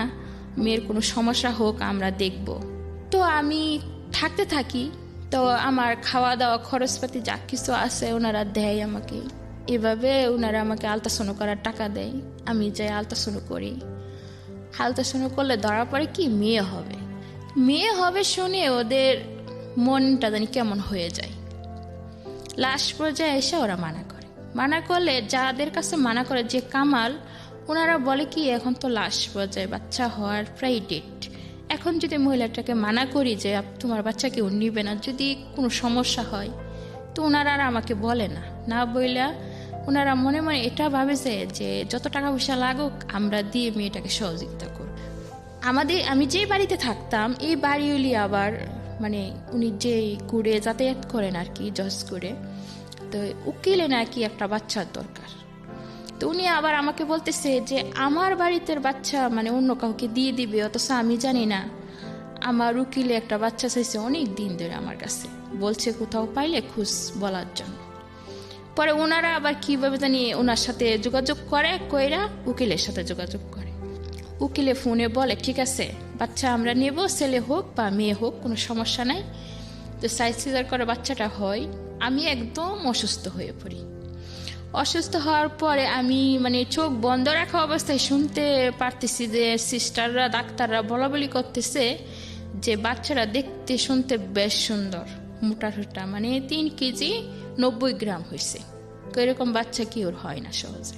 মেয়ের কোনো সমস্যা হোক আমরা দেখব। তো আমি থাকতে থাকি। তো আমার খাওয়া দাওয়া খরচপাতি যা কিছু আছে ওনারা দেয় আমাকে। এভাবে ওনারা আমাকে আলট্রাসাউন্ড করার টাকা দেয়, আমি যাই আলট্রাসাউন্ড করি। আলট্রাসাউন্ড করলে ধরা পড়ে কি মেয়ে হবে শুনে ওদের মনটা জানি কেমন হয়ে যায়। লাস্ট পর্যায়ে এসে ওরা মানা করলে যাদের কাছে মানা করে যে কামাল, ওনারা বলে কি এখন তো লাস্ট পর্যায়ে বাচ্চা হওয়ার প্রায় ডেট, এখন যদি মহিলাটাকে মানা করি যে তোমার বাচ্চা কেউ নিবে না, যদি কোনো সমস্যা হয়, তো ওনারা আর আমাকে বলে না বইলা ওনারা মনে মনে এটা ভাবে যে যত টাকা পয়সা লাগুক আমরা দিয়ে মেয়েটাকে সহযোগিতা করব। আমি যে বাড়িতে থাকতাম এই বাড়িওলি আবার মানে উনি যে ঘুরে যাতায়াত করেন আর কি, জজ করে, তো উকিলে নাকি একটা বাচ্চার দরকার। তো উনি আবার আমাকে বলতেছে যে আমার বাড়িতে বাচ্চা মানে অন্য কাউকে দিয়ে দিবে, অথচ আমি জানি না। আমার উকিলে একটা বাচ্চা চাইছে অনেক দিন ধরে আমার কাছে, বলছে কোথাও পাইলে খুঁজ বলার জন্য। পরে ওনারা আবার কিভাবে জানি ওনার সাথে যোগাযোগ করে, কইরা উকিলের সাথে যোগাযোগ করে। উকিলে ফোনে বলে ঠিক আছে বাচ্চা আমরা নেব, ছেলে হোক বা মেয়ে হোক কোনো সমস্যা নাই। তো সাইজ সিজার করে বাচ্চাটা হয়। আমি একদম অসুস্থ হয়ে পড়ি। অসুস্থ হওয়ার পরে আমি মানে চোখ বন্ধ রাখা অবস্থায় শুনতে পারতেছি যে সিস্টাররা ডাক্তাররা বলাবলি করতেছে যে বাচ্চারা দেখতে শুনতে বেশ সুন্দর, মোটা ঠোঁটা, মানে 3 কেজি 90 গ্রাম হয়েছে। এরকম বাচ্চা কি ওর হয় না সহজে।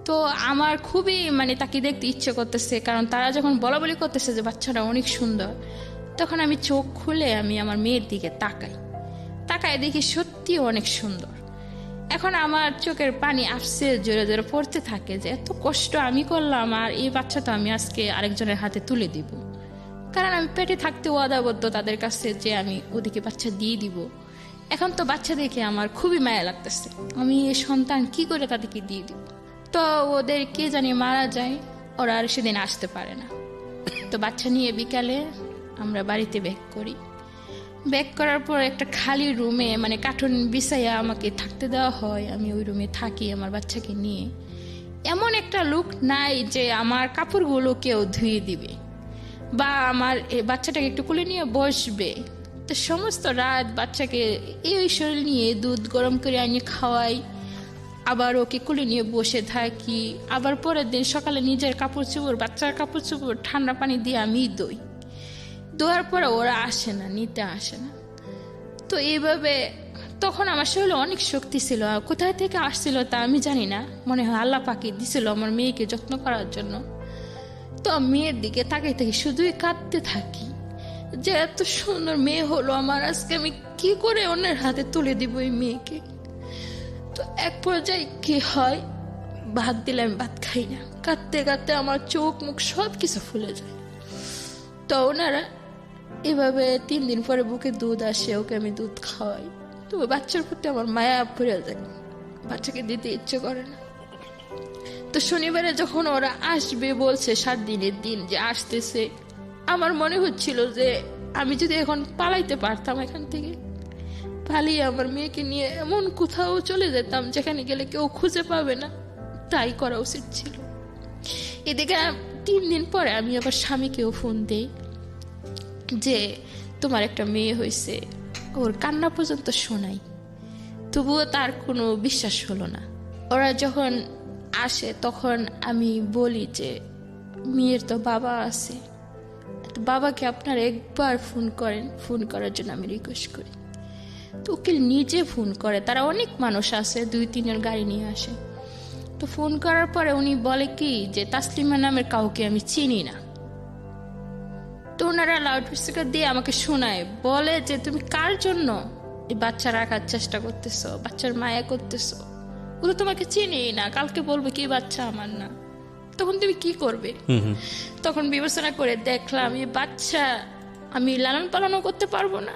তো আমার খুবই মানে তাকে দেখতে ইচ্ছে করতেছে, কারণ তারা যখন বলাবলি করতেছে যে বাচ্চাটা অনেক সুন্দর, তখন আমি চোখ খুলে আমি আমার মেয়ের দিকে তাকাই দেখি সত্যি অনেক সুন্দর। এখন আমার চোখের পানি আসছে জোরে জোরে পড়তে থাকে যে এত কষ্ট আমি করলাম, আর এই বাচ্চা তো আমি আজকে আরেকজনের হাতে তুলে দিব। কারণ আমি পেটে থাকতে ওয়াদাবদ্ধ তাদের কাছে যে আমি ওদিকে বাচ্চা দিয়ে দিব। এখন তো বাচ্চা দেখে আমার খুবই মায়া লাগতেছে, আমি এই সন্তান কি করে তাদেরকে দিয়ে দিব। তো ওদের কে জানি মারা যায়, ওরা আর সেদিন আসতে পারে না। তো বাচ্চা নিয়ে বিকালে আমরা বাড়িতে ব্যাক করি। ব্যাক করার পর একটা খালি রুমে মানে কার্টুন বিছাইয়া আমাকে থাকতে দেওয়া হয়। আমি ওই রুমে থাকি আমার বাচ্চাকে নিয়ে। এমন একটা লোক নাই যে আমার কাপড়গুলো কেউ ধুয়ে দিবে বা আমার এই বাচ্চাটাকে একটু কোলে নিয়ে বসবে। তো সমস্ত রাত বাচ্চাকে এই শরীর নিয়ে দুধ গরম করে আনিয়ে খাওয়াই, আবার ওকে কোলে নিয়ে বসে থাকি। আবার পরের দিন সকালে নিজের কাপড় চোপড়, বাচ্চার কাপড় চোপড় ঠান্ডা পানি দিয়ে আমি দোয়ার পরে ওরা আসে না, নিতে আসে না। তো এইভাবে তখন আমার শরীরে অনেক শক্তি ছিল, কোথায় থেকে আসছিল তা আমি জানি না, মনে হয় আল্লাহ পাকি দিছিল আমার মেয়েকে যত্ন করার জন্য। তো মেয়ের দিকে তাকিয়ে থাকি, শুধুই কাঁদতে থাকি যে এত সুন্দর মেয়ে হলো আমার, আজকে আমি কি করে অন্যের হাতে তুলে দিব এই মেয়েকে। তো এক পর্যায়ে কি হয়, ভাত দিলে আমি ভাত খাই না, কাঁদতে কাঁদতে আমার চোখ মুখ সব কিছু ফুলে যায়। তো ওনারা এভাবে 3 দিন পরে বুকে দুধ আসে, ওকে আমি দুধ খাওয়াই। তো বাচ্চার প্রতি আমার মায়া পড়ে যায়, বাচ্চাকে দিতে ইচ্ছে করে না। তো শনিবারে যখন ওরা আসবে বলছে 7 দিনের দিন যে আসতেছে, আমার মনে হচ্ছিল যে আমি যদি এখন পালাইতে পারতাম এখান থেকে, পালিয়ে আমার মেয়েকে নিয়ে এমন কোথাও চলে যেতাম যেখানে গেলে কেউ খুঁজে পাবে না, তাই করা উচিত ছিল। এদিকে 3 দিন পরে আমি আবার স্বামীকেও ফোন দেই যে তোমার একটা মেয়ে হয়েছে। ওর কান্না পর্যন্ত শোনাই, তবুও তার কোনো বিশ্বাস হলো না। ওরা যখন আসে তখন আমি বলি যে মেয়ের তো বাবা আছে, তো বাবাকে আপনারা একবার ফোন করেন। ফোন করার জন্য আমি রিকোয়েস্ট করি। তো উকিল নিজে ফোন করে, তারা অনেক মানুষ আছে, 2-3 গাড়ি নিয়ে আসে। তো ফোন করার পরে উনি বলে কি যে তাসলিমা নামের কাউকে আমি চিনি না। তো ওনারা লাউড স্পিকার দিয়ে আমাকে শোনায়, বলে যে তুমি কার জন্য এই বাচ্চা রাখার চেষ্টা করতেছো, বাচ্চার মায়া করতেছো, ও তো তোমাকে চিনি না, কালকে বলবে কি বাচ্চা আমার না, তখন তুমি কি করবে? তখন বিবেচনা করে দেখলাম এই বাচ্চা আমি লালন পালনও করতে পারবো না,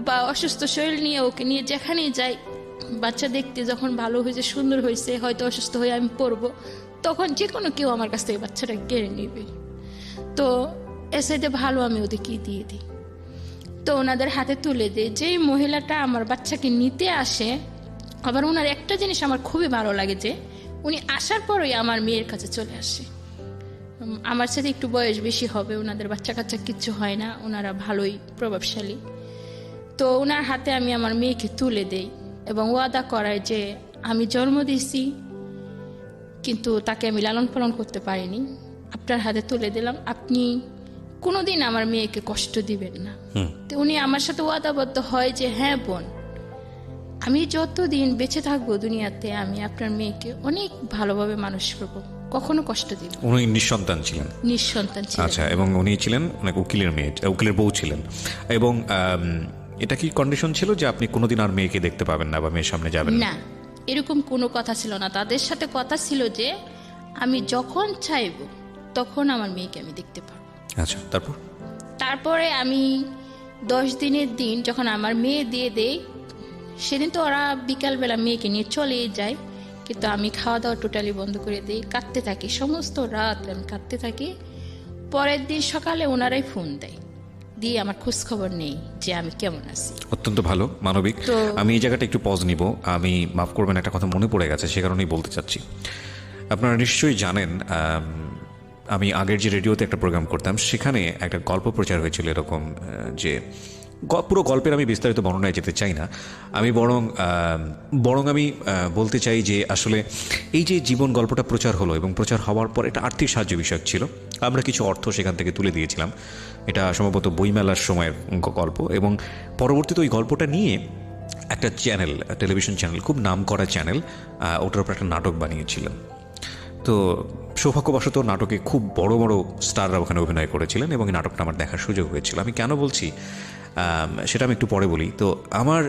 বা অসুস্থ শরীর নিয়ে ওকে নিয়ে যেখানেই যাই, বাচ্চা দেখতে যখন ভালো হয়েছে, সুন্দর হয়েছে, হয়তো অসুস্থ হয়ে আমি পড়বো, তখন যে কোনো কেউ আমার কাছ থেকে বাচ্চাটা কেড়ে নেবে। তো এর সাথে ভালো আমি ওদেরকে দিয়ে দিই। তো ওনাদের হাতে তুলে দিই। যেই মহিলাটা আমার বাচ্চাকে নিতে আসে, আবার ওনার একটা জিনিস আমার খুবই ভালো লাগে যে উনি আসার পরই আমার মেয়ের কাছে চলে আসে। আমার সাথে একটু বয়স বেশি হবে, ওনাদের বাচ্চা কাচ্চা কিচ্ছু হয় না, ওনারা ভালোই প্রভাবশালী। তো ওনার হাতে আমি আমার মেয়েকে তুলে দেই এবং ওয়াদা করায় যে আমি জন্ম দিয়েছি কিন্তু তাকে আমি লালন পালন করতে পারিনি, আপনার হাতে তুলে দিলাম, আপনি কোনোদিন আমার মেয়েকে কষ্ট দিবেন না। তো উনি আমার সাথে ওয়াদাবদ্ধ হয় যে হ্যাঁ বোন, আমি যতদিন বেঁচে থাকবো দুনিয়াতে আমি আপনার মেয়েকে অনেক ভালোভাবে মানুষ করবো, কখনো কষ্ট দিব। উনি নিঃসন্তান ছিলেন? নিঃসন্তান ছিলেন। আচ্ছা, এবং উনি ছিলেন অনেক উকিলের মেয়ে, উকিলের বউ ছিলেন। এবং এটা কি কন্ডিশন ছিল যে আপনি কোনোদিন আর মেয়েকে দেখতে পাবেন না বা মেয়ের সামনে যাবেন না? এরকম কোনো কথা ছিল না। তাদের সাথে কথা ছিল যে আমি যখন চাইব তখন আমার মেয়েকে আমি দেখতে পারবো। আচ্ছা, তারপরে আমি 10 দিনের দিন যখন আমার মেয়ে দিয়ে দেই, সেদিন তো ওরা বিকালবেলা মেয়েকে নিয়ে চলেই যায়, কিন্তু আমি খাওয়া দাওয়া টোটালি বন্ধ করে দিই, কাঁদতে থাকি, সমস্ত রাত আমি কাঁদতে থাকি। পরের দিন সকালে ওনারাই ফোন দেয় দিয়ে আমার খোঁজ খবর নেই যে আমি কেমন আছি। অত্যন্ত ভালো, মানবিক। আমি এই জায়গাটা একটু পজ নিব। আমি মাফ করবেন, একটা কথা মনে পড়ে গেছে, সে কারণেই বলতে চাচ্ছি। আপনারা নিশ্চয়ই জানেন, আমি আগের যে রেডিওতে একটা প্রোগ্রাম করতাম, সেখানে একটা গল্প প্রচার হয়েছিল এরকম, যে পুরো গল্পের আমি বিস্তারিত বর্ণনায় যেতে চাই না। আমি বরং আমি বলতে চাই যে আসলে এই যে জীবন গল্পটা প্রচার হলো এবং প্রচার হওয়ার পর এটা আর্থিক সাহায্য বিষয়ক ছিল। আমরা কিছু অর্থ সেখান থেকে তুলে দিয়েছিলাম। এটা সম্ভবত বইমেলার সময়ের গল্প, এবং পরবর্তীতে ওই গল্পটা নিয়ে একটা চ্যানেল, টেলিভিশন চ্যানেল, খুব নামকরা চ্যানেল, ওটার উপর একটা নাটক বানিয়েছিলেন। তো সৌভাগ্যবশত নাটকে খুব বড় বড় স্টাররা ওখানে অভিনয় করেছিলেন এবং এই নাটকটা আমার দেখার সুযোগ হয়েছিল। আমি কেন বলছি সেটা আমি একটু পরে বলি। তো আমার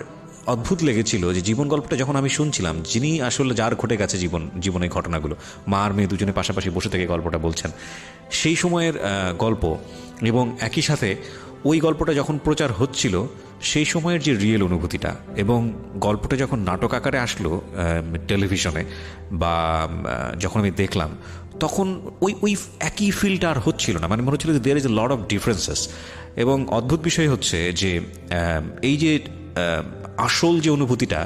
অদ্ভুত লেগেছিল যে জীবন গল্পটা যখন আমি শুনছিলাম, যিনি আসলে যার ঘটে গেছে জীবনের ঘটনাগুলো, মা আর মেয়ে দুজনে পাশাপাশি বসে থেকে গল্পটা বলছেন, সেই সময়ের গল্প, এবং একই সাথে ওই গল্পটা যখন প্রচার হচ্ছিল সেই সময়ের যে রিয়েল অনুভূতিটা, এবং গল্পটা যখন নাটক আকারে আসলো টেলিভিশনে বা যখন আমি দেখলাম, তখন ওই একই ফিলটা আর হচ্ছিল না। মানে মনে হচ্ছিল যে there is a lot of differences. এবং অদ্ভুত বিষয় হচ্ছে যে এই যে আসল যে অনুভূতিটা,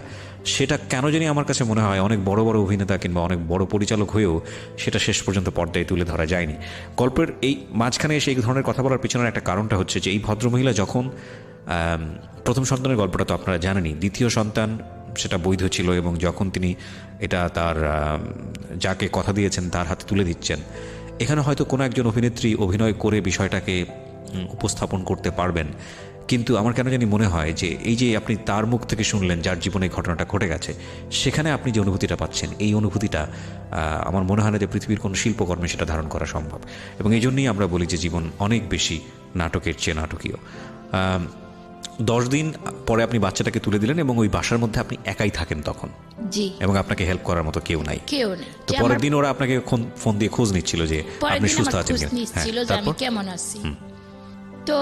সেটা কেন জানি আমার কাছে মনে হয় অনেক বড় বড় অভিনেতা কিংবা অনেক বড় পরিচালক হয়েও সেটা শেষ পর্যন্ত পর্দায় তুলে ধরা যায়নি। গল্পের এই মাঝখানে এসে এই ধরনের কথা বলার পিছনের একটা কারণটা হচ্ছে যে এই ভদ্রমহিলা যখন প্রথম সন্তানের গল্পটা তো আপনারা জানেনই, দ্বিতীয় সন্তান সেটা বৈধ ছিল, এবং যখন তিনি এটা তার যাকে কথা দিয়েছেন তার হাতে তুলে দিচ্ছেন, এখানে হয়তো কোনো একজন অভিনেত্রী অভিনয় করে বিষয়টাকে উপস্থাপন করতে পারবেন। কিন্তু আমার কেন জানি মনে হয় যে এই যে আপনি তার মুখ থেকে শুনলেন যার জীবনে ঘটনাটা ঘটে গেছে, সেখানে আপনি যে অনুভূতিটা পাচ্ছেন, এই অনুভূতিটা আমার মনে হয় না যে পৃথিবীর কোনো শিল্পকর্মে সেটা ধারণ করা সম্ভব। এবং এই জন্যই আমরা বলি যে জীবন অনেক বেশি নাটকের চেয়ে নাটকীয়। 10 দিন পরে আপনি বাচ্চাটাকে তুলে দিলেন এবং ওই বাসার মধ্যে আপনি একাই থাকেন তখন, জি, এবং আপনাকে হেল্প করার মতো কেউ নাই। তো যে পরের দিন ওরা আপনাকে ফোন দিয়ে খোঁজ নিচ্ছিল যে আপনি সুস্থ আছেন কিনা, যে আমি কেমন আছি। তো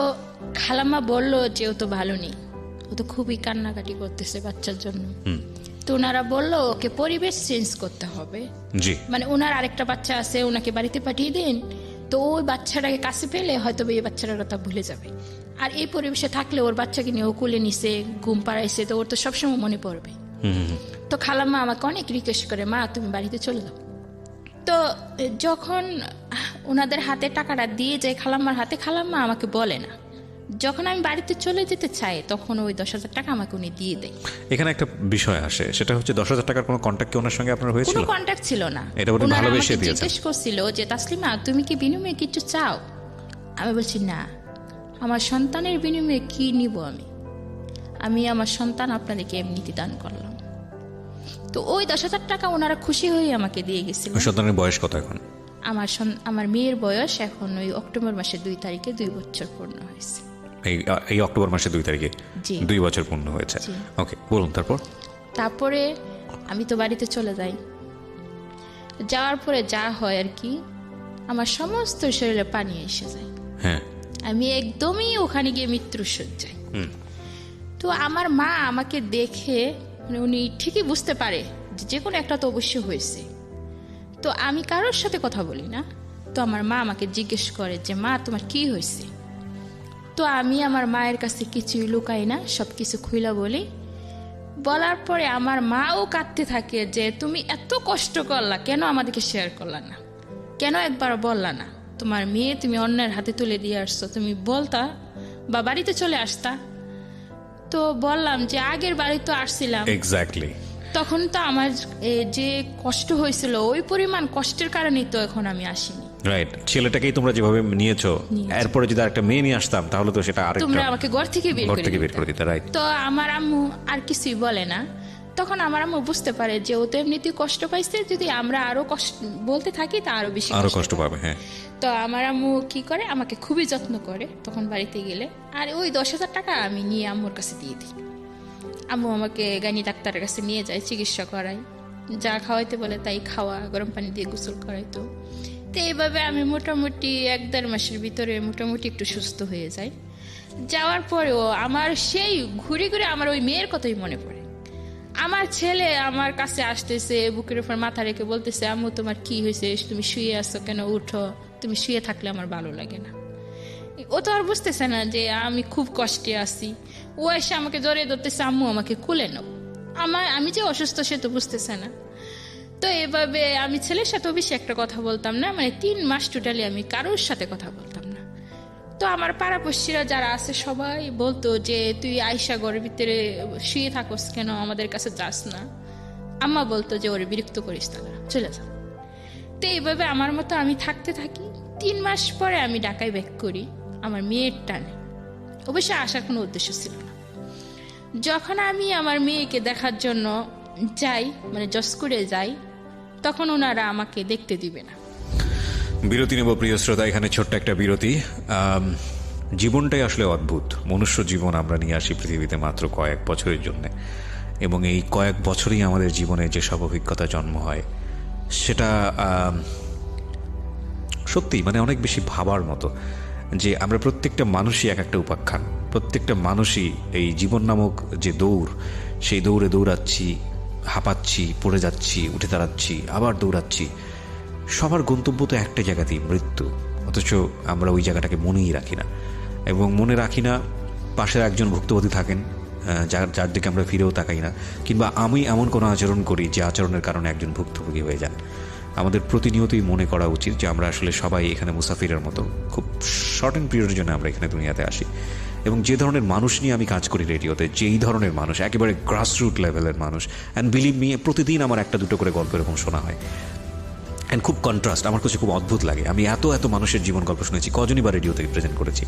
খালাম্মা বলল যে ও তো ভালো নেই, ও তো খুবই কান্নাকাটি করতেছে বাচ্চার জন্য। তো ওনারা বললো ওকে পরিবেশ চেঞ্জ করতে হবে। জি, মানে ওনার আরেকটা বাচ্চা আছে, ওনাকে বাড়িতে পাঠিয়ে দিন, তো ওই বাচ্চাটাকে কাছে পেলে হয়তো এই বাচ্চাটার কথা ভুলে যাবে। আর এই পরিবেশে থাকলে ওর বাচ্চাকে নিয়ে ও কুলে নিছে, ঘুম পাড়াইছে, তো ওর তো সবসময় মনে পড়বে। তো খালাম্মা আমাকে অনেক রিকোয়েস্ট করে, মা তুমি বাড়িতে চলে যাও। তো যখন ওনাদের হাতে টাকাটা দিয়ে যায় খালাম্মার হাতে, খালাম্মা আমাকে বলে না। যখন আমি বাড়িতে চলে যেতে চাই তখন ওই 10,000 টাকা আমাকে উনি দিয়ে দেয়। এখানে একটা বিষয় আসে, সেটা হচ্ছে 10,000 টাকার কোনো কন্ট্যাক্ট কি ওনার সঙ্গে আপনার হয়েছিল? কোনো কন্ট্যাক্ট ছিল না। এটা বলে ভালোবেসে দিয়েছেন। জিজ্ঞেস করছিল যে তাসলিমা তুমি কি বিনিময়ে কিছু চাও? আমি বলছি না, আমার সন্তানের বিনিময়ে কি নিব আমি আমার সন্তান আপনাদেরকে এমনিতে দান করলাম। তো ওই 10,000 টাকা ওনারা খুশি হয়ে আমাকে দিয়ে গেছিল। সন্তানের বয়স কত এখন? আমার মেয়ের বয়স এখন ওই অক্টোবর মাসের 2 তারিখে 2 বছর পূর্ণ হয়েছে। এই অক্টোবর মাসের 2 তারিখে 2 বছর পূর্ণ হয়েছে। ওকে, বলুন। তারপরে আমি তো বাড়িতে চলে যাই। যাওয়ার পরে যা হয় আর কি, আমার সমস্ত শরীরে পানি এসে যায়। হ্যাঁ, আমি একদমই ওখানে গিয়ে মৃত্যুর শয্যায়। তো আমার মা আমাকে দেখে, মানে উনি ঠিকই বুঝতে পারে যে কোনো একটা তো অবশ্যই হয়েছে। তো আমি কারোর সাথে কথা বলি না। তো আমার মা আমাকে জিজ্ঞেস করে যে মা তোমার কি হয়েছে? তো আমি আমার মায়ের কাছে কিছুই লুকাই না, সব কিছু খুইলা বলি। বলার পরে আমার মাও কাঁদতে থাকে যে তুমি এত কষ্ট করলা, কেন আমাদেরকে শেয়ার করলা না, কেন একবার বললা না? তোমার মেয়ে তুমি অন্যের হাতে তুলে দিয়ে আসছো, তুমি বলতা বা বাড়িতে চলে আসতা। তো বললাম যে আগের বাড়ি তো আসছিলাম, এক্স্যাক্টলি, তখন তো আমার যে কষ্ট হয়েছিল ওই পরিমাণ কষ্টের কারণেই তো এখন আমি আসিনি। রাইট, ছেলেটাকেই তোমরা যেভাবে নিয়েছো, এরপরে যদি আরেকটা মেয়ে নিয়ে আসতাম তাহলে তো সেটা আরেকটা, তোমরা আমাকে ঘর থেকে বের করে দিতে। রাইট। তো আমার আম্মু আর কিছুই বলে না। তখন আমার আম্মু বুঝতে পারে যে ও তো এমনিতেই কষ্ট পাইছে, যদি আমরা আরো কষ্ট বলতে থাকি তা আরো বেশি কষ্ট পাবে। হ্যাঁ। তো আমার আম্মু কি করে, আমাকে খুবই যত্ন করে তখন বাড়িতে গেলে। আর ওই 10,000 টাকা আমি নিয়ে আম্মুর কাছে দিয়ে দিই। আম্মু আমাকে গাইনি ডাক্তারের কাছে নিয়ে যায়, চিকিৎসা করাই, যা খাওয়াইতে বলে তাই খাওয়া, গরম পানি দিয়ে গোসল করাইতো। তো এইভাবে আমি মোটামুটি 1-1.5 মাসের ভিতরে মোটামুটি একটু সুস্থ হয়ে যাই। যাওয়ার পরেও আমার সেই ঘুরে ঘুরে আমার ওই মেয়ের কথাই মনে পড়ে। আমার ছেলে আমার কাছে আসতেছে, বুকের উপর মাথা রেখে বলতেছে আম্মু তোমার কি হয়েছে, তুমি শুয়ে আসছো কেন, উঠো, তুমি শুয়ে থাকলে আমার ভালো লাগে না। ও তো আর বুঝতেছে না যে আমি খুব কষ্টে আছি। ও এসে আমাকে জড়িয়ে ধরতেছে, আম্মু আমাকে কুলে নাও। আমি যে অসুস্থ সে তো বুঝতেছে না। তো এভাবে আমি ছেলের সাথেও বেশি একটা কথা বলতাম না, মানে 3 মাস টোটালি আমি কারোর সাথে কথা বলতাম না। তো আমার পাড়াপড়শিরা যারা আছে সবাই বলতো যে তুই আয়শা ঘরের ভিতরে শুয়ে থাকস কেন, আমাদের কাছে যাস না। আম্মা বলতো যে ওরে বিরক্ত করিস না, চলে যা। তো এইভাবে আমার মতো আমি থাকতে থাকি। 3 মাস পরে আমি ঢাকায় ব্যাক করি আমার মেয়ের টানে। অবশ্যই আসার কোনো উদ্দেশ্য ছিল না। যখন আমি আমার মেয়েকে দেখার জন্য যাই, মানে জসকোরে যাই, তখন ওনারা আমাকে দেখতে দিবে না। বিরতি নেব প্রিয় শ্রোতা, এখানে ছোট্ট একটা বিরতি। জীবনটাই আসলে অদ্ভুত। মনুষ্য জীবন আমরা নিয়ে আসি পৃথিবীতে মাত্র কয়েক বছরের জন্য, এবং এই কয়েক বছরেই আমাদের জীবনে যেসব অভিজ্ঞতা জন্ম হয় সেটা সত্যি মানে অনেক বেশি ভাবার মতো। যে আমরা প্রত্যেকটা মানুষই এক একটা উপাখ্যান, প্রত্যেকটা মানুষই এই জীবন নামক যে দৌড়, সেই দৌড়ে দৌড়াচ্ছি, হাঁপাচ্ছি, পড়ে যাচ্ছি, উঠে দাঁড়াচ্ছি, আবার দৌড়াচ্ছি। সবার গন্তব্য তো একটা জায়গাতেই, মৃত্যু। অথচ আমরা ওই জায়গাটাকে মনেই রাখি না, এবং মনে রাখি না। পাশে একজন ভুক্তভোগী থাকেন যার দিকে আমরা ফিরেও তাকাই না, কিংবা আমি এমন কোনো আচরণ করি যে আচরণের কারণে একজন ভুক্তভোগী হয়ে যান। আমাদের প্রতিনিয়তই মনে করা উচিত যে আমরা আসলে সবাই এখানে মুসাফিরের মতো, খুব শর্ট অ্যান্ড পিরিয়ডের জন্য আমরা এখানে দুনিয়াতে আসি। এবং যে ধরনের মানুষ নিয়ে আমি কাজ করি রেডিওতে, যেই ধরনের মানুষ, একেবারে গ্রাসরুট লেভেলের মানুষ, অ্যান্ড বিলিভ মি, প্রতিদিন আমার একটা দুটো করে গল্প এরকম শোনা হয়। অ্যান্ড খুব কন্ট্রাস্ট, আমার কাছে খুব অদ্ভুত লাগে। আমি এত মানুষের জীবন গল্প শুনেছি, কজনই বা রেডিওতে প্রেজেন্ট করেছি।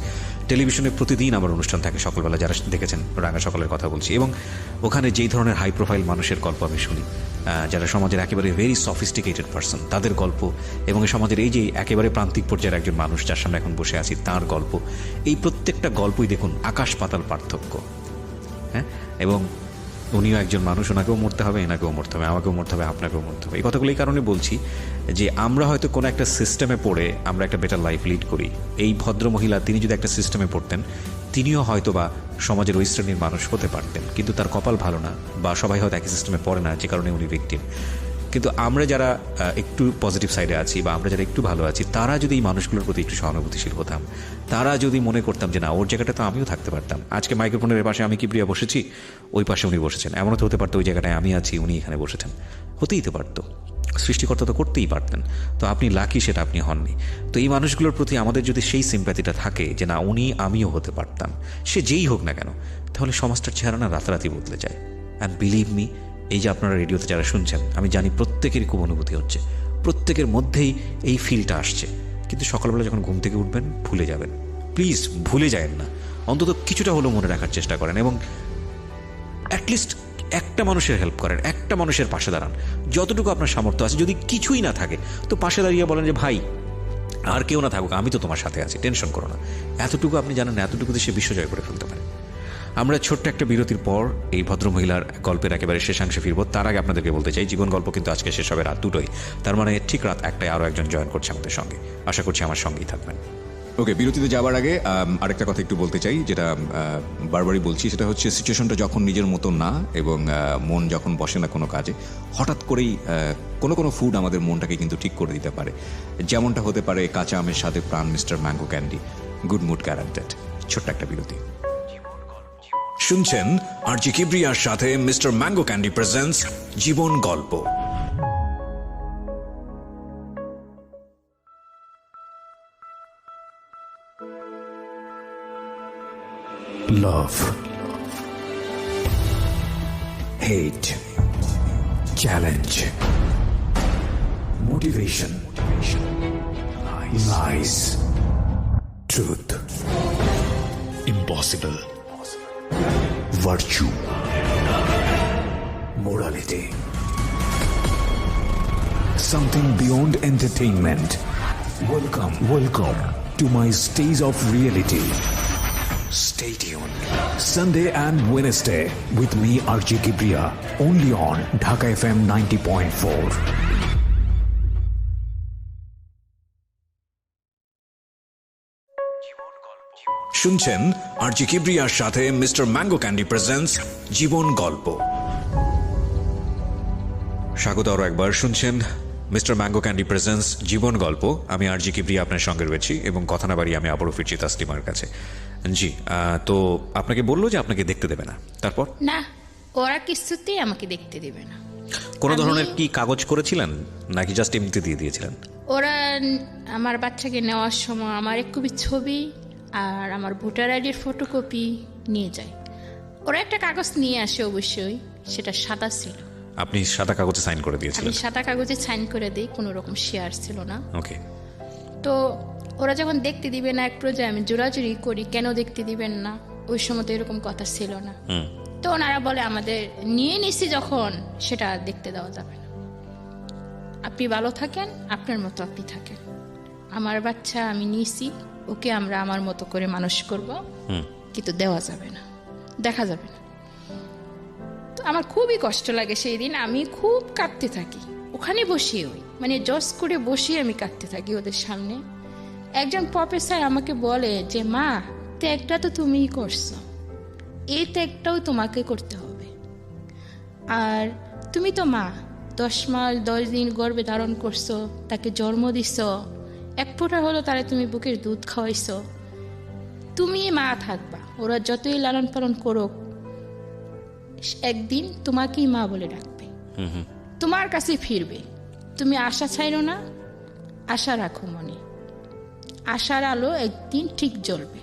টেলিভিশনে প্রতিদিন আমার অনুষ্ঠান থাকে সকালবেলা, যারা দেখেছেন রাঙা সকালের কথা বলছি। এবং ওখানে যেই ধরনের হাই প্রোফাইল মানুষের গল্প আমি শুনি, যারা সমাজের একেবারে ভেরি সফিস্টিকেটেড পার্সন, তাদের গল্প, এবং সমাজের এই যে একেবারে প্রান্তিক পর্যায়ের একজন মানুষ যার সামনে এখন বসে আছি, তার গল্প, এই প্রত্যেকটা গল্পই দেখুন আকাশ পাতাল পার্থক্য। হ্যাঁ, এবং উনিও একজন মানুষ, ওনাকেও মরতে হবে, এনাকেও মরতে হবে, আমাকেও মরতে হবে, আপনাকেও মরতে হবে। এই কথাগুলো এই কারণে বলছি যে আমরা হয়তো কোনো একটা সিস্টেমে পড়ে আমরা একটা বেটার লাইফ লিড করি। এই ভদ্রমহিলা, তিনি যদি একটা সিস্টেমে পড়তেন, তিনিও হয়তো বা সমাজের ওই শ্রেণীর মানুষ হতে পারতেন, কিন্তু তার কপাল ভালো না, বা সবাই হয়তো একই সিস্টেমে পড়ে না, যে কারণে উনি ভিকটিম। কিন্তু আমরা যারা একটু পজিটিভ সাইডে আছি, বা আমরা যারা একটু ভালো আছি, তারা যদি এই মানুষগুলোর প্রতি একটু সহানুভূতিশীল হতাম, তারা যদি মনে করতাম যে না, ওর জায়গাটা তো আমিও থাকতে পারতাম। আজকে মাইক্রোফোনের পাশে আমি কিবরিয়া বসেছি, ওই পাশে উনি বসেছেন, এমনও তো হতে পারতো ওই জায়গাটায় আমি আছি, উনি এখানে বসেছেন, হতেই তো পারতো। সৃষ্টিকর্তা তো করতেই পারতেন। তো আপনি লাকি, সেটা আপনি হননি। তো এই মানুষগুলোর প্রতি আমাদের যদি সেই সিম্প্যাথিটা থাকে যে না, উনি আমিও হতে পারতাম, সে যেই হোক না কেন, তাহলে সমাজটার চেহারা না রাতারাতি বদলে যায়। অ্যান্ড বিলিভ মি, এই যে আপনারা রেডিওতে যারা শুনছেন, আমি জানি প্রত্যেকেরই খুব অনুভূতি হচ্ছে, প্রত্যেকের মধ্যেই এই ফিলটা আসছে। কিন্তু সকালবেলা যখন ঘুম থেকে উঠবেন, ভুলে যাবেন। প্লিজ ভুলে যাবেন না, অন্তত কিছুটা হলেও মনে রাখার চেষ্টা করেন, এবং অ্যাটলিস্ট একটা মানুষের হেল্প করেন, একটা মানুষের পাশে দাঁড়ান, যতটুকু আপনার সামর্থ্য আছে। যদি কিছুই না থাকে তো পাশে দাঁড়িয়ে বলেন যে ভাই, আর কেউ না থাকুক, আমি তো তোমার সাথে আছি, টেনশন করো না। এতটুকু আপনি জানেন, এতটুকুতে সে বিশ্বজয় করে ফেলতে পারে। আমরা ছোট্ট একটা বিরতির পর এই ভদ্রমহিলার গল্পের একেবারে শেষাংশে ফিরবো। তার আগে আপনাদেরকে বলতে চাই, জীবন গল্প কিন্তু আজকে শেষ হবে রাত 2টোয়। তার মানে ঠিক রাত 1টায় আরও একজন জয়েন করছে আমাদের সঙ্গে। আশা করছি আমার সঙ্গেই থাকবেন। ওকে, বিরতিতে যাওয়ার আগে আরেকটা কথা একটু বলতে চাই, যেটা বারবারই বলছি, সেটা হচ্ছে সিচুয়েশনটা যখন নিজের মতো না, এবং মন যখন বসে না কোনো কাজে, হঠাৎ করেই কোনো ফুড আমাদের মনটাকে কিন্তু ঠিক করে দিতে পারে। যেমনটা হতে পারে কাঁচা আমের সাথে Pran Mr Mango Candy, good mood guaranteed. ছোট্ট একটা বিরতি। শুনছেন আরজি কিবরিয়ার সাথে মিস্টার ম্যাঙ্গো ক্যান্ডি প্রেজেন্টস জীবন গল্প। Love, hate, challenge, motivation, lies, truth, impossible, virtue, morality, something beyond entertainment. Welcome to my stage of reality. Stay tuned. Sunday and Wednesday with me, RJ Kibriya, only on Dhaka FM 90.4. শুনছেন RJ কিবরিয়ার সাথে Mr Mango Candy presents জীবন গল্প। স্বাগত আরও একবার। শুনছেন Mr Mango Candy presents জীবন গল্প। আমি আরজি কিবরিয়া আপনার সঙ্গে রয়েছি এবং কথা না বাড়িয়ে আমি আবারও ফিরছি তাসলিমার কাছে। জি, তো আপনাকে বললো যে আপনাকে দেখতে দেবে না, তারপর? না, ওরা কিছুতেই আমাকে দেখতে দিবে না। কোনো ধরনের কি কাগজ করেছিলেন নাকি জাস্ট এমনিতে দিয়ে দিয়েছিলেন? ওরা আমার বাচ্চাকে নেওয়ার সময় আমার এক কপি ছবি আর আমার ভোটার আইডির ফটোকপি নিয়ে যায়। ওরা একটা কাগজ নিয়ে আসে, অবশ্যই সেটা সাদা ছিল। আপনি সাদা কাগজে সাইন করে আমি দিয়েছিলেন? সাদা কাগজে সাইন করে দিই, কোনো রকম শেয়ার ছিল না। ওকে। তো ওরা যখন দেখতে দিবে না, এক পর্যায়ে আমি জোরাজুরি করি, কেন দেখতে দিবেন না? ওই সময় তো এরকম কথা ছিল না। তো ওনারা বলে আমাদের নিয়ে নিছি যখন, সেটা আর দেখতে দেওয়া যাবে না। আপনি ভালো থাকেন, আপনার মতো আপনি থাকেন। আমার বাচ্চা আমি নিয়েছি, ওকে আমরা আমার মতো করে মানুষ করব, কিন্তু দেওয়া যাবে না, দেখা যাবে না। তো আমার খুবই কষ্ট লাগে সেই দিন, আমি খুব কাঁদতে থাকি ওখানে বসে, ওই মানে জজ করে বসে আমি কাঁদতে থাকি ওদের সামনে। একজন প্রফেসর আমাকে বলে যে মা, ত্যাগটা তো তুমিই করছো, এই ত্যাগটাও তোমাকে করতে হবে। আর তুমি তো মা, 10 মাস 10 দিন গর্ভে ধারণ করছো, তাকে জন্ম দিছ, এক ফোঁটা হলো তারা তুমি বুকের দুধ খাওয়াইছো, তুমি মা থাকবা। ওরা যতই লালন পালন করুক, একদিন তোমাকেই মা বলে ডাকবে, তোমার কাছে ফিরবে। তুমি আশা ছাইরো না, আশা রাখো মনে, আশার আলো একদিন ঠিক জ্বলবে।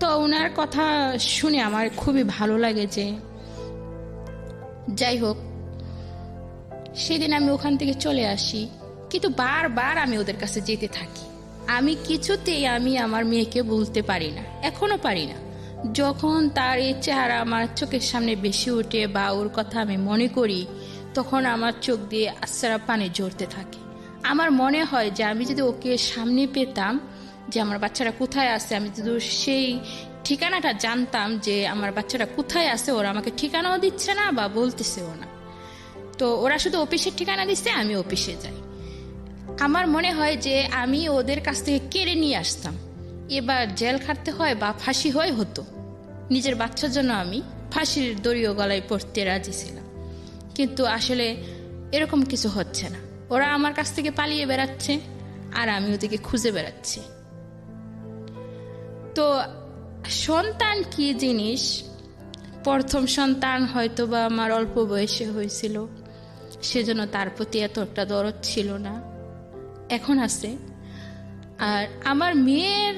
তো ওনার কথা শুনে আমার খুবই ভালো লাগে। যে যাই হোক, সেদিন আমি ওখান থেকে চলে আসি, কিন্তু বারবার আমি ওদের কাছে যেতে থাকি। আমি কিছুতেই আমি আমার মেয়েকে বলতে পারি না, এখনো পারি না। যখন তার এই চেহারা আমার চোখের সামনে বেশি ওঠে বা ওর কথা আমি মনে করি, তখন আমার চোখ দিয়ে আশ্রা পানি ঝরতে থাকে। আমার মনে হয় যে আমি যদি ওকে সামনে পেতাম, যে আমার বাচ্চারা কোথায় আছে, আমি যদি সেই ঠিকানাটা জানতাম যে আমার বাচ্চারা কোথায় আছে, ওরা আমাকে ঠিকানাও দিচ্ছে না বা বলতেছেও না। তো ওরা শুধু অফিসের ঠিকানা দিচ্ছে, আমি অফিসে যাই। আমার মনে হয় যে আমি ওদের কাছ থেকে কেড়ে নিয়ে আসতাম, এবার জেল খাটতে হয় বা ফাঁসি হয় হতো। নিজের বাচ্চার জন্য আমি ফাঁসির দড়িও গলায় পড়তে রাজি ছিলাম, কিন্তু আসলে এরকম কিছু হচ্ছে না। ওরা আমার কাছ থেকে পালিয়ে বেড়াচ্ছে আর আমি ওদেরকে খুঁজে বেড়াচ্ছি। তো সন্তান কি জিনিস, প্রথম সন্তান হয়তো বা আমার অল্প বয়সে হয়েছিল, সেজন্য তার প্রতি এতটা দরদ ছিল না, এখন আছে। আর আমার মেয়ের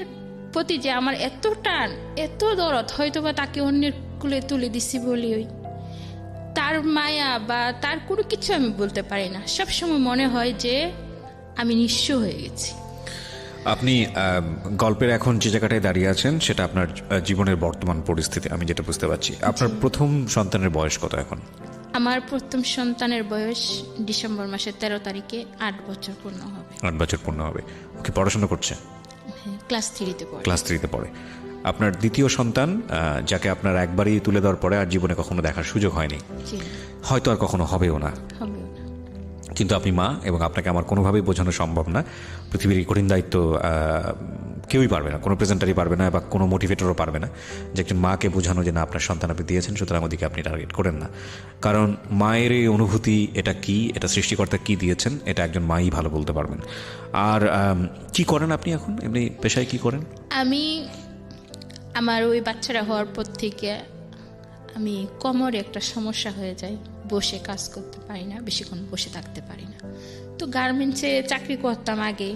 প্রতি যে আমার এত টান, এত দরদ, হয়তো বা তাকে অন্যের কুলে তুলে দিছি বলি, ওই তার মায়া বা তার কোনো কিছু আমি বলতে পারি না। সবসময় মনে হয় যে আমি নিঃস্ব হয়ে গেছি। আপনি গল্পের এখন যে জায়গাটায় দাঁড়িয়ে আছেন, সেটা আপনার জীবনের বর্তমান পরিস্থিতি, আমি যেটা বুঝতে পারছি। আপনার প্রথম সন্তানের বয়স কত এখন? আমার প্রথম সন্তানের বয়স ডিসেম্বর মাসের 13 তারিখে 8 বছর পূর্ণ হবে। 8 বছর পূর্ণ হবে। ওকে, পড়াশোনা করছে? ক্লাস 3-তে পড়ে। ক্লাস 3-তে পড়ে। আপনার দ্বিতীয় সন্তান, যাকে আপনার একবারই তুলে দেওয়ার পরে আর জীবনে কখনো দেখার সুযোগ হয়নি, হয়তো আর কখনো হবেও না, কিন্তু আপনি মা, এবং আপনাকে আমার কোনোভাবেই বোঝানো সম্ভব না। পৃথিবীর এই কঠিন দায়িত্ব কেউই পারবে না, কোনো প্রেজেন্টারই পারবে না বা কোনো মোটিভেটরও পারবে না, যে একজন মাকে বোঝানো যে না, আপনার সন্তান আপনি দিয়েছেন, সুতরাং ওদিকে আপনি টার্গেট করেন না। কারণ মায়ের এই অনুভূতি, এটা কি, এটা সৃষ্টিকর্তা কি দিয়েছেন, এটা একজন মাই ভালো বলতে পারবেন। আর কি করেন আপনি এখন, এমনি পেশায় কি করেন? আমি আমার ওই বাচ্চারা হওয়ার পর থেকে আমি কোমরে একটা সমস্যা হয়ে যায়, বসে কাজ করতে পারি না, বেশিক্ষণ বসে থাকতে পারি না। তো গার্মেন্টসে চাকরি করতাম আগে,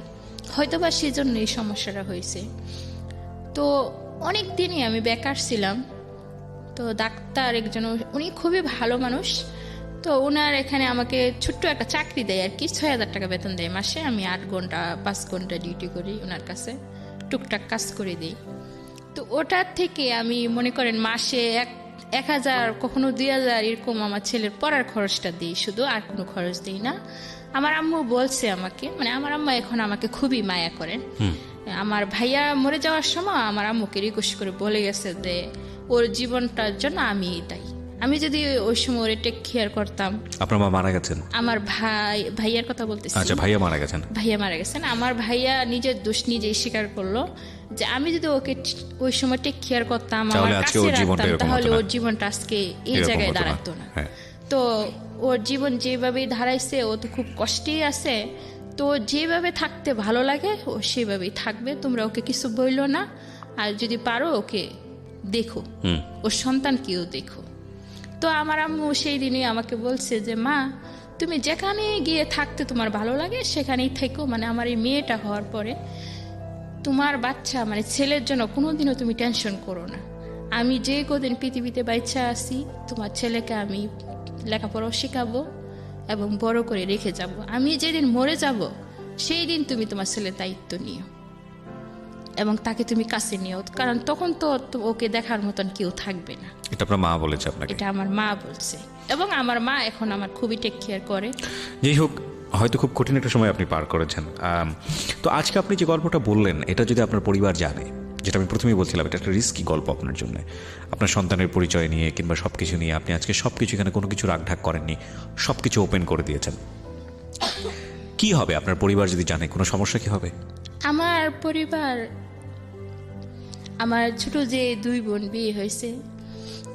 হয়তো বা সেজন্য এই সমস্যাটা হয়েছে। তো অনেক দিনই আমি বেকার ছিলাম। তো ডাক্তার একজন, উনি খুবই ভালো মানুষ, তো ওনার এখানে আমাকে ছোট্ট একটা চাকরি দেয় আর কি, 6,000 টাকা বেতন দেয় মাসে। আমি 8 ঘন্টা 5 ঘন্টা ডিউটি করি ওনার কাছে, টুকটাক কাজ করে দিই। তো ওটার থেকে আমি মনে করেন মাসে 1,000 কখনো 2,000 এরকম আমার ছেলের পড়ার খরচটা দিই শুধু, আর কোনো খরচ দিই না। আমার আম্মু বলছে আমাকে, মানে আমার আম্মা এখন আমাকে খুবই মায়া করেন। আমার ভাইয়া মরে যাওয়ার সময় আমার আম্মুকে রিকোয়েস্ট করে বলে গেছে যে ওর জীবনটার জন্য আমি দায়ী। আমি যদি ওই সময় ওরে টেক কেয়ার করতাম। আপনার মা মারা গেছেন? আমার ভাইয়ার কথা বলতেছি। আচ্ছা, ভাইয়া মারা গেছেন। ভাইয়া মারা গেছেন। আমার ভাইয়া নিজের দোষ নিজেই স্বীকার করলো যে আমি যদি ওকে ওই সময় টেক কেয়ার করতাম, আমার কাছে রাখতাম, তাহলে ওর জীবনটা আজকে এই জায়গায় দাঁড়াতো না। তো ওর জীবন যেভাবেই ধারাইছে ও তো খুব কষ্টেই আছে, তো যেভাবে থাকতে ভালো লাগে ও সেভাবেই থাকবে, তোমরা ওকে কিছু বইলো না, আর যদি পারো ওকে দেখো, ওর সন্তানকেও দেখো। তো আমার আম্মু সেই দিনই আমাকে বলছে যে মা তুমি যেখানে গিয়ে থাকতে তোমার ভালো লাগে সেখানেই থেকো, মানে আমার এই মেয়েটা হওয়ার পরে তোমার বাচ্চা মানে ছেলের জন্য কোনোদিনও তুমি টেনশন করো না, আমি যে কদিন পৃথিবীতে বাচ্চা আছি তোমার ছেলেকে আমি লেখাপড়াও শেখাবো এবং বড় করে রেখে যাব, আমি যেদিন মরে যাব সেই দিন তুমি তোমার ছেলের দায়িত্ব নিও এবং তাকে তুমি কাছে নিও, কারণ তখন তো ওকে দেখার মতন কেউ থাকবে না। এটা আপনার মা বলেছে আপনাকে? এটা আমার মা বলছে, এবং আমার মা এখন আমার খুবই টেক কেয়ার করে। যাই হোক, হয়তো খুব কঠিন একটা সময় আপনি পার করেছেন। তো আজকে আপনি যে গল্পটা বললেন এটা যদি আপনার পরিবার জানে, যেটা আমি প্রথমেই বলছিলাম, এটা একটা রিস্কি গল্প আপনার জন্য, আপনার সন্তানের পরিচয় নিয়ে কিংবা সব কিছু নিয়ে আপনি আজকে সব কিছু, এখানে কোনো কিছু রাগঢাক করেননি, সব কিছু ওপেন করে দিয়েছেন। কি হবে আপনার পরিবার যদি জানে? কোনো সমস্যা কি হবে? আমার পরিবার, আমার ছোট যে 2 বোন বিয়ে হয়েছে,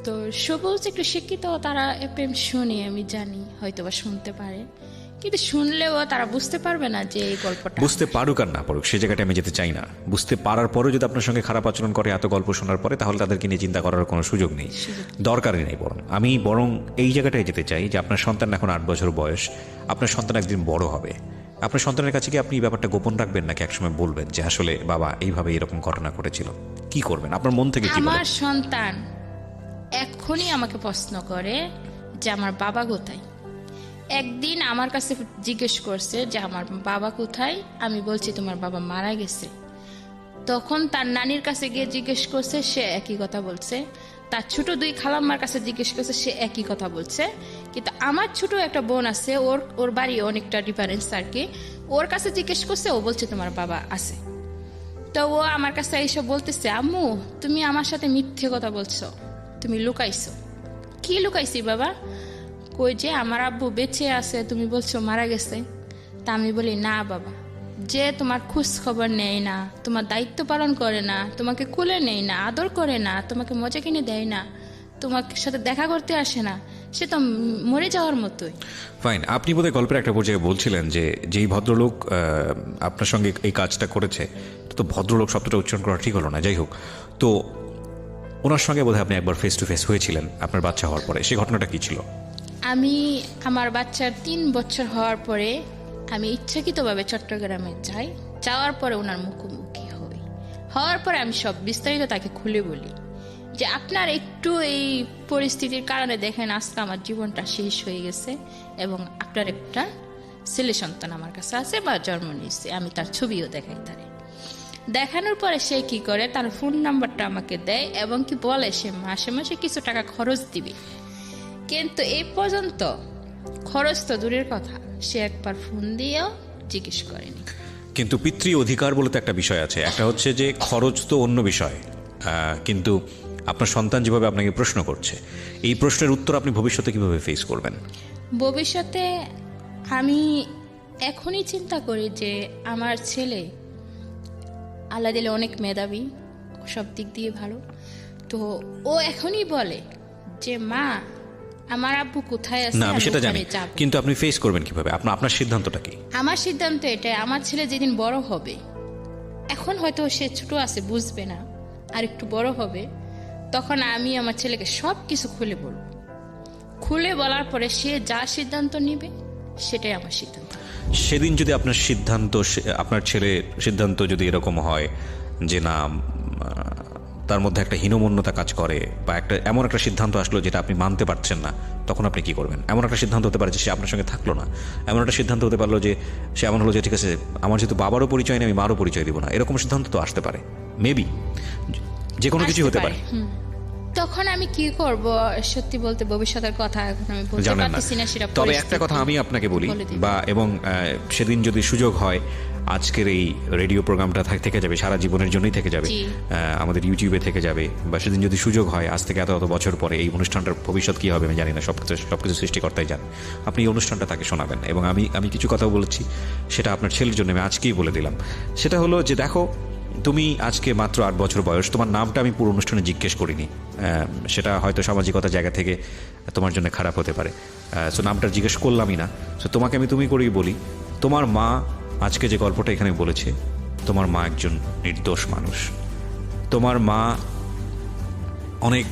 তো সবুজ একটু শিক্ষিত, তারা এফএম শুনে আমি জানি হয়তো বা শুনতে পারে, কিন্তু শুনলেও তারা বুঝতে পারবে না যে এই গল্পটা। বুঝতে পারুক আর না পারুক সে জায়গাটা আমি যেতে চাই না। বুঝতে পারার পরেও যদি আপনার সঙ্গে খারাপ আচরণ করে এত গল্প শোনার পরে, তাহলে তাদেরকে নিয়ে চিন্তা করার কোনো সুযোগ নেই, দরকারই নেই। বরং এই জায়গাটায় যেতে চাই যে আপনার সন্তান এখন 8 বছর বয়স, আপনার সন্তান একদিন বড় হবে, আপনার সন্তানের কাছে কি আপনি এই ব্যাপারটা গোপন রাখবেন নাকি একসময় বলবেন যে আসলে বাবা এইভাবে এরকম ঘটনা ঘটেছিল? কি করবেন আপনার মন থেকে? কি আমার সন্তান এখনই আমাকে প্রশ্ন করে যে আমার বাবা কোথায়। একদিন আমার কাছে জিজ্ঞেস করছে যে আমার বাবা কোথায়, আমি বলছি তোমার বাবা মারা গেছে। তখন তার নানির কাছে গিয়ে জিজ্ঞেস করছে, সে একই কথা বলছে। তার ছোট 2 খালাম্মার কাছে জিজ্ঞেস করছে, সে একই কথা বলছে। কিন্তু আমার ছোট একটা বোন আছে, ওর বাড়ি অনেকটা ডিফারেন্স আর কি, ওর কাছে জিজ্ঞেস করছে, ও বলছে তোমার বাবা আছে। তো ও আমার কাছে এইসব বলতেছে, আম্মু তুমি আমার সাথে মিথ্যে কথা বলছো, তুমি লুকাইছো। কি লুকাইছি বাবা? কই যে আমার আব্বু বেঁচে আছে, তুমি বলছো মারা গেছে। তা আমি বলি না বাবা, যে তোমার খোঁজ খবর নেয় না, তোমার দায়িত্ব পালন করে না, তোমাকে কুলে নেয় না, আদর করে না, তোমাকে মজা কিনে দেয় না, তোমার সাথে দেখা করতে আসে না, সে তো মরে যাওয়ার মতোই। ফাইন, আপনি বোধহয় গল্পের একটা পর্যায়ে বলছিলেন যে যেই ভদ্রলোক আপনার সঙ্গে এই কাজটা করেছে, তো ভদ্রলোক শব্দটা উচ্চারণ করা ঠিক হলো না, যাই হোক, তো ওনার সঙ্গে বোধহয় আপনি একবার ফেস টু ফেস হয়েছিলেন আপনার বাচ্চা হওয়ার পরে, সেই ঘটনাটা কি ছিল? আমি আমার বাচ্চার 3 বছর হওয়ার পরে আমি ইচ্ছাকৃতভাবে চট্টগ্রামে যাই, যাওয়ার পরে ওনার মুখোমুখি হই, হওয়ার পরে আমি সব বিস্তারিত তাকে খুলে বলি যে আপনার একটু এই পরিস্থিতির কারণে দেখেন আজকে আমার জীবনটা শেষ হয়ে গেছে এবং আপনার একটা ছেলে সন্তান আমার কাছে আছে বা জন্ম নিয়েছে। আমি তার ছবিও দেখাই তারে। দেখানোর পরে সে কি করে, তার ফোন নাম্বারটা আমাকে দেয় এবং কি বলে সে মাসে মাসে কিছু টাকা খরচ দিবে। কিন্তু এই পর্যন্ত খরচ তো দূরের কথা, সে একবার ফোন দিয়েও জিজ্ঞেস করেনি। কিন্তু পিতৃ অধিকার বলে তো একটা বিষয় আছে, একটা হচ্ছে যে খরচ তো অন্য বিষয়, কিন্তু আপনার সন্তান যেভাবে আপনাকে প্রশ্ন করছে, এই প্রশ্নের উত্তর আপনি ভবিষ্যতে কিভাবে ফেস করবেন? ভবিষ্যতে আমি এখনই চিন্তা করি যে আমার ছেলে আল্লাহ দিলে অনেক মেধাবী, সব দিক দিয়ে ভালো, তো ও এখনই বলে যে মা আমার আব্বু কোথায় আছে। না আমি সেটা জানি, কিন্তু আপনি ফেস করবেন কিভাবে? আপনার সিদ্ধান্তটা কি? আমার সিদ্ধান্ত এটাই, আমার ছেলে যেদিন বড় হবে, এখন হয়তো সে ছোট আছে বুঝবে না, আর একটু বড় হবে, তখন আমি আমার ছেলেকে সব কিছু খুলে বলবো। খুলে বলার পরে সে যা সিদ্ধান্ত নেবে সেটাই আমার সিদ্ধান্ত। সেদিন যদি আপনার ছেলের সিদ্ধান্ত যদি এরকম হয় যে না, তার মধ্যে একটা হীনমন্যতা কাজ করে, বা এমন একটা সিদ্ধান্ত আসলো যেটা আপনি মানতে পারছেন না, তখন আপনি কি করবেন? এমন একটা সিদ্ধান্ত হতে পারে যে সে আপনার সঙ্গে থাকলো না, এমন একটা সিদ্ধান্ত হতে পারলো যে সে এমন হলো যে ঠিক আছে আমার যেহেতু বাবারও পরিচয় নেই আমি মারও পরিচয় দিব না, এরকম সিদ্ধান্ত তো আসতে পারে, মেবি যে কোনো কিছু হতে পারে। তখন আমি কি করব সত্যি বলতে ভবিষ্যতের কথা এখন আমি বলতে পারতেছি না। সেটা তবে একটা কথা আমি আপনাকে বলি, এবং সেদিন যদি সুযোগ হয়, আজকের এই রেডিও প্রোগ্রামটা থেকে যাবে, সারা জীবনের জন্যই থেকে যাবে, আমাদের ইউটিউবে থেকে যাবে, বা সেদিন যদি সুযোগ হয়, আজ থেকে এত বছর পরে এই অনুষ্ঠানটার ভবিষ্যৎ কি হবে আমি জানি না, সবকিছু সৃষ্টিকর্তাই জান, আপনি এই অনুষ্ঠানটা তাকে শোনাবেন। এবং আমি কিছু কথা বলছি, সেটা আপনার ছেলের জন্য আমি আজকেই বলে দিলাম। সেটা হলো যে দেখো, তুমি আজকে মাত্র 8 বছর বয়স, তোমার নামটা আমি পুরো অনুষ্ঠানে জিজ্ঞেস করিনি, সেটা হয়তো সামাজিকতার জায়গা থেকে তোমার জন্য খারাপ হতে পারে, সো নামটা জিজ্ঞেস করলামই না। সো তোমাকে আমি তুমি করেই বলি, তোমার মা আজকে যে গল্পটা এখানে বলেছে, তোমার মা একজন নির্দোষ মানুষ। তোমার মা অনেক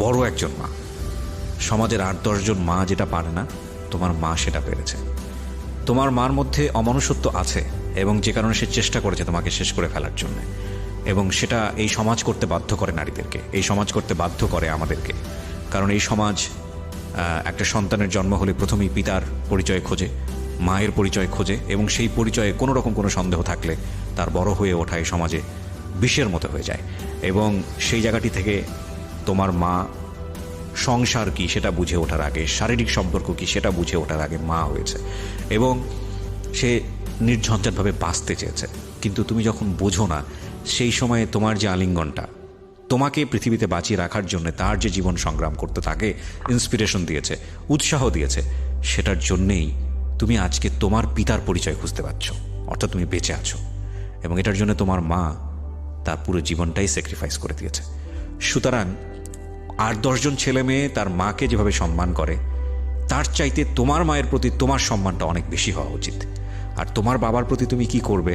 বড় একজন মা, সমাজের 8-10 জন মা যেটা পারে না, তোমার মা সেটা পেরেছে। তোমার মার মধ্যে অমানুষত্ব আছে, এবং যে কারণে সে চেষ্টা করেছে তোমাকে শেষ করে ফেলার জন্য, এবং সেটা এই সমাজ করতে বাধ্য করে নারীদেরকে, এই সমাজ করতে বাধ্য করে আমাদেরকে। কারণ এই সমাজ একটা সন্তানের জন্ম হলে প্রথমেই পিতার পরিচয় খোঁজে, মায়ের পরিচয় খোঁজে, এবং সেই পরিচয়ে কোনো রকম কোনো সন্দেহ থাকলে তার বড় হয়ে ওঠা এই সমাজে বিষের মতো হয়ে যায়। এবং সেই জায়গাটি থেকে তোমার মা সংসার কি সেটা বুঝে ওঠার আগে, শারীরিক সম্পর্ক কি সেটা বুঝে ওঠার আগে মা হয়েছে, এবং সে নির্ঝঞ্ঝাটভাবে বাঁচতে চেয়েছে। কিন্তু তুমি যখন বোঝো না, সেই সময়ে তোমার যে আলিঙ্গনটা তোমাকে পৃথিবীতে বাঁচিয়ে রাখার জন্য তার যে জীবন সংগ্রাম করতে তাকে ইন্সপিরেশন দিয়েছে, উৎসাহ দিয়েছে, সেটার জন্যেই তুমি আজকে তোমার পিতার পরিচয় খুঁজতে পারছ, অর্থাৎ তুমি বেঁচে আছো। এবং এটার জন্য তোমার মা তার পুরো জীবনটাই স্যাক্রিফাইস করে দিয়েছে। সুতরাং 8-10 জন ছেলে মেয়ে তার মাকে যেভাবে সম্মান করে, তার চাইতে তোমার মায়ের প্রতি তোমার সম্মানটা অনেক বেশি হওয়া উচিত। আর তোমার বাবার প্রতি তুমি কি করবে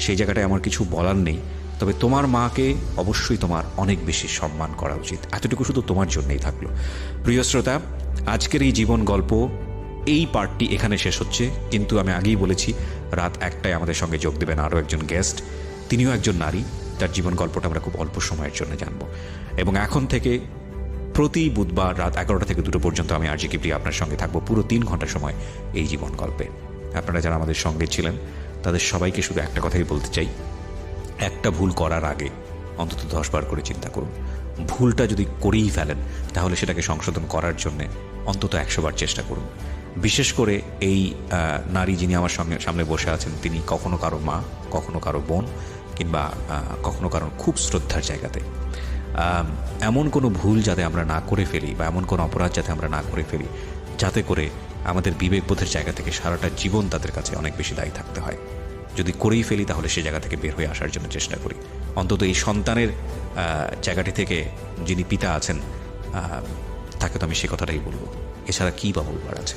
সেই জায়গাটায় আমার কিছু বলার নেই, তবে তোমার মাকে অবশ্যই তোমার অনেক বেশি সম্মান করা উচিত। এতটুকু শুধু তোমার জন্যই থাকলো। প্রিয় শ্রোতা, আজকের এই জীবন গল্প এই পার্টটি এখানে শেষ হচ্ছে, কিন্তু আমি আগেই বলেছি রাত 1টায় আমাদের সঙ্গে যোগ দেবেন আরও একজন গেস্ট, তিনিও একজন নারী, তার জীবন গল্পটা আমরা খুব অল্প সময়ের জন্য জানবো। এবং এখন থেকে প্রতি বুধবার রাত 11টা থেকে 2টো পর্যন্ত আমি আরজে কিবরিয়া আপনার সঙ্গে থাকবো পুরো 3 ঘন্টা সময় এই জীবন গল্পে। আপনারা যারা আমাদের সঙ্গে ছিলেন তাদের সবাইকে শুধু একটা কথাই বলতে চাই, একটা ভুল করার আগে অন্তত 10 বার করে চিন্তা করুন। ভুলটা যদি করেই ফেলেন তাহলে সেটাকে সংশোধন করার জন্যে অন্তত 100 বার চেষ্টা করুন। বিশেষ করে এই নারী যিনি আমার সামনে বসে আছেন, তিনি কখনো কারো মা, কখনো কারো বোন, কিংবা কখনো কারো খুব শ্রদ্ধার জায়গাতে। এমন কোনো ভুল যাতে আমরা না করে ফেলি, বা এমন কোনো অপরাধ যাতে আমরা না করে ফেলি যাতে করে আমাদের বিবেকবোধের জায়গা থেকে সারাটা জীবন তাদের কাছে অনেক বেশি দায়ী থাকতে হয়। যদি করেই ফেলি তাহলে সে জায়গা থেকে বের হয়ে আসার জন্য চেষ্টা করি। অন্তত এই সন্তানের জায়গাটি থেকে যিনি পিতা আছেন তাকে তো আমি সে কথাটাই বলবো, এছাড়া কী বা বলবার আছে।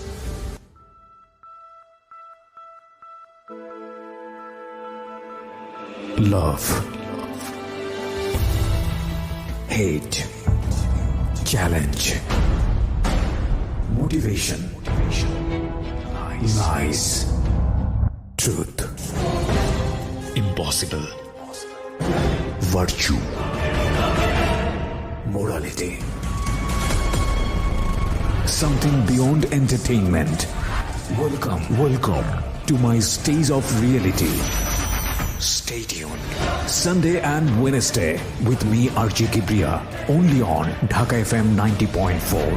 Love, hate, challenge, motivation, lies, truth, impossible, virtue, morality, something beyond entertainment. Welcome to my stage of reality. Stay tuned. Sunday and Wednesday with me, RJ Kibriya, only on Dhaka FM 90.4.